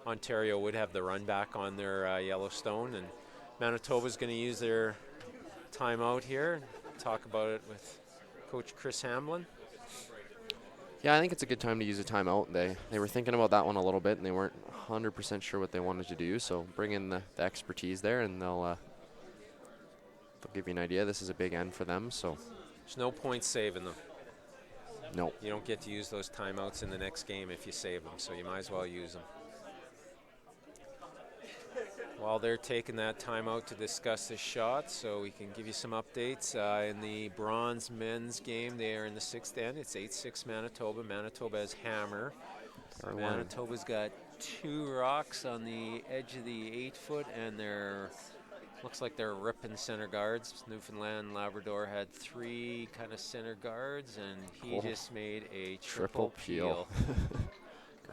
Ontario would have the run back on their Yellowstone, and Manitoba's going to use their timeout here. Talk about it with Coach Chris Hamlin. Yeah, I think it's a good time to use a timeout. They were thinking about that one a little bit, and they weren't 100% sure what they wanted to do. So bring in the expertise there, and they'll give you an idea. This is a big end for them, so There's no point saving them. no. You don't get to use those timeouts in the next game if you save them, so you might as well use them. While they're taking that timeout to discuss this shot, so we can give you some updates. In the bronze men's game, they are in the sixth end. It's 8-6 Manitoba. Manitoba has hammer. Manitoba's got 2 rocks on the edge of the 8-foot, and looks like they're ripping center guards. Newfoundland Labrador had 3 kind of center guards, and he just made a triple peel.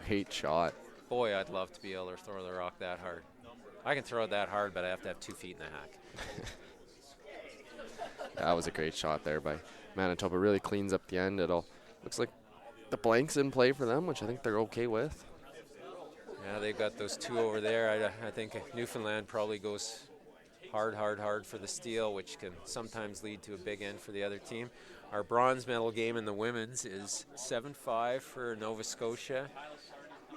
Great shot. Boy, I'd love to be able to throw the rock that hard. I can throw it that hard, but I have to have 2 feet in the hack. That was a great shot there by Manitoba. Really cleans up the end. Looks like the blank's in play for them, which I think they're okay with. Yeah, they've got those 2 over there. I think Newfoundland probably goes hard for the steal, which can sometimes lead to a big end for the other team. Our bronze medal game in the women's is 7-5 for Nova Scotia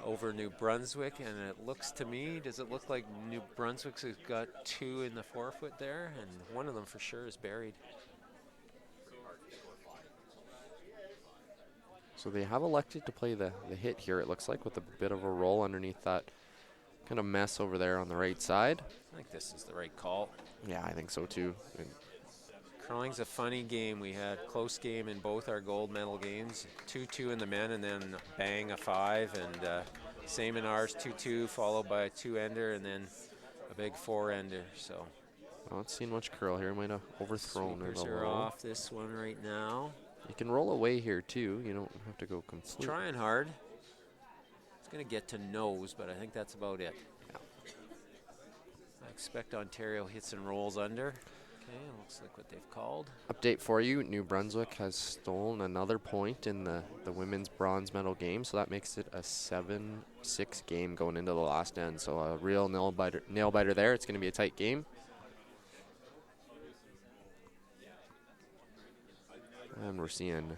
over New Brunswick, and it looks to me, does it look like New Brunswick's has got 2 in the forefoot there, and one of them for sure is buried. So they have elected to play the hit here, it looks like, with a bit of a roll underneath that kind of mess over there on the right side. I think this is the right call. Yeah, I think so too. Curling's a funny game. We had close game in both our gold medal games, 2-2 in the men, and then bang a 5, and same in ours, 2-2 followed by a 2-ender, and then a big 4-ender. So not seeing much curl here. Might have overthrown it a sweepers are little. off this one right now. You can roll away here too. You don't have to go It's complete. trying hard. It's going to get to nose, but I think that's about it. Yeah. I expect Ontario hits and rolls under. Okay, looks like what they've called. Update for you, New Brunswick has stolen another point in the women's bronze medal game, so that makes it a 7-6 game going into the last end. So a real nail biter there. It's going to be a tight game. And we're seeing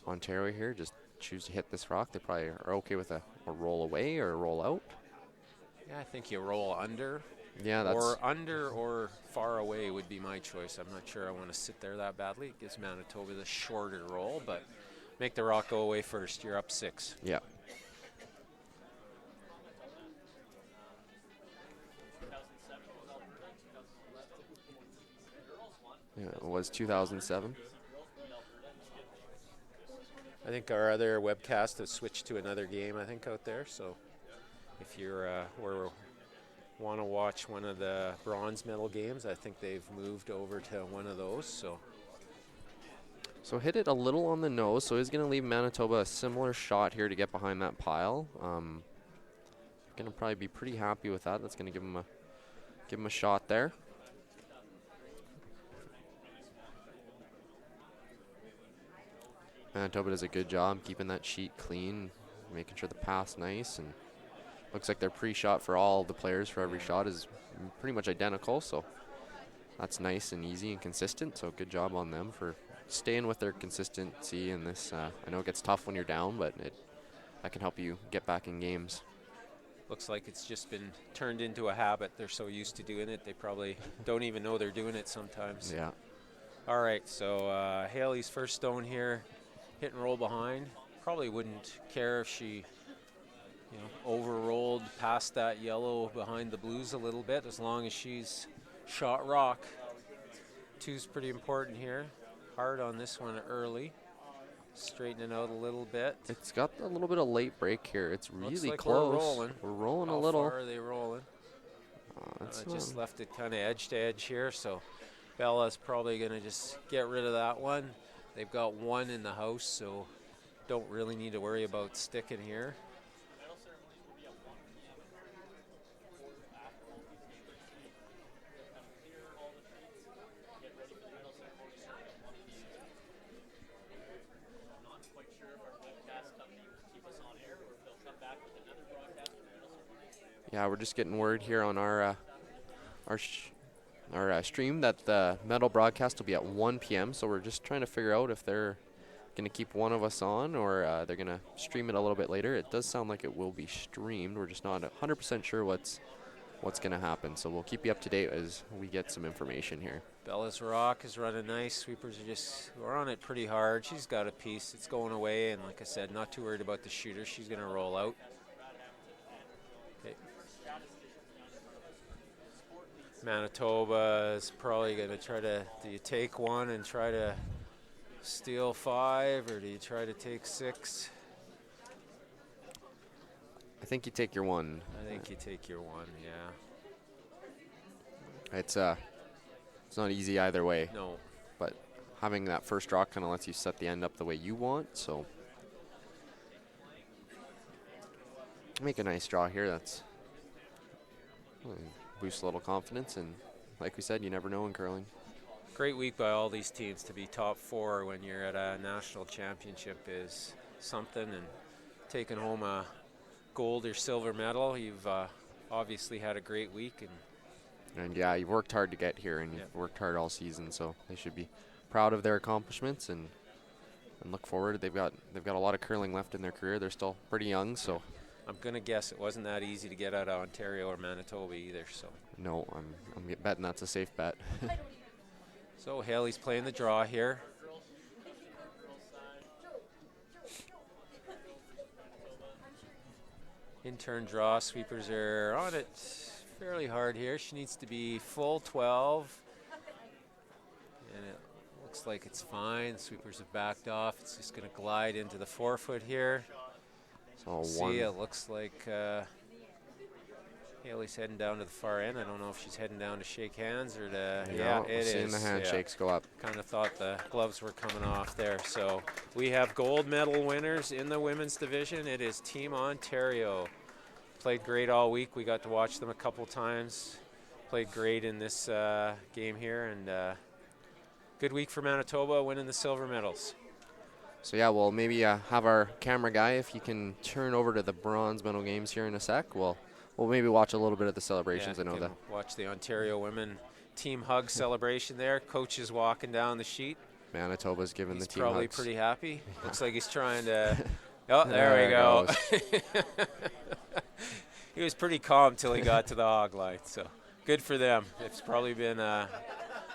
Ontario here just choose to hit this rock. They probably are okay with a roll away or a roll out. Yeah, I think you roll under. Yeah, that's Or under or far away would be my choice. I'm not sure I want to sit there that badly. It gives Manitoba the shorter roll, but make the rock go away first. You're up 6. yeah. Yeah, it was 2007. I think our other webcast has switched to another game, I think, out there. So if you're want to watch one of the bronze medal games, I think they've moved over to one of those. So hit it a little on the nose, so he's going to leave Manitoba a similar shot here to get behind that pile. Going to probably be pretty happy with that. That's going to give him a shot there. Manitoba does a good job keeping that sheet clean, making sure the path's nice, and looks like their pre-shot for all the players for every shot is pretty much identical, so that's nice and easy and consistent, so good job on them for staying with their consistency in this. I know it gets tough when you're down, but that can help you get back in games. Looks like it's just been turned into a habit. They're so used to doing it, they probably don't even know they're doing it sometimes. Yeah. All right, so Haley's first stone here, hit and roll behind. Probably wouldn't care if she over-rolled past that yellow behind the blues a little bit, as long as she's shot rock. 2's pretty important here. Hard on this one early. Straighten it out a little bit. It's got a little bit of late break here. It's really Looks like close. We're rolling. We're rolling How a little. far are they rolling? Just left it kind of edge to edge here, so Bella's probably going to just get rid of that one. They've got one in the house, so don't really need to worry about sticking here. Yeah, we're just getting word here on our stream that the medal broadcast will be at 1 p.m. So we're just trying to figure out if they're going to keep one of us on or they're going to stream it a little bit later. It does sound like it will be streamed. We're just not 100% sure what's going to happen. So we'll keep you up to date as we get some information here. Bella's Rock is running nice. Sweepers we're on it pretty hard. She's got a piece. It's going away, and like I said, not too worried about the shooter. She's going to roll out. Okay. Manitoba is probably going to try to, do you take one and try to steal 5, or do you try to take 6? I think you take your 1. I think you take your 1, yeah. It's not easy either way. No. But having that first draw kind of lets you set the end up the way you want, so. Make a nice draw here. That's boosts a little confidence, and like we said, you never know in curling. Great week by all these teams. To be top 4 when you're at a national championship is something, and taking home a gold or silver medal. You've obviously had a great week, and yeah, you've worked hard to get here, and you've worked hard all season, so they should be proud of their accomplishments and look forward. They've got a lot of curling left in their career. They're still pretty young, so. I'm gonna guess it wasn't that easy to get out of Ontario or Manitoba either. So. No, I'm betting that's a safe bet. So Haley's playing the draw here. In-turn draw. Sweepers are on it fairly hard here. She needs to be full 12. And it looks like it's fine. Sweepers have backed off. It's just going to glide into the 4-foot here. So see, it looks like Haley's heading down to the far end. I don't know if she's heading down to shake hands or to. Yeah, it is. Seeing the handshakes go up. Kind of thought the gloves were coming off there. So we have gold medal winners in the women's division. It is Team Ontario. Played great all week. We got to watch them a couple times. Played great in this game here, and good week for Manitoba, winning the silver medals. So yeah, we'll maybe have our camera guy, if he can turn over to the bronze medal games here in a sec. We'll maybe watch a little bit of the celebrations. Yeah, I know that. Watch the Ontario women team hug celebration there. Coach is walking down the sheet. Manitoba's giving the team hugs. He's probably hugs. pretty happy. Yeah. Looks like he's trying to. Oh, there we go. He was pretty calm till he got to the hog line. So good for them. It's probably been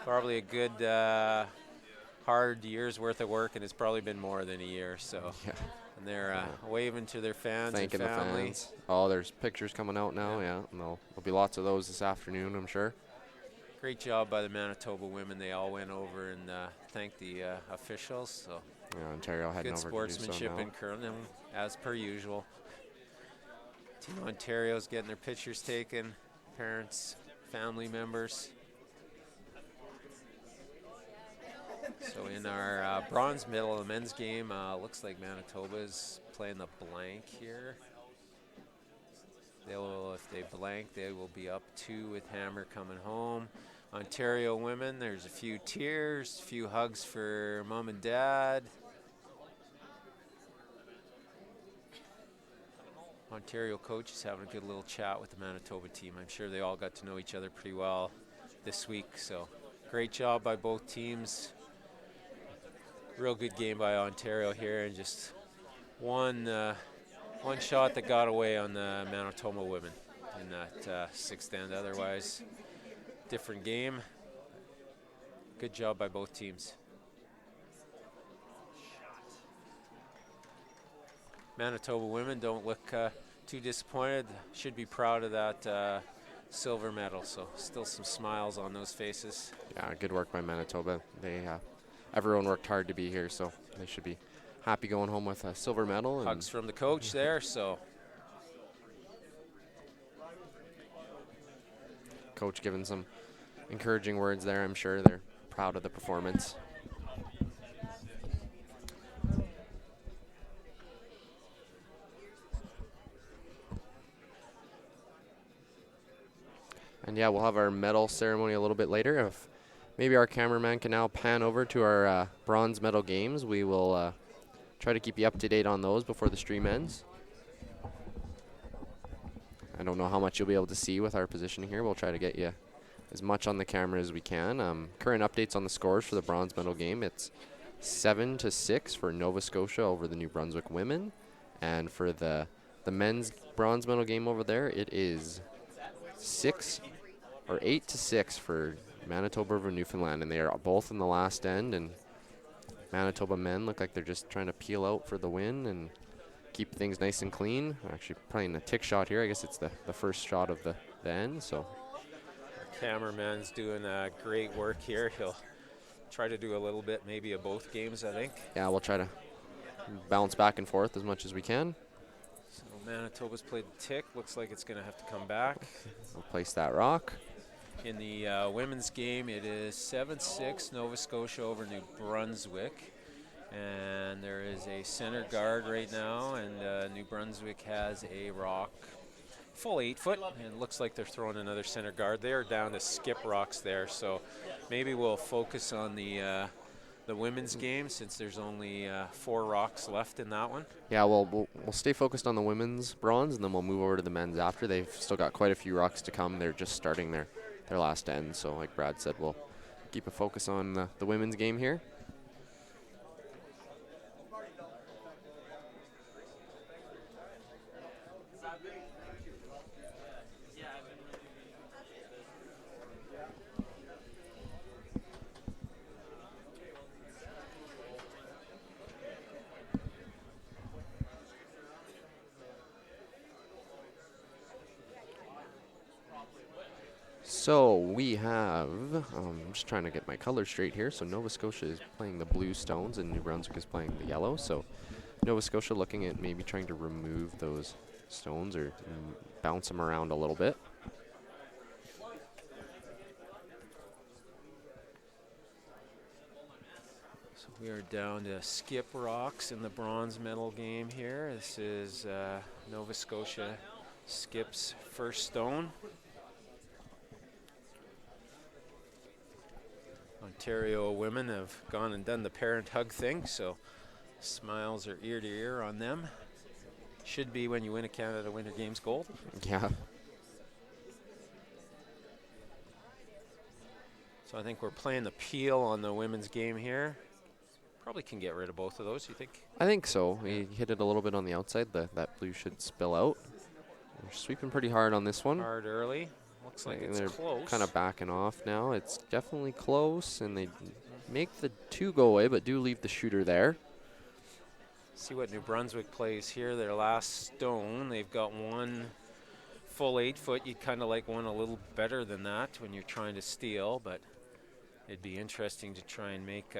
probably a good hard year's worth of work, and it's probably been more than a year. So yeah. And they're waving to their fans Thanking and family. The fans. Oh, there's pictures coming out now. Yeah, and there'll be lots of those this afternoon, I'm sure. Great job by the Manitoba women. They all went over and thanked the officials. So yeah, Ontario heading over to do so now. Good sportsmanship in curling, as per usual. Team Ontario's getting their pictures taken. Parents, family members. So in our bronze medal of the men's game, looks like Manitoba's playing the blank here. If they blank, they will be up 2 with Hammer coming home. Ontario women, there's a few tears, a few hugs for mom and dad. Ontario coach is having a good little chat with the Manitoba team. I'm sure they all got to know each other pretty well this week. So great job by both teams. Real good game by Ontario here, and just one shot that got away on the Manitoba women in that 6th end. Otherwise, different game. Good job by both teams. Manitoba women don't look too disappointed. Should be proud of that silver medal. So still some smiles on those faces. Yeah, good work by Manitoba. Everyone worked hard to be here, so they should be happy going home with a silver medal. Hugs from the coach there. So Coach giving some encouraging words there. I'm sure they're proud of the performance. And yeah, we'll have our medal ceremony a little bit later. If maybe our cameraman can now pan over to our bronze medal games, we will try to keep you up to date on those before the stream ends. I don't know how much you'll be able to see with our positioning here. We'll try to get you as much on the camera as we can. Current updates on the scores for the bronze medal game. It's 7-6 for Nova Scotia over the New Brunswick women. And for the men's bronze medal game over there, it is 8-6 for Manitoba over Newfoundland. And they are both in the last end. And Manitoba men look like they're just trying to peel out for the win and keep things nice and clean. Actually playing a tick shot here. I guess it's the first shot of the end. So Cameraman's doing great work here. He'll try to do a little bit maybe of both games, I think. Yeah, we'll try to bounce back and forth as much as we can. So Manitoba's played the tick. Looks like it's going to have to come back. We'll place that rock. In the women's game, it is 7-6 Nova Scotia over New Brunswick. And there is a center guard right now, and New Brunswick has a rock, full 8 foot, and it looks like they're throwing another center guard. They are down to skip rocks there, so maybe we'll focus on the women's game since there's only 4 rocks left in that one. Yeah, we'll stay focused on the women's bronze, and then we'll move over to the men's after. They've still got quite a few rocks to come. They're just starting their last end, so like Brad said, we'll keep a focus on the women's game here. So we have, I'm just trying to get my color straight here. So Nova Scotia is playing the blue stones and New Brunswick is playing the yellow. So Nova Scotia looking at maybe trying to remove those stones or bounce them around a little bit. So we are down to skip rocks in the bronze medal game here. This is Nova Scotia skips first stone. Ontario women have gone and done the parent hug thing, so smiles are ear to ear on them. Should be when you win a Canada Winter Games gold. Yeah. So I think we're playing the peel on the women's game here. Probably can get rid of both of those, you think? I think so. We hit it a little bit on the outside. That blue should spill out. We're sweeping pretty hard on this one. Hard early. Looks like it's they're close. Kind of backing off now. It's definitely close, and they make the 2 go away, but do leave the shooter there. See what New Brunswick plays here. Their last stone, they've got one full 8 foot. You'd kind of like one a little better than that when you're trying to steal, but it'd be interesting to try and make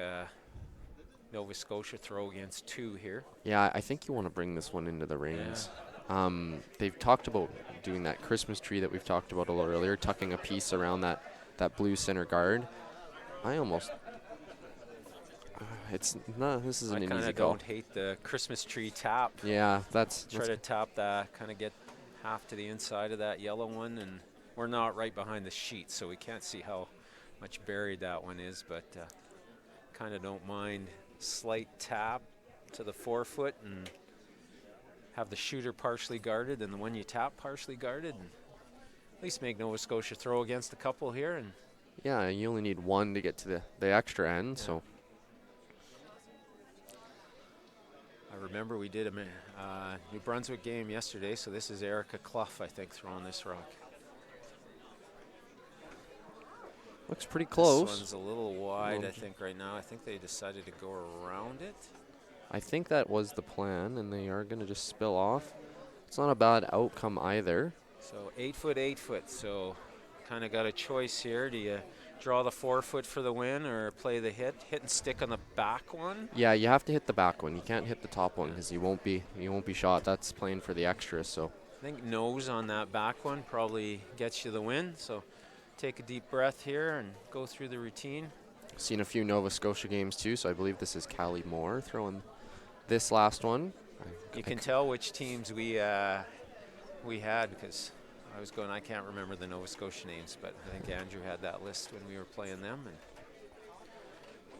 Nova Scotia throw against 2 here. Yeah, I think you want to bring this one into the rings. Yeah. They've talked about doing that Christmas tree that we've talked about a little earlier, tucking a piece around that blue center guard. I almost... it's not. This isn't an easy call. I kind of don't hate the Christmas tree tap. Yeah, that's... Try to tap that, kind of get half to the inside of that yellow one, and we're not right behind the sheet, so we can't see how much buried that one is, but kind of don't mind slight tap to the 4 foot and have the shooter partially guarded and the one you tap partially guarded, and at least make Nova Scotia throw against a couple here. And yeah, you only need 1 to get to the extra end, yeah. So I remember we did a New Brunswick game yesterday, so this is Erica Clough, I think, throwing this rock. Looks pretty close. This one's a little wide, I think, right now. I think they decided to go around it. I think that was the plan, and they are going to just spill off. It's not a bad outcome either. So 8 foot, 8 foot. So kind of got a choice here. Do you draw the 4 foot for the win or play the hit and stick on the back one? Yeah, you have to hit the back one. You can't hit the top one because you won't be shot. That's playing for the extra. So I think nose on that back one probably gets you the win. So take a deep breath here and go through the routine. Seen a few Nova Scotia games too, so I believe this is Callie Moore throwing this last one. You can tell which teams we had because I can't remember the Nova Scotia names, but I think Andrew had that list when we were playing them. And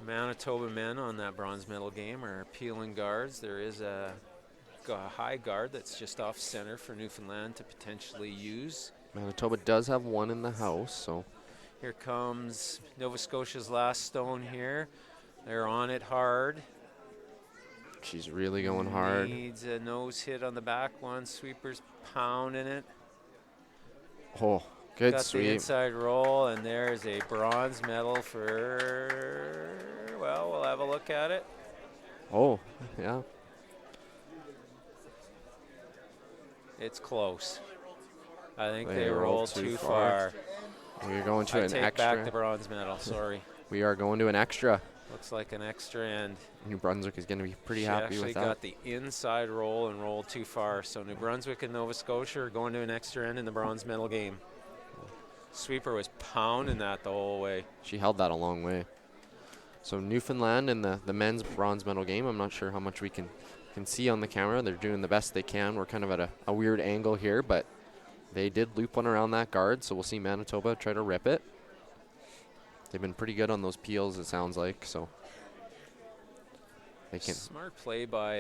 Manitoba men on that bronze medal game are peeling guards. There is a high guard that's just off center for Newfoundland to potentially use. Manitoba does have one in the house, so. Here comes Nova Scotia's last stone here. They're on it hard. She's really going hard. Needs a nose hit on the back one. Sweeper's pounding it. Oh, good Got sweep. the inside roll, and there's a bronze medal for, well, we'll have a look at it. Oh, yeah. It's close. I think They they rolled rolled too too far. far. We're going to I an take extra. back the bronze medal, sorry. We are going to an extra. Looks like an extra end. New Brunswick is going to be pretty She happy with actually that. got the inside roll and rolled too far. So New Brunswick and Nova Scotia are going to an extra end in the bronze medal game. Sweeper was pounding that the whole way. She held that a long way. So Newfoundland in the men's bronze medal game, I'm not sure how much we can see on the camera. They're doing the best they can. We're kind of at a weird angle here, but they did loop one around that guard, so we'll see Manitoba try to rip it. They've been pretty good on those peels, it sounds like, so they can. Smart play by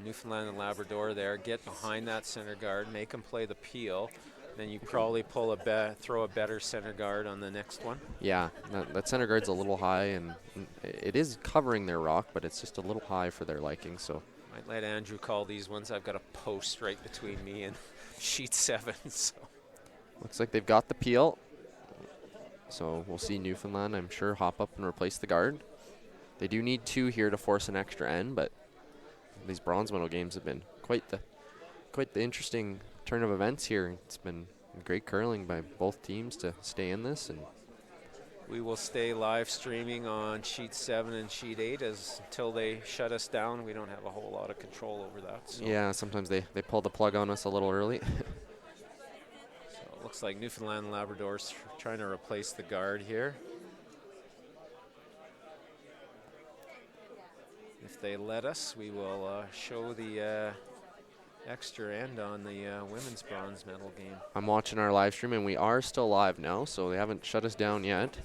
Newfoundland and Labrador there. Get behind that center guard, make them play the peel. Then you probably throw a better center guard on the next one. Yeah, that center guard's a little high, and it is covering their rock, but it's just a little high for their liking, so. Might let Andrew call these ones. I've got a post right between me and sheet 7. So. Looks like they've got the peel. So we'll see Newfoundland, I'm sure, hop up and replace the guard. They do need 2 here to force an extra end, but these bronze medal games have been quite the interesting turn of events here. It's been great curling by both teams to stay in this, and we will stay live streaming on sheet 7 and sheet 8 until they shut us down. We don't have a whole lot of control over that. So. Yeah, sometimes they pull the plug on us a little early. So it looks like Newfoundland and Labrador's trying to replace the guard here. If they let us, we will show the extra end on the women's bronze medal game. I'm watching our live stream, and we are still live now, so they haven't shut us down yet.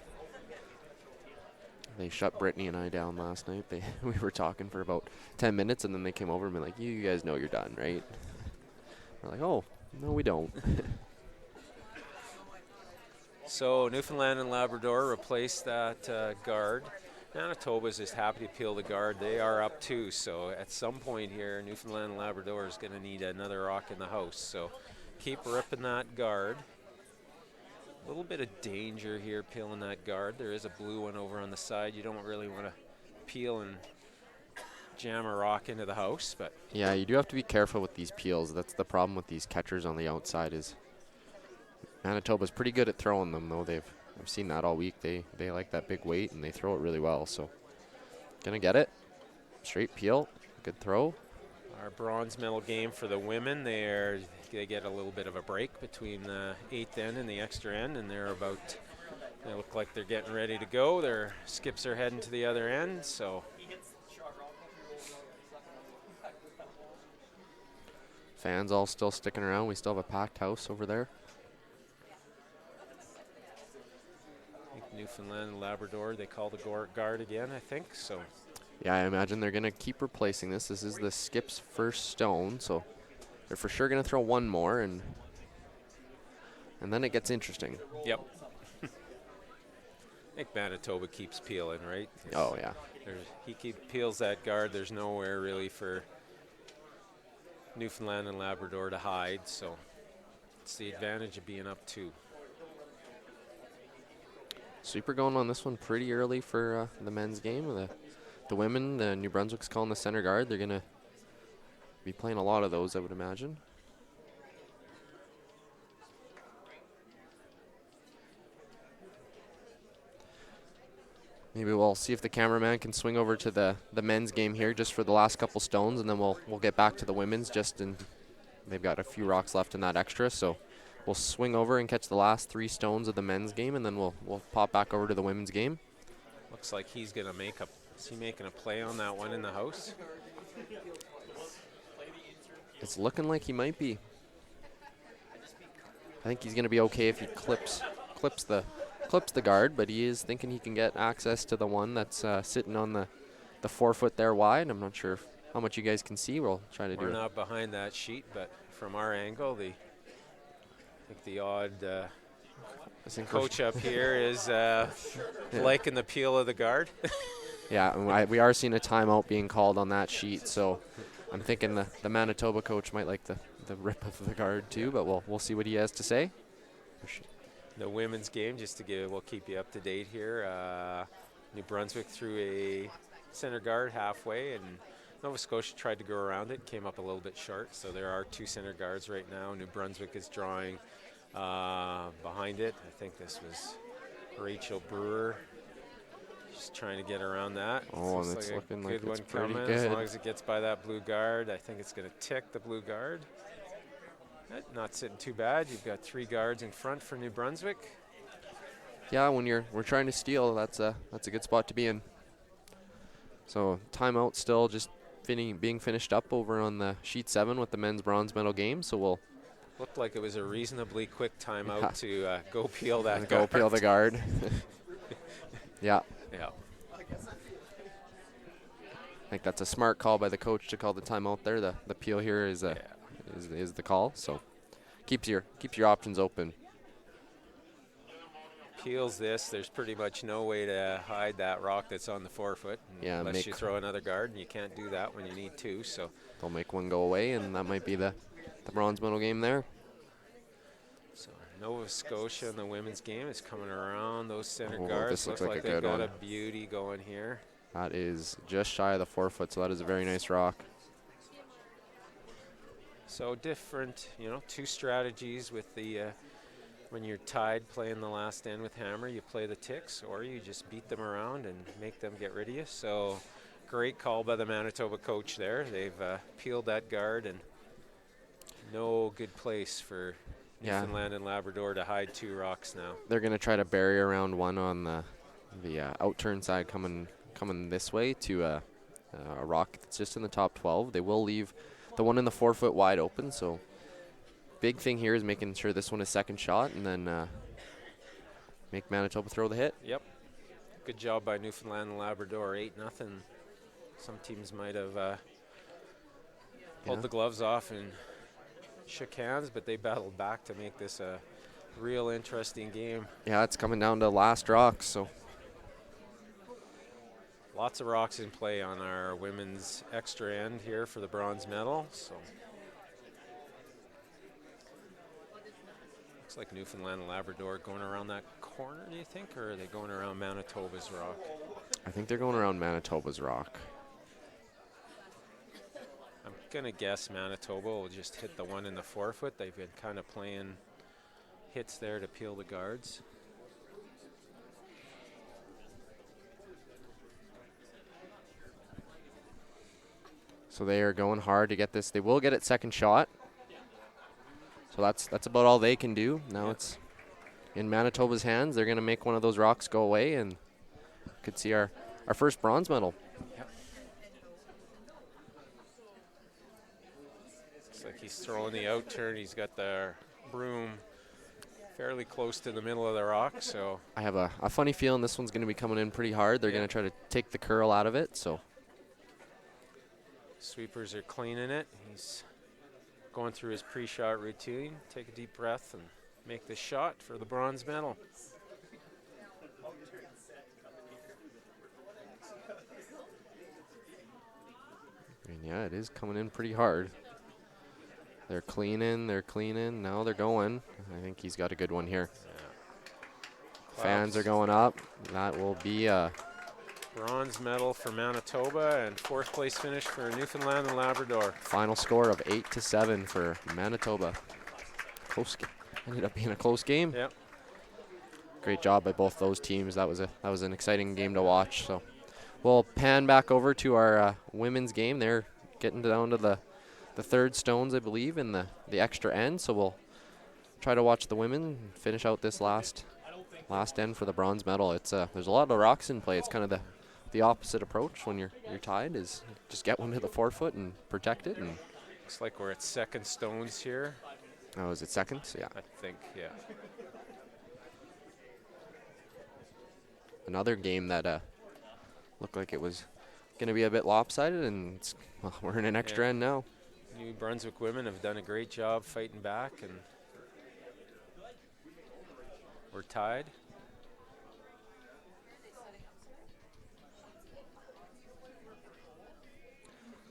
They shut Brittany and I down last night. We were talking for about 10 minutes, and then they came over and were like, you guys know you're done, right? We're like, oh, no, we don't. So Newfoundland and Labrador replaced that guard. Manitoba's just happy to peel the guard. They are up too, so at some point here, Newfoundland and Labrador is going to need another rock in the house. So keep ripping that guard. A little bit of danger here peeling that guard. There is a blue one over on the side. You don't really want to peel and jam a rock into the house, but yeah, you do have to be careful with these peels. That's the problem with these catchers on the outside is Manitoba's pretty good at throwing them, though. I've seen that all week. They like that big weight, and they throw it really well. So, gonna get it. Straight peel. Good throw. our bronze medal game for the women, they get a little bit of a break between the 8th end and the extra end, and they look like they're getting ready to go. Their skips are heading to the other end, so. Fans all still sticking around. We still have a packed house over there. I think Newfoundland and Labrador, they call the guard again, I think, so. Yeah, I imagine they're going to keep replacing this. This is the skip's first stone, so they're for sure going to throw one more, and then it gets interesting. Yep. I think Manitoba keeps peeling, right? Oh, yeah. He peels that guard. There's nowhere really for Newfoundland and Labrador to hide, so it's the advantage of being up 2. Sweeper going on this one pretty early for the men's game. The women, the New Brunswick's calling the center guard. They're going to be playing a lot of those, I would imagine. Maybe we'll see if the cameraman can swing over to the men's game here just for the last couple stones, and then we'll get back to the women's. They've got a few rocks left in that extra, so we'll swing over and catch the last 3 stones of the men's game, and then we'll pop back over to the women's game. Looks like he's going to make a, is he making a play on that one in the house? It's looking like he might be. I think he's going to be okay if he clips the guard, but he is thinking he can get access to the one that's sitting on the 4 foot there wide. I'm not sure how much you guys can see. We'll try to do it. We're not behind that sheet, but from our angle, I think the odd coach up here is liking the peel of the guard. Yeah, and we are seeing a timeout being called on that sheet, so I'm thinking the Manitoba coach might like the rip of the guard too, but we'll see what he has to say. The women's game, just to give, we'll keep you up to date here. New Brunswick threw a center guard halfway, and Nova Scotia tried to go around it, came up a little bit short. So there are 2 center guards right now. New Brunswick is drawing behind it. I think this was Rachel Brewer. She's trying to get around that. Oh, and it's like looking a like good it's one pretty coming. good. As long as it gets by that blue guard, I think it's going to tick the blue guard. Not sitting too bad. You've got 3 guards in front for New Brunswick. Yeah, when we're trying to steal, that's a good spot to be in. So timeout still just being finished up over on the sheet 7 with the men's bronze medal game. So we'll looked like it was a reasonably quick timeout to go peel that go guard. peel the guard. Yeah. Yeah. I think that's a smart call by the coach to call the timeout there. The peel here is the call. So keeps your options open. Peels this, there's pretty much no way to hide that rock that's on the 4 foot. Yeah, unless you throw another guard, and you can't do that when you need to. So they'll make one go away, and that might be the bronze medal game there. So Nova Scotia in the women's game is coming around those center Oh, guards. this looks like a they've good got one. a beauty going here. That is just shy of the 4 foot, so that is a very nice rock. So different, 2 strategies with the when you're tied playing the last end with hammer, you play the ticks, or you just beat them around and make them get rid of you. So great call by the Manitoba coach there. They've peeled that guard, and no good place for Newfoundland and Labrador to hide 2 rocks now. They're going to try to bury around one on the out-turn side coming this way to a rock that's just in the top 12. They will leave the one in the 4 foot wide open, so big thing here is making sure this one is second shot, and then make Manitoba throw the hit. Yep. Good job by Newfoundland and Labrador, 8-0. Some teams might have pulled the gloves off and shook hands, but they battled back to make this a real interesting game. Yeah, it's coming down to last rocks, so. Lots of rocks in play on our women's extra end here for the bronze medal. So looks like Newfoundland and Labrador going around that corner, do you think, or are they going around Manitoba's rock? I think they're going around Manitoba's rock. I'm going to guess Manitoba will just hit the one in the 4 foot. They've been kind of playing hits there to peel the guards. So they are going hard to get this. They will get it second shot. So that's about all they can do. Now it's in Manitoba's hands. They're going to make one of those rocks go away, and could see our first bronze medal. Yep. Looks like he's throwing the out turn. He's got the broom fairly close to the middle of the rock. So I have a funny feeling this one's going to be coming in pretty hard. They're going to try to take the curl out of it. So sweepers are cleaning it. He's going through his pre-shot routine. Take a deep breath and make the shot for the bronze medal. And yeah, it is coming in pretty hard. They're cleaning. Now they're going. I think he's got a good one here. Yeah. Fans are going up. That will be a bronze medal for Manitoba and 4th place finish for Newfoundland and Labrador. Final score of 8-7 for Manitoba. Close. Ended up being a close game. Yep. Great job by both those teams. That was an exciting game to watch. So we'll pan back over to our women's game. They're getting down to the third stones, I believe, in the extra end. So we'll try to watch the women finish out this last end for the bronze medal. It's there's a lot of rocks in play. It's kind of the opposite approach when you're tied, is just get one to the forefoot and protect it. And looks like we're at second stones here. oh, is it seconds? Yeah. I think, yeah. Another game that looked like it was going to be a bit lopsided, and well, we're in an extra end now. New Brunswick women have done a great job fighting back, and we're tied.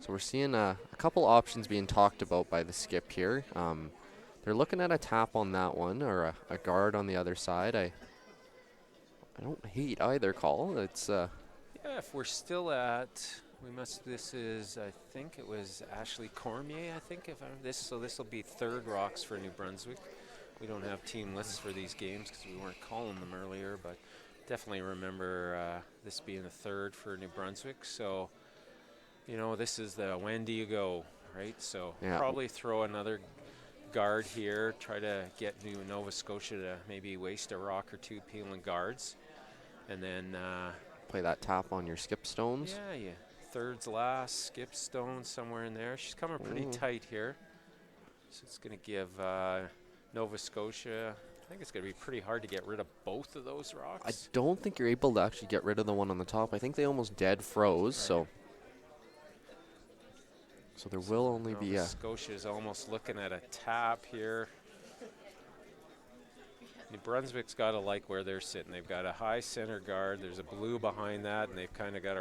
So we're seeing a couple options being talked about by the skip here. They're looking at a tap on that one, or a guard on the other side. I don't hate either call. It's yeah, if we're still at, this is, I think it was Ashley Cormier, I think, so this will be third rocks for New Brunswick. We don't have team lists for these games because we weren't calling them earlier, but definitely remember this being a third for New Brunswick. So, you know, this is the when do you go, right? So yeah. Probably throw another guard here, try to get Nova Scotia to maybe waste a rock or two peeling guards, and then play that tap on your skip stones. Yeah, thirds last, skip stone somewhere in there. She's coming pretty tight here, so it's going to give Nova Scotia, I think it's going to be pretty hard to get rid of both of those rocks. I don't think you're able to actually get rid of the one on the top. I think they almost dead froze, so there will only be Nova Scotia is almost looking at a tap here. New Brunswick's got to like where they're sitting. They've got a high center guard. There's a blue behind that, and they've kind of got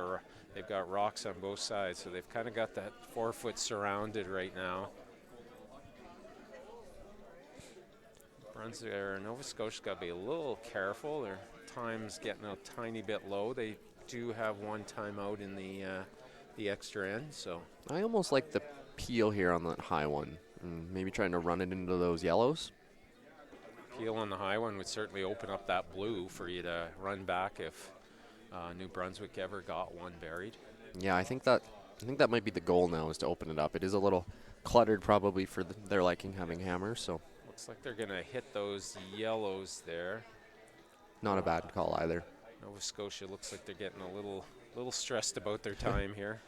they've got rocks on both sides, so they've kind of got that forefoot surrounded right now. Brunswick or Nova Scotia's got to be a little careful. Their time's getting a tiny bit low. They do have one timeout in the extra end, so I almost like the peel here on that high one, and maybe trying to run it into those yellows. Peel on the high one would certainly open up that blue for you to run back if New Brunswick ever got one buried. Yeah, I think that might be the goal now, is to open it up. It is a little cluttered probably for their liking, having hammers, so looks like they're going to hit those yellows there. Not a bad call either. Nova Scotia looks like they're getting a little stressed about their time here.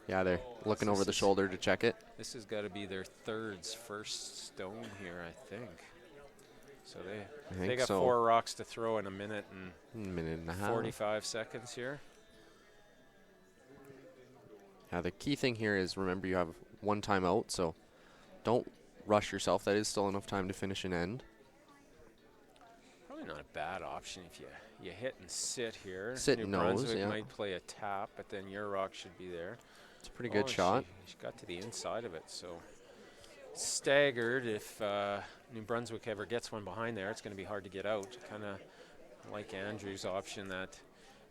Yeah, they're looking over the shoulder to check it. This has got to be their third's first stone here, I think. So they got 4 rocks to throw in a minute and a half. 45 seconds here. Yeah, the key thing here is, remember, you have one timeout, so don't rush yourself. That is still enough time to finish an end. Probably not a bad option if you hit and sit here. New Brunswick might play a tap, but then your rock should be there. It's a pretty good shot. She got to the inside of it, so staggered. If New Brunswick ever gets one behind there, it's going to be hard to get out. Kind of like Andrew's option, that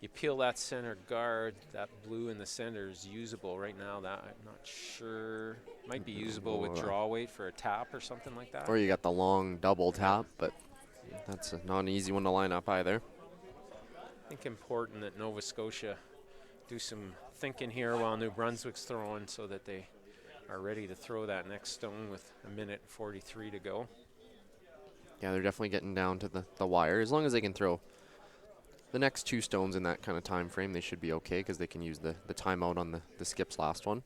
you peel that center guard, that blue in the center is usable right now. That I'm not sure. Might be usable with draw weight for a tap or something like that. Or you got the long double tap, but that's not an easy one to line up either. I think important that Nova Scotia do some thinking here while New Brunswick's throwing, so that they are ready to throw that next stone with a minute 43 to go. Yeah, they're definitely getting down to the wire. As long as they can throw the next 2 stones in that kind of time frame, they should be okay, because they can use the timeout on the skip's last one.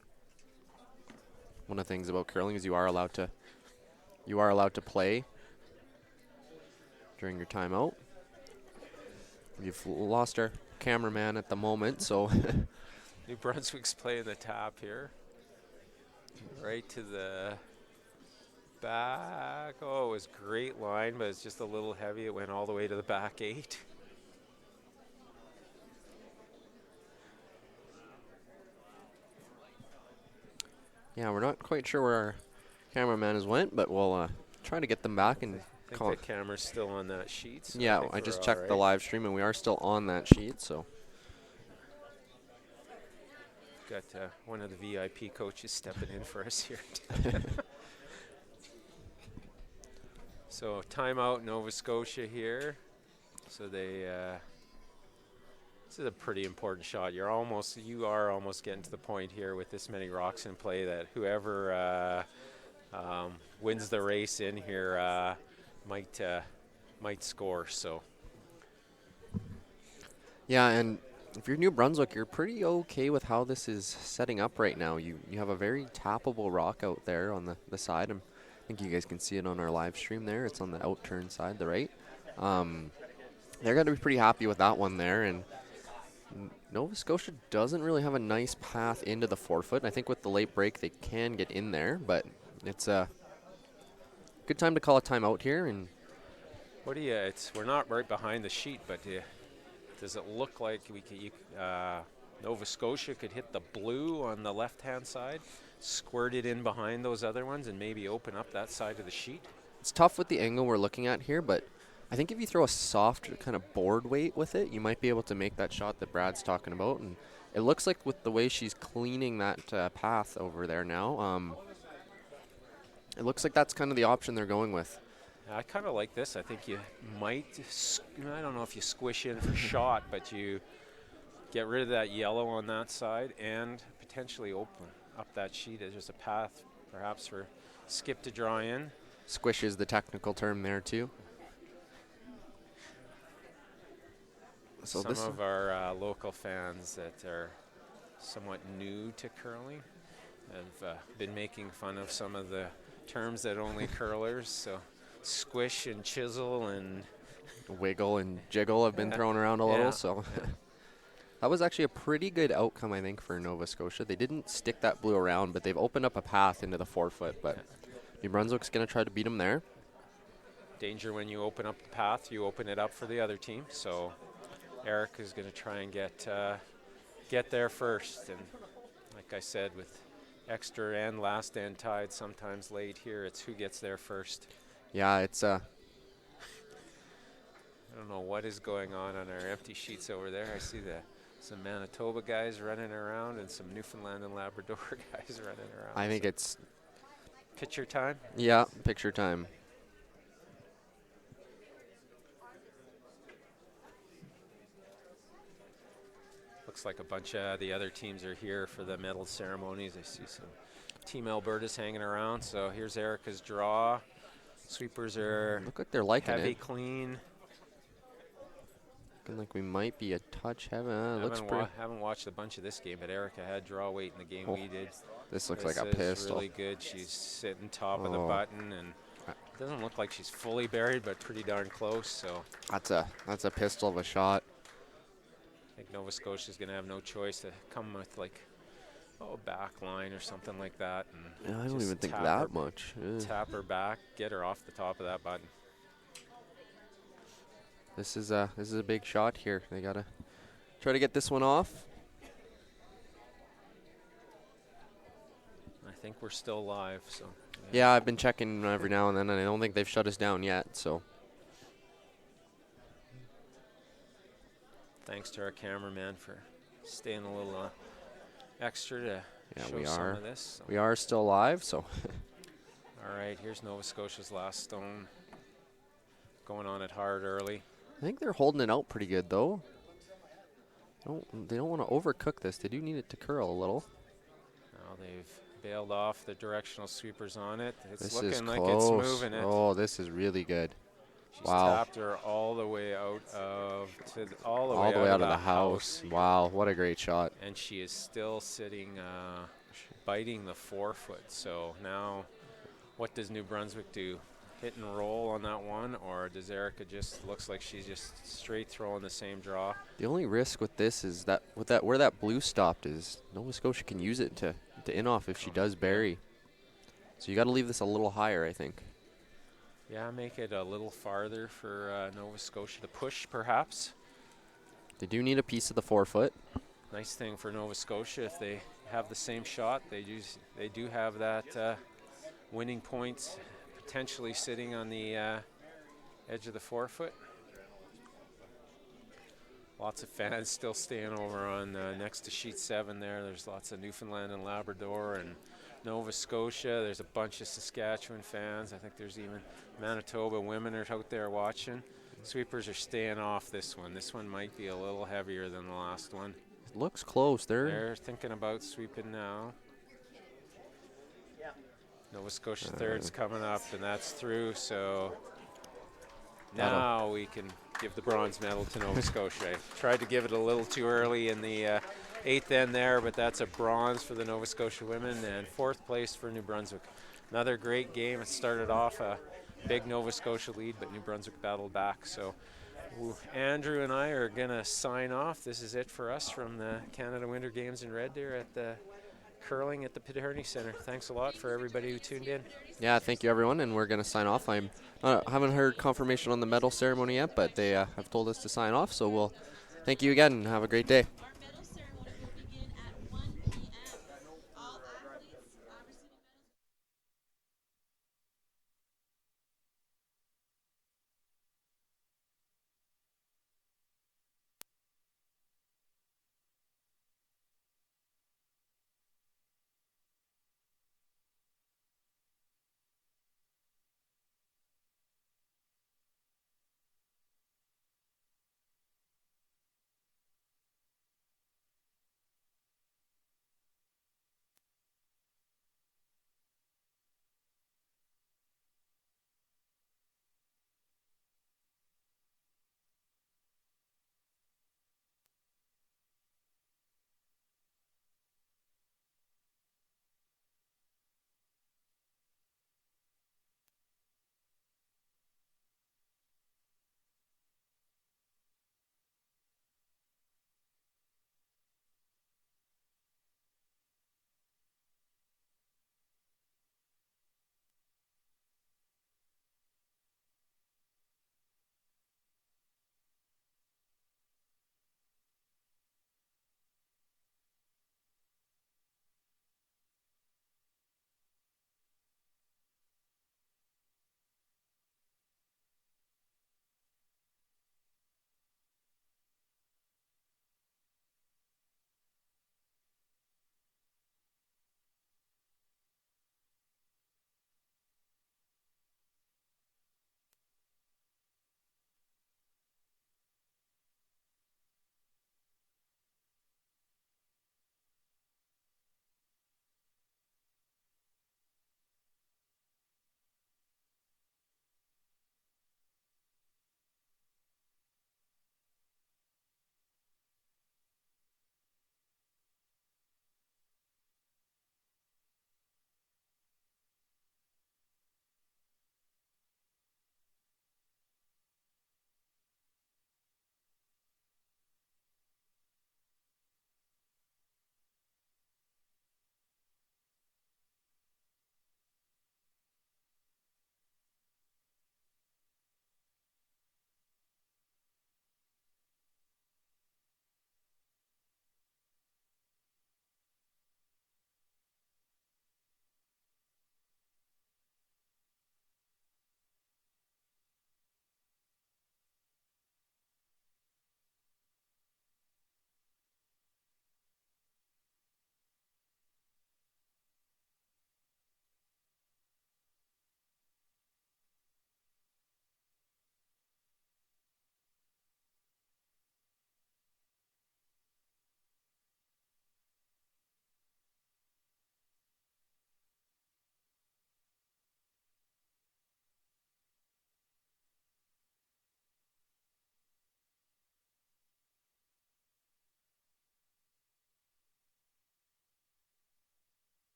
One of the things about curling is you are allowed to play during your timeout. We've lost our cameraman at the moment, so New Brunswick's playing the tap here. Right to the back. Oh, it was a great line, but it's just a little heavy. It went all the way to the back 8. Yeah, we're not quite sure where our cameraman has went, but we'll try to get them back. And I think the camera's still on that sheet. So yeah, I just checked the live stream, and we are still on that sheet. So got one of the VIP coaches stepping in for us here. So timeout, Nova Scotia here. So they. This is a pretty important shot. You are almost getting to the point here with this many rocks in play that whoever wins the race in here might score. So Yeah, and if you're New Brunswick, you're pretty okay with how this is setting up right now. You have a very tappable rock out there on the side. I think you guys can see it on our live stream there. It's on the out turn side, the right. They're going to be pretty happy with that one there. And Nova Scotia doesn't really have a nice path into the 4-foot. I think with the late break, they can get in there, but it's a good time to call a timeout here. And what do you? We're not right behind the sheet, but does it look like Nova Scotia could hit the blue on the left-hand side, squirt it in behind those other ones, and maybe open up that side of the sheet? It's tough with the angle we're looking at here, but I think if you throw a soft kind of board weight with it, you might be able to make that shot that Brad's talking about. And it looks like with the way she's cleaning that path over there now, it looks like that's kind of the option they're going with. I kind of like this. I think you might, I don't know if you squish in for shot, but you get rid of that yellow on that side and potentially open up that sheet as just a path perhaps for Skip to draw in. Squish is the technical term there too. So some of our local fans that are somewhat new to curling have been making fun of some of the terms that only curlers, so squish and chisel and wiggle and jiggle have been thrown around a little. So that was actually a pretty good outcome, I think, for Nova Scotia. They didn't stick that blue around, but they've opened up a path into the 4-foot. But New Brunswick's going to try to beat them there. Danger when you open up the path, you open it up for the other team. So Eric is going to try and get there first. And like I said, with extra and last end tied sometimes late here, it's who gets there first. Yeah, it's I don't know what is going on our empty sheets over there. I see some Manitoba guys running around and some Newfoundland and Labrador guys running around. I think it's picture time? Yeah, picture time. Looks like a bunch of the other teams are here for the medal ceremonies. I see some Team Alberta's hanging around. So here's Erica's draw. Sweepers are look like they're liking heavy, it. Clean. Looking like we might be a touch heavy. Looks pretty. Haven't watched a bunch of this game, but Erica had draw weight in the game we did. This looks like a pistol. Really good. She's sitting top of the button, and it doesn't look like she's fully buried, but pretty darn close. So that's a pistol of a shot. I think Nova Scotia's going to have no choice to come with like back line or something like that. And I don't even think that much. Tap her back, get her off the top of that button. This is a big shot here. They gotta try to get this one off. I think we're still live. So yeah, I've been checking every now and then, and I don't think they've shut us down yet. So thanks to our cameraman for staying a little extra to show we some are. of this. So. We are still live. So all right, here's Nova Scotia's last stone. Going on it hard early. I think they're holding it out pretty good, though. They don't want to overcook this. They do need it to curl a little. Now they've bailed off the directional sweepers on it. It's this looking like close. it's moving it. Oh, this is really good. She's wow. tapped her all the way out of all the way out of the house. Wow, what a great shot. And she is still sitting, biting the 4-foot. So now, what does New Brunswick do? Hit and roll on that one, or does Erica just looks like she's just straight throwing the same draw? The only risk with this is that where that blue stopped is Nova Scotia can use it to in off if she does bury. So you got to leave this a little higher, I think. Yeah, make it a little farther for Nova Scotia to push, perhaps. They do need a piece of the 4-foot. Nice thing for Nova Scotia, if they have the same shot, they do have that winning points potentially sitting on the edge of the 4-foot. Lots of fans still staying over on next to sheet 7 there. There's lots of Newfoundland and Labrador and Nova Scotia. There's a bunch of Saskatchewan fans. I think there's even Manitoba women are out there watching. Sweepers are staying off this one. This one might be a little heavier than the last one. It looks close. They're thinking about sweeping now. Nova Scotia third's coming up, and that's through. So Now we can give the bronze medal to Nova Scotia. I tried to give it a little too early in the eighth end there, but that's a bronze for the Nova Scotia women and fourth place for New Brunswick. Another great game. It started off a big Nova Scotia lead, but New Brunswick battled back. So Andrew and I are going to sign off. This is it for us from the Canada Winter Games in Red Deer at the curling at the Paterny Center. Thanks a lot for everybody who tuned in. Yeah, thank you, everyone, and we're going to sign off. I haven't heard confirmation on the medal ceremony yet, but they have told us to sign off, so we'll thank you again and have a great day.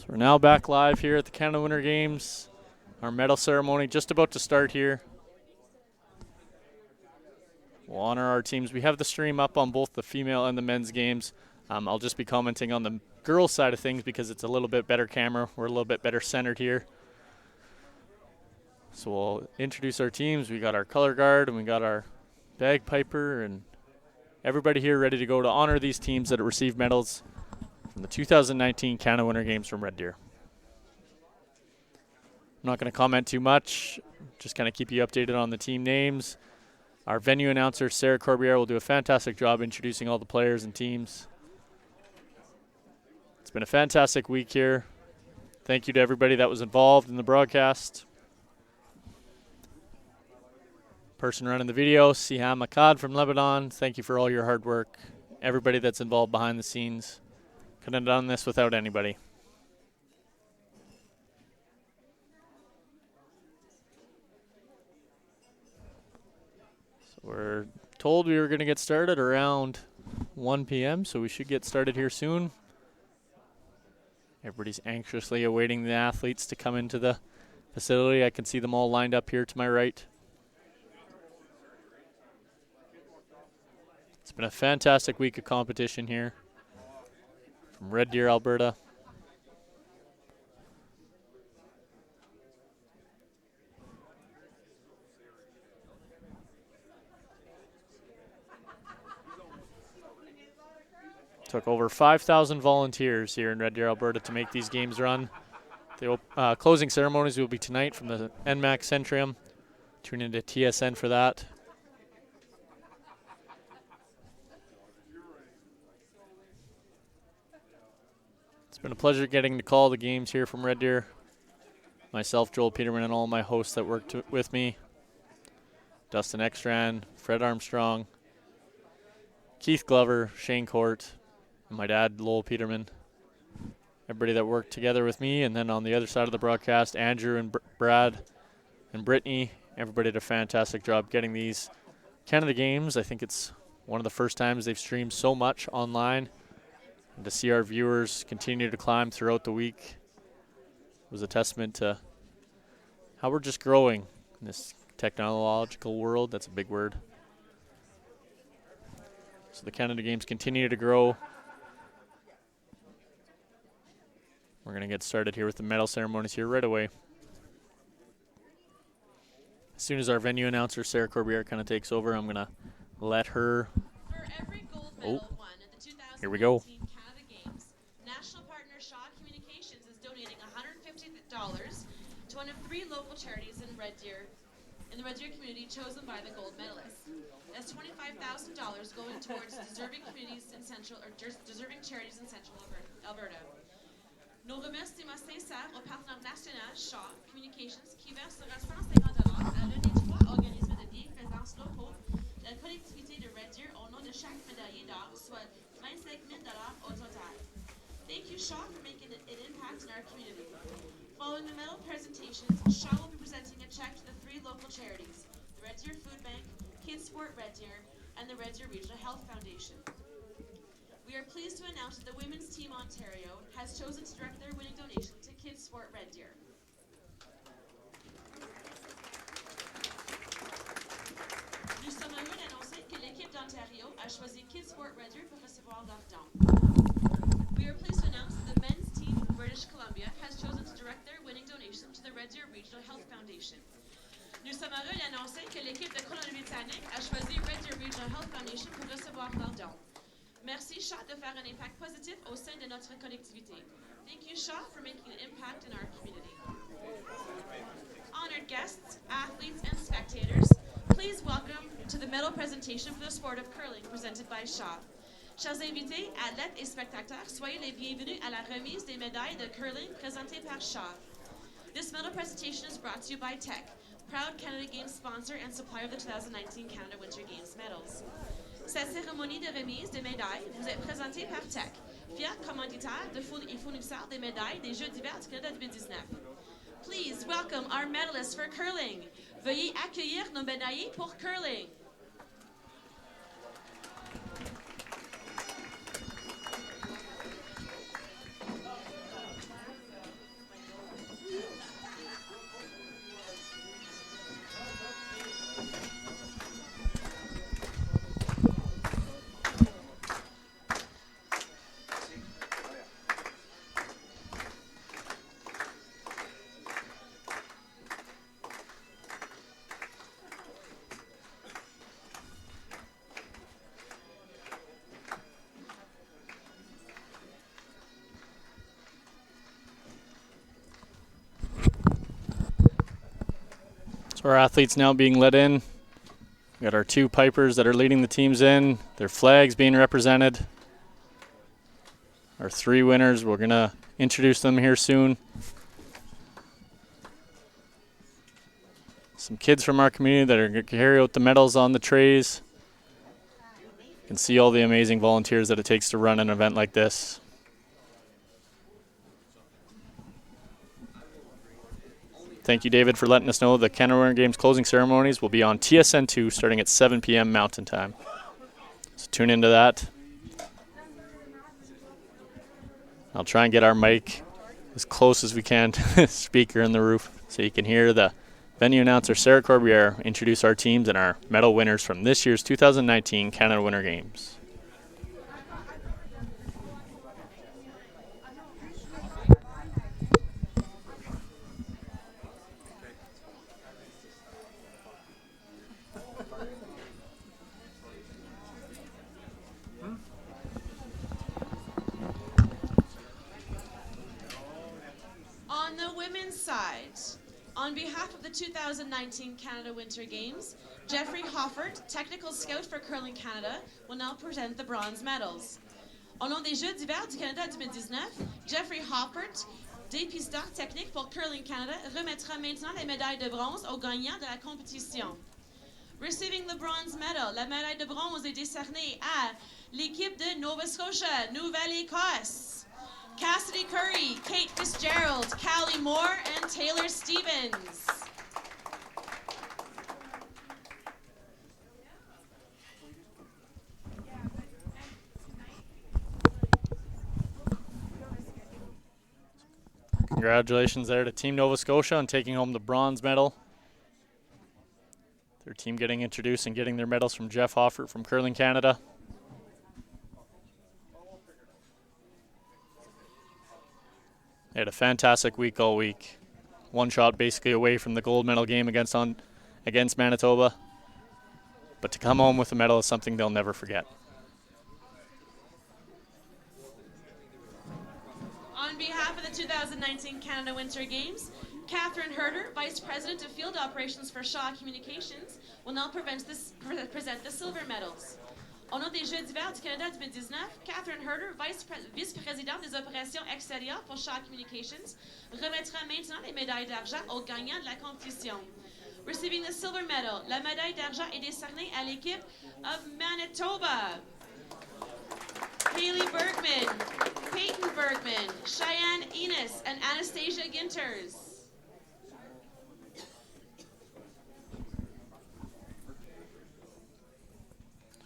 So we're now back live here at the Canada Winter Games. Our medal ceremony just about to start here. We'll honor our teams. We have the stream up on both the female and the men's games. I'll just be commenting on the girls' side of things because it's a little bit better camera. We're a little bit better centered here. So we'll introduce our teams. We got our color guard and we got our bagpiper and everybody here ready to go to honor these teams that have received medals from the 2019 Canada Winter Games from Red Deer. I'm not going to comment too much, just kind of keep you updated on the team names. Our venue announcer, Sarah Corbiere, will do a fantastic job introducing all the players and teams. It's been a fantastic week here. Thank you to everybody that was involved in the broadcast. Person running the video, Siham Akkad from Lebanon, thank you for all your hard work. Everybody that's involved behind the scenes. Couldn't have done this without anybody. So we're told we were going to get started around 1 p.m., so we should get started here soon. Everybody's anxiously awaiting the athletes to come into the facility. I can see them all lined up here to my right. It's been a fantastic week of competition here from Red Deer, Alberta. Took over 5,000 volunteers here in Red Deer, Alberta to make these games run. The closing ceremonies will be tonight from the NMAC Centrium. Tune into TSN for that. It's been a pleasure getting to call the games here from Red Deer. Myself, Joel Peterman, and all my hosts that worked with me. Dustin Ekstrand, Fred Armstrong, Keith Glover, Shane Court, and my dad, Lowell Peterman. Everybody that worked together with me. And then on the other side of the broadcast, Andrew and Brad and Brittany. Everybody did a fantastic job getting these Canada Games. I think it's one of the first times they've streamed so much online. And to see our viewers continue to climb throughout the week was a testament to how we're just growing in this technological world. That's a big word. So the Canada Games continue to grow. We're going to get started here with the medal ceremonies here right away. As soon as our venue announcer, Sarah Corbiere, kind of takes over, I'm going to let her. For every gold medal won at the 2019 Here we go. Canada Games, national partner Shaw Communications is donating $150 to one of 3 local charities in Red Deer, in the Red Deer community chosen by the gold medalists. That's $25,000 going towards deserving communities in central or deserving charities in central Alberta. Nos remerciements sincères au partenaire national Shaw Communications qui versera $150 à l'un des 3 organismes de bienfaisance locaux de la collectivité de Red Deer au nom de chaque médaillé d'or, soit $25,000 au total. Thank you, Shaw, for making an impact in our community. Following the medal presentations, Shaw will be presenting a check to the 3 local charities, the Red Deer Food Bank, Kids Sport Red Deer, and the Red Deer Regional Health Foundation. We are pleased to announce that the Women's Team Ontario has chosen to direct their winning donation to Kids Sport Red Deer. Nous sommes heureux d'annoncer que l'équipe d'Ontario a choisi Kids Sport Red Deer pour recevoir leur don. We are pleased to announce that the men's team from British Columbia has chosen to direct their winning donation to the Red Deer Regional Health Foundation. Nous sommes heureux d'annoncer que l'équipe de Colombie-Britannique a choisi Red Deer Regional Health Foundation pour recevoir leur don. Merci, Shaw, de faire un impact positif au sein de notre collectivité. Thank you, Shaw, for making an impact in our community. Honored guests, athletes, and spectators, please welcome to the medal presentation for the sport of curling presented by Shaw. Chers invités, athlètes et spectateurs, soyez les bienvenus à la remise des médailles de curling présentées par Shaw. This medal presentation is brought to you by Tech, proud Canada Games sponsor and supplier of the 2019 Canada Winter Games medals. Cette cérémonie de remise des médailles vous est présentée par Tech, fier commanditaire et fournisseur des médailles des Jeux d'hiver du Canada 2019. Please welcome our medalists for curling. Veuillez accueillir nos médaillés pour curling. So our athletes now being let in. We got our 2 pipers that are leading the teams in. Their flags being represented. Our 3 winners, we're going to introduce them here soon. Some kids from our community that are going to carry out the medals on the trays. You can see all the amazing volunteers that it takes to run an event like this. Thank you, David, for letting us know the Canada Winter Games closing ceremonies will be on TSN2 starting at 7 p.m. Mountain Time. So tune into that. I'll try and get our mic as close as we can to the speaker in the roof so you can hear the venue announcer, Sarah Corbiere, introduce our teams and our medal winners from this year's 2019 Canada Winter Games. On the women's side, on behalf of the 2019 Canada Winter Games, Jeffrey Hoffert, Technical Scout for Curling Canada, will now present the bronze medals. Au nom des Jeux d'hiver du Canada 2019, Jeffrey Hoffert, dépisteur technique pour Curling Canada, remettra maintenant les médailles de bronze aux gagnants de la compétition. Receiving the bronze medal, la médaille de bronze est décernée à l'équipe de Nova Scotia, Nouvelle-Écosse. Cassidy Curry, Kate Fitzgerald, Callie Moore, and Taylor Stevens. Congratulations there to Team Nova Scotia on taking home the bronze medal. Their team getting introduced and getting their medals from Jeff Hoffert from Curling Canada. They had a fantastic week all week. One shot basically away from the gold medal game against Manitoba. But to come home with a medal is something they'll never forget. On behalf of the 2019 Canada Winter Games, Catherine Herder, Vice President of Field Operations for Shaw Communications, will now present the silver medals. Au nom des Jeux d'hiver du Canada 2019, Catherine Herder, Vice-Présidente des opérations extérieures pour Shaw Communications, remettra maintenant les médailles d'argent aux gagnants de la compétition. Receiving the silver medal, la médaille d'argent est décernée à l'équipe of Manitoba. Haley Bergman, Peyton Bergman, Cheyenne Enos, and Anastasia Ginters.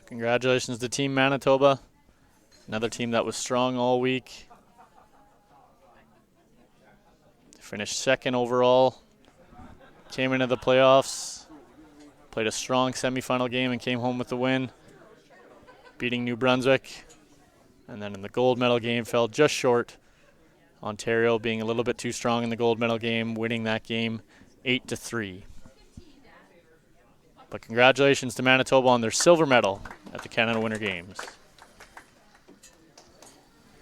Congratulations to Team Manitoba. Another team that was strong all week. They finished second overall. Came into the playoffs. Played a strong semifinal game and came home with the win. Beating New Brunswick. And then in the gold medal game fell just short. Ontario being a little bit too strong in the gold medal game, winning that game 8-3. But congratulations to Manitoba on their silver medal at the Canada Winter Games.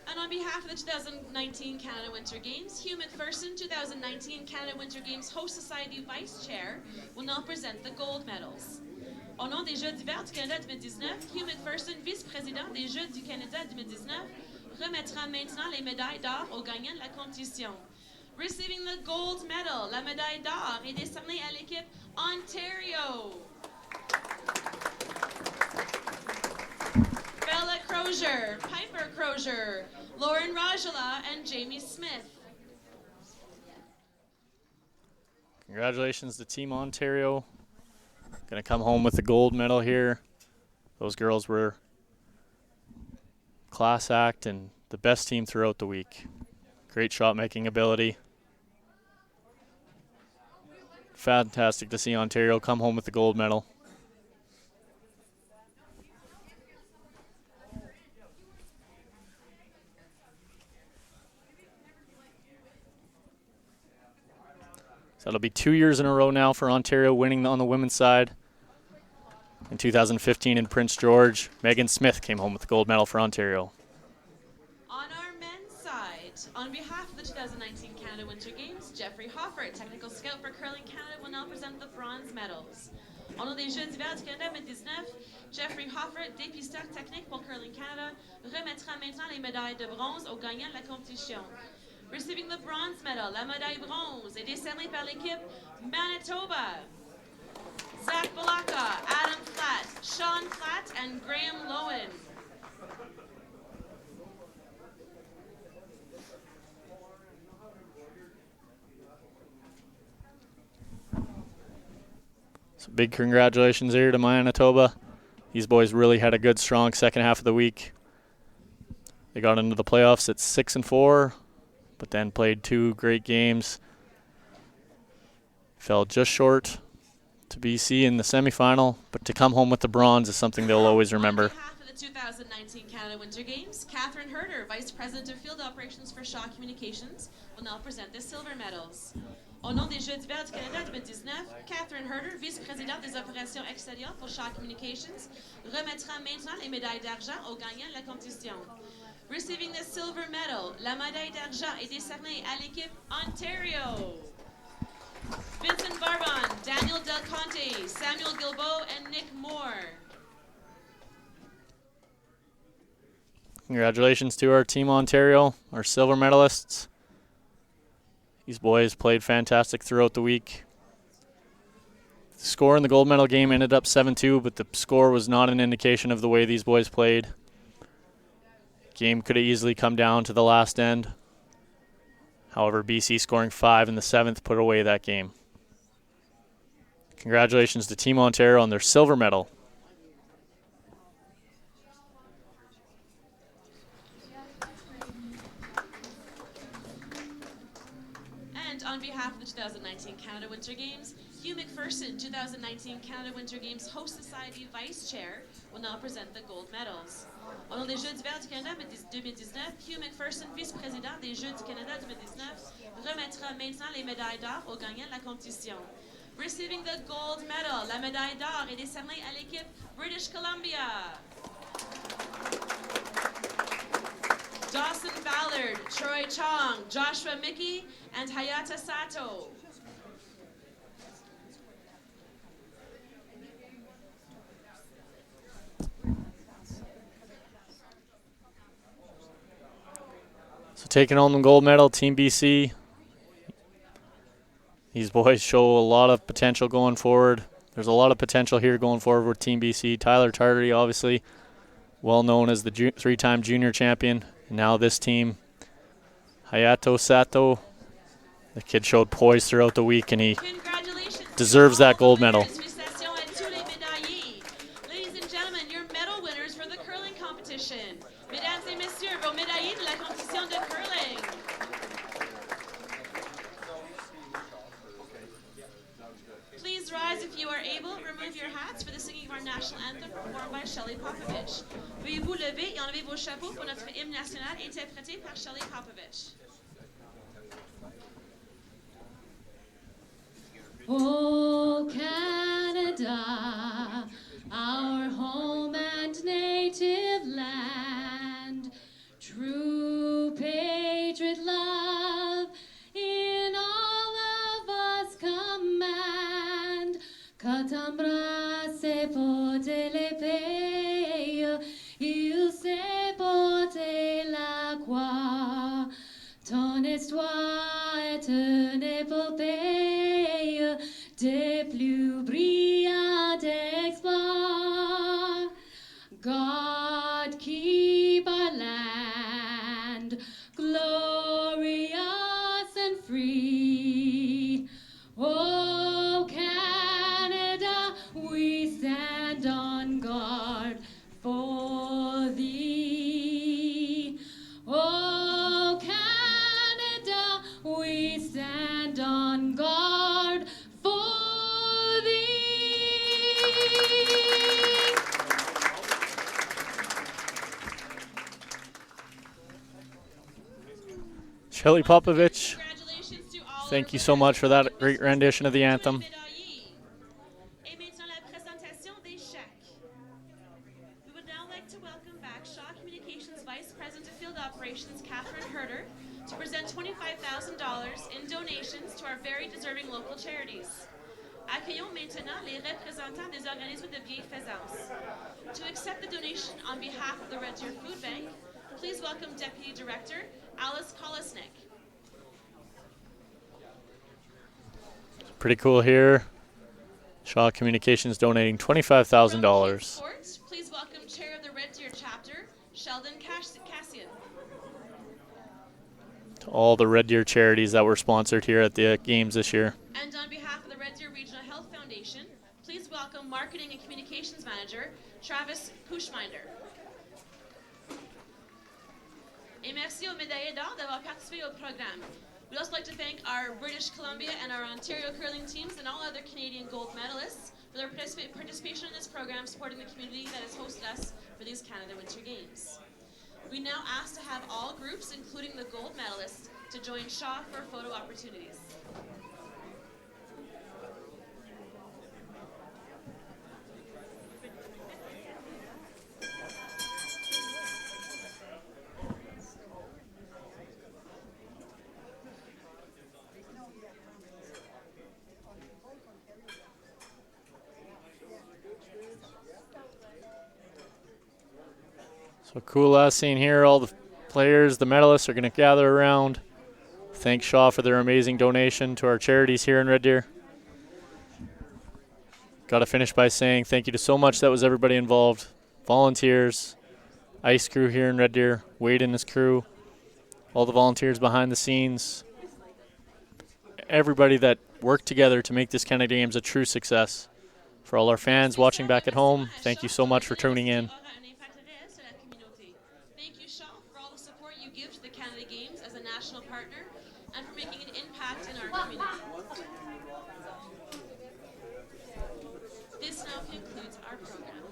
And on behalf of the 2019 Canada Winter Games, Hugh McPherson, 2019 Canada Winter Games Host Society Vice Chair, will now present the gold medals. Au nom des Jeux d'hiver du Canada 2019, Hugh McPherson, vice-président des Jeux du Canada 2019, remettra maintenant les médailles d'or aux gagnants de la compétition. Receiving the gold medal, la médaille d'or est décernée à l'équipe Ontario. Bella Crozier, Piper Crozier, Lauren Rajala, and Jamie Smith. Congratulations to Team Ontario. Going to come home with the gold medal here. Those girls were class act and the best team throughout the week. Great shot making ability. Fantastic to see Ontario come home with the gold medal. So it'll be 2 years in a row now for Ontario winning on the women's side. In 2015 in Prince George, Megan Smith came home with the gold medal for Ontario. On our men's side, on behalf of the 2019 Canada Winter Games, Jeffrey Hoffert, Technical Scout for Curling Canada, will now present the bronze medals. Au nom des Jeux d'hiver du Canada 2019, Jeffrey Hoffert, dépisteur technique pour Curling Canada, remettra maintenant les médailles de bronze aux gagnants de la compétition. Receiving the bronze medal, la médaille bronze est décernée par l'équipe Manitoba. Zach Balaka, Adam Flatt, Sean Flatt, and Graham Lowen. So big congratulations here to Manitoba. These boys really had a good, strong second half of the week. They got into the playoffs at 6-4, but then played 2 great games. Fell just short to BC in the semifinal, but to come home with the bronze is something they'll always remember. On behalf of the 2019 Canada Winter Games, Catherine Herder, Vice President of Field Operations for Shaw Communications, will now present the silver medals. Au nom des Jeux d'hiver du Canada 2019, Catherine Herder, vice-présidente des opérations extérieures pour Shaw Communications, remettra maintenant les médailles d'argent aux gagnants de la compétition. Receiving the silver medal, la médaille d'argent est décernée à l'équipe Ontario. Vincent Barbon, Daniel Del Conte, Samuel Gilbo, and Nick Moore. Congratulations to our Team Ontario, our silver medalists. These boys played fantastic throughout the week. The score in the gold medal game ended up 7-2, but the score was not an indication of the way these boys played. Game could have easily come down to the last end. However, BC scoring 5 in the 7th put away that game. Congratulations to Team Ontario on their silver medal. And on behalf of the 2019 Canada Winter Games, Hugh McPherson, 2019 Canada Winter Games Host Society Vice Chair, will now present the gold medals. Au nom des Jeux d'hiver du Canada 2019, Hugh McPherson, vice-président des Jeux du Canada 2019, remettra maintenant les médailles d'or aux gagnants de la compétition. Receiving the gold medal, la médaille d'or est décernée à l'équipe British Columbia. Dawson Ballard, Troy Chong, Joshua Mickey, and Hayata Sato. So taking home the gold medal, Team BC. These boys show a lot of potential going forward. There's a lot of potential here going forward with Team BC. Tyler Tartary, obviously, well known as the 3-time junior champion. And now this team, Hayato Sato. The kid showed poise throughout the week, and he deserves that gold medal. Ladies and gentlemen, your medal winners for the curling competition. Mesdames et messieurs, vos médaillés de la compétition de curling. Please rise if you are able. Remove your hats for the singing of our national anthem performed by Shelley Popovich. Veuillez vous lever et enlever vos chapeaux pour notre hymne national interprété par Shelley Popovich. Oh, Canada, our home and native land, true patriot love in all of us command. Quand t'embrasser porter l'épée, il sait porter la croix. Ton histoire est une épopée des plus brillants exploits. God keep our land glorious and free. Oh, Canada, we stand on guard for thee. Oh, Canada, we stand on guard for thee. Shelley Popovich, Congratulations to all thank our you so much for that great winners. rendition of the anthem. Et maintenant la présentation des chèques. We would now like to welcome back Shaw Communications Vice President of Field Operations, Catherine Herder, to present $25,000 our very deserving local charities. Accueillons maintenant les représentants des organismes de bienfaisance. To accept the donation on behalf of the Red Deer Food Bank, please welcome Deputy Director Alice Kolesnik. Pretty cool here. Shaw Communications donating $25,000. Sports, please welcome Chair of the Red Deer Chapter, Sheldon Cassian. To all the Red Deer charities that were sponsored here at the games this year. And on behalf of the Red Deer Regional Health Foundation, please welcome Marketing and Communications Manager, Travis Pushminder. Et merci aux médaillés d'or d'avoir participé au programme. We'd also like to thank our British Columbia and our Ontario curling teams and all other Canadian gold medalists for their participation in this program, supporting the community that has hosted us for these Canada Winter Games. We now ask to have all groups, including the gold medalists, to join Shaw for photo opportunities. So cool last scene here. All the players, the medalists are going to gather around. Thank Shaw for their amazing donation to our charities here in Red Deer. Got to finish by saying thank you to so much. That was everybody involved. Volunteers, ice crew here in Red Deer, Wade and his crew, all the volunteers behind the scenes, everybody that worked together to make this Canada Games a true success. For all our fans watching back at home, thank you so much for tuning in. Thank you, Shaw, for all the support you give to the Canada Games as a national partner and for making an impact in our community. This now concludes our program.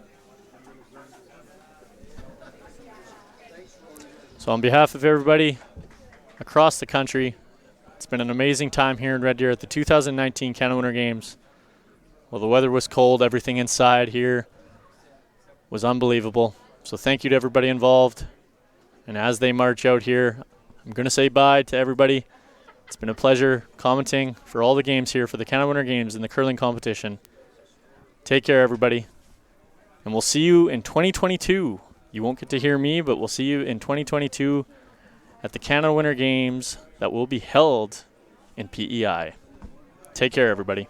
So on behalf of everybody across the country, it's been an amazing time here in Red Deer at the 2019 Canada Winter Games. Well, the weather was cold. Everything inside here was unbelievable. So thank you to everybody involved. And as they march out here, I'm going to say bye to everybody. It's been a pleasure commenting for all the games here for the Canada Winter Games in the curling competition. Take care, everybody. And we'll see you in 2022. You won't get to hear me, but we'll see you in 2022 at the Canada Winter Games that will be held in PEI. Take care, everybody.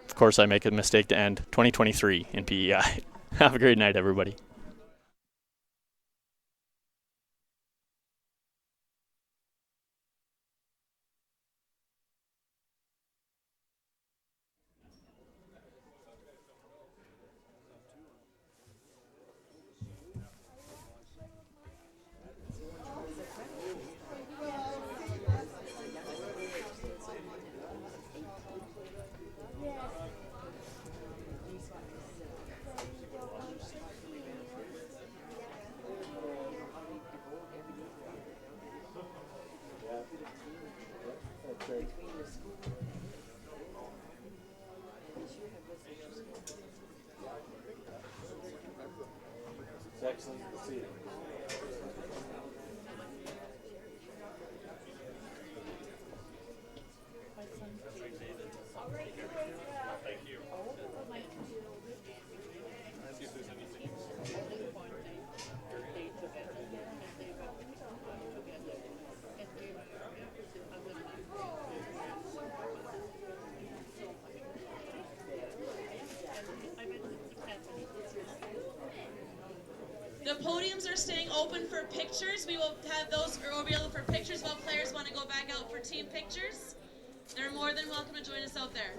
Of course, I make a mistake to end 2023 in PEI. Have a great night, everybody. Excellent to see you. The podiums are staying open for pictures. We will have those available for pictures while players want to go back out for team pictures. They're more than welcome to join us out there.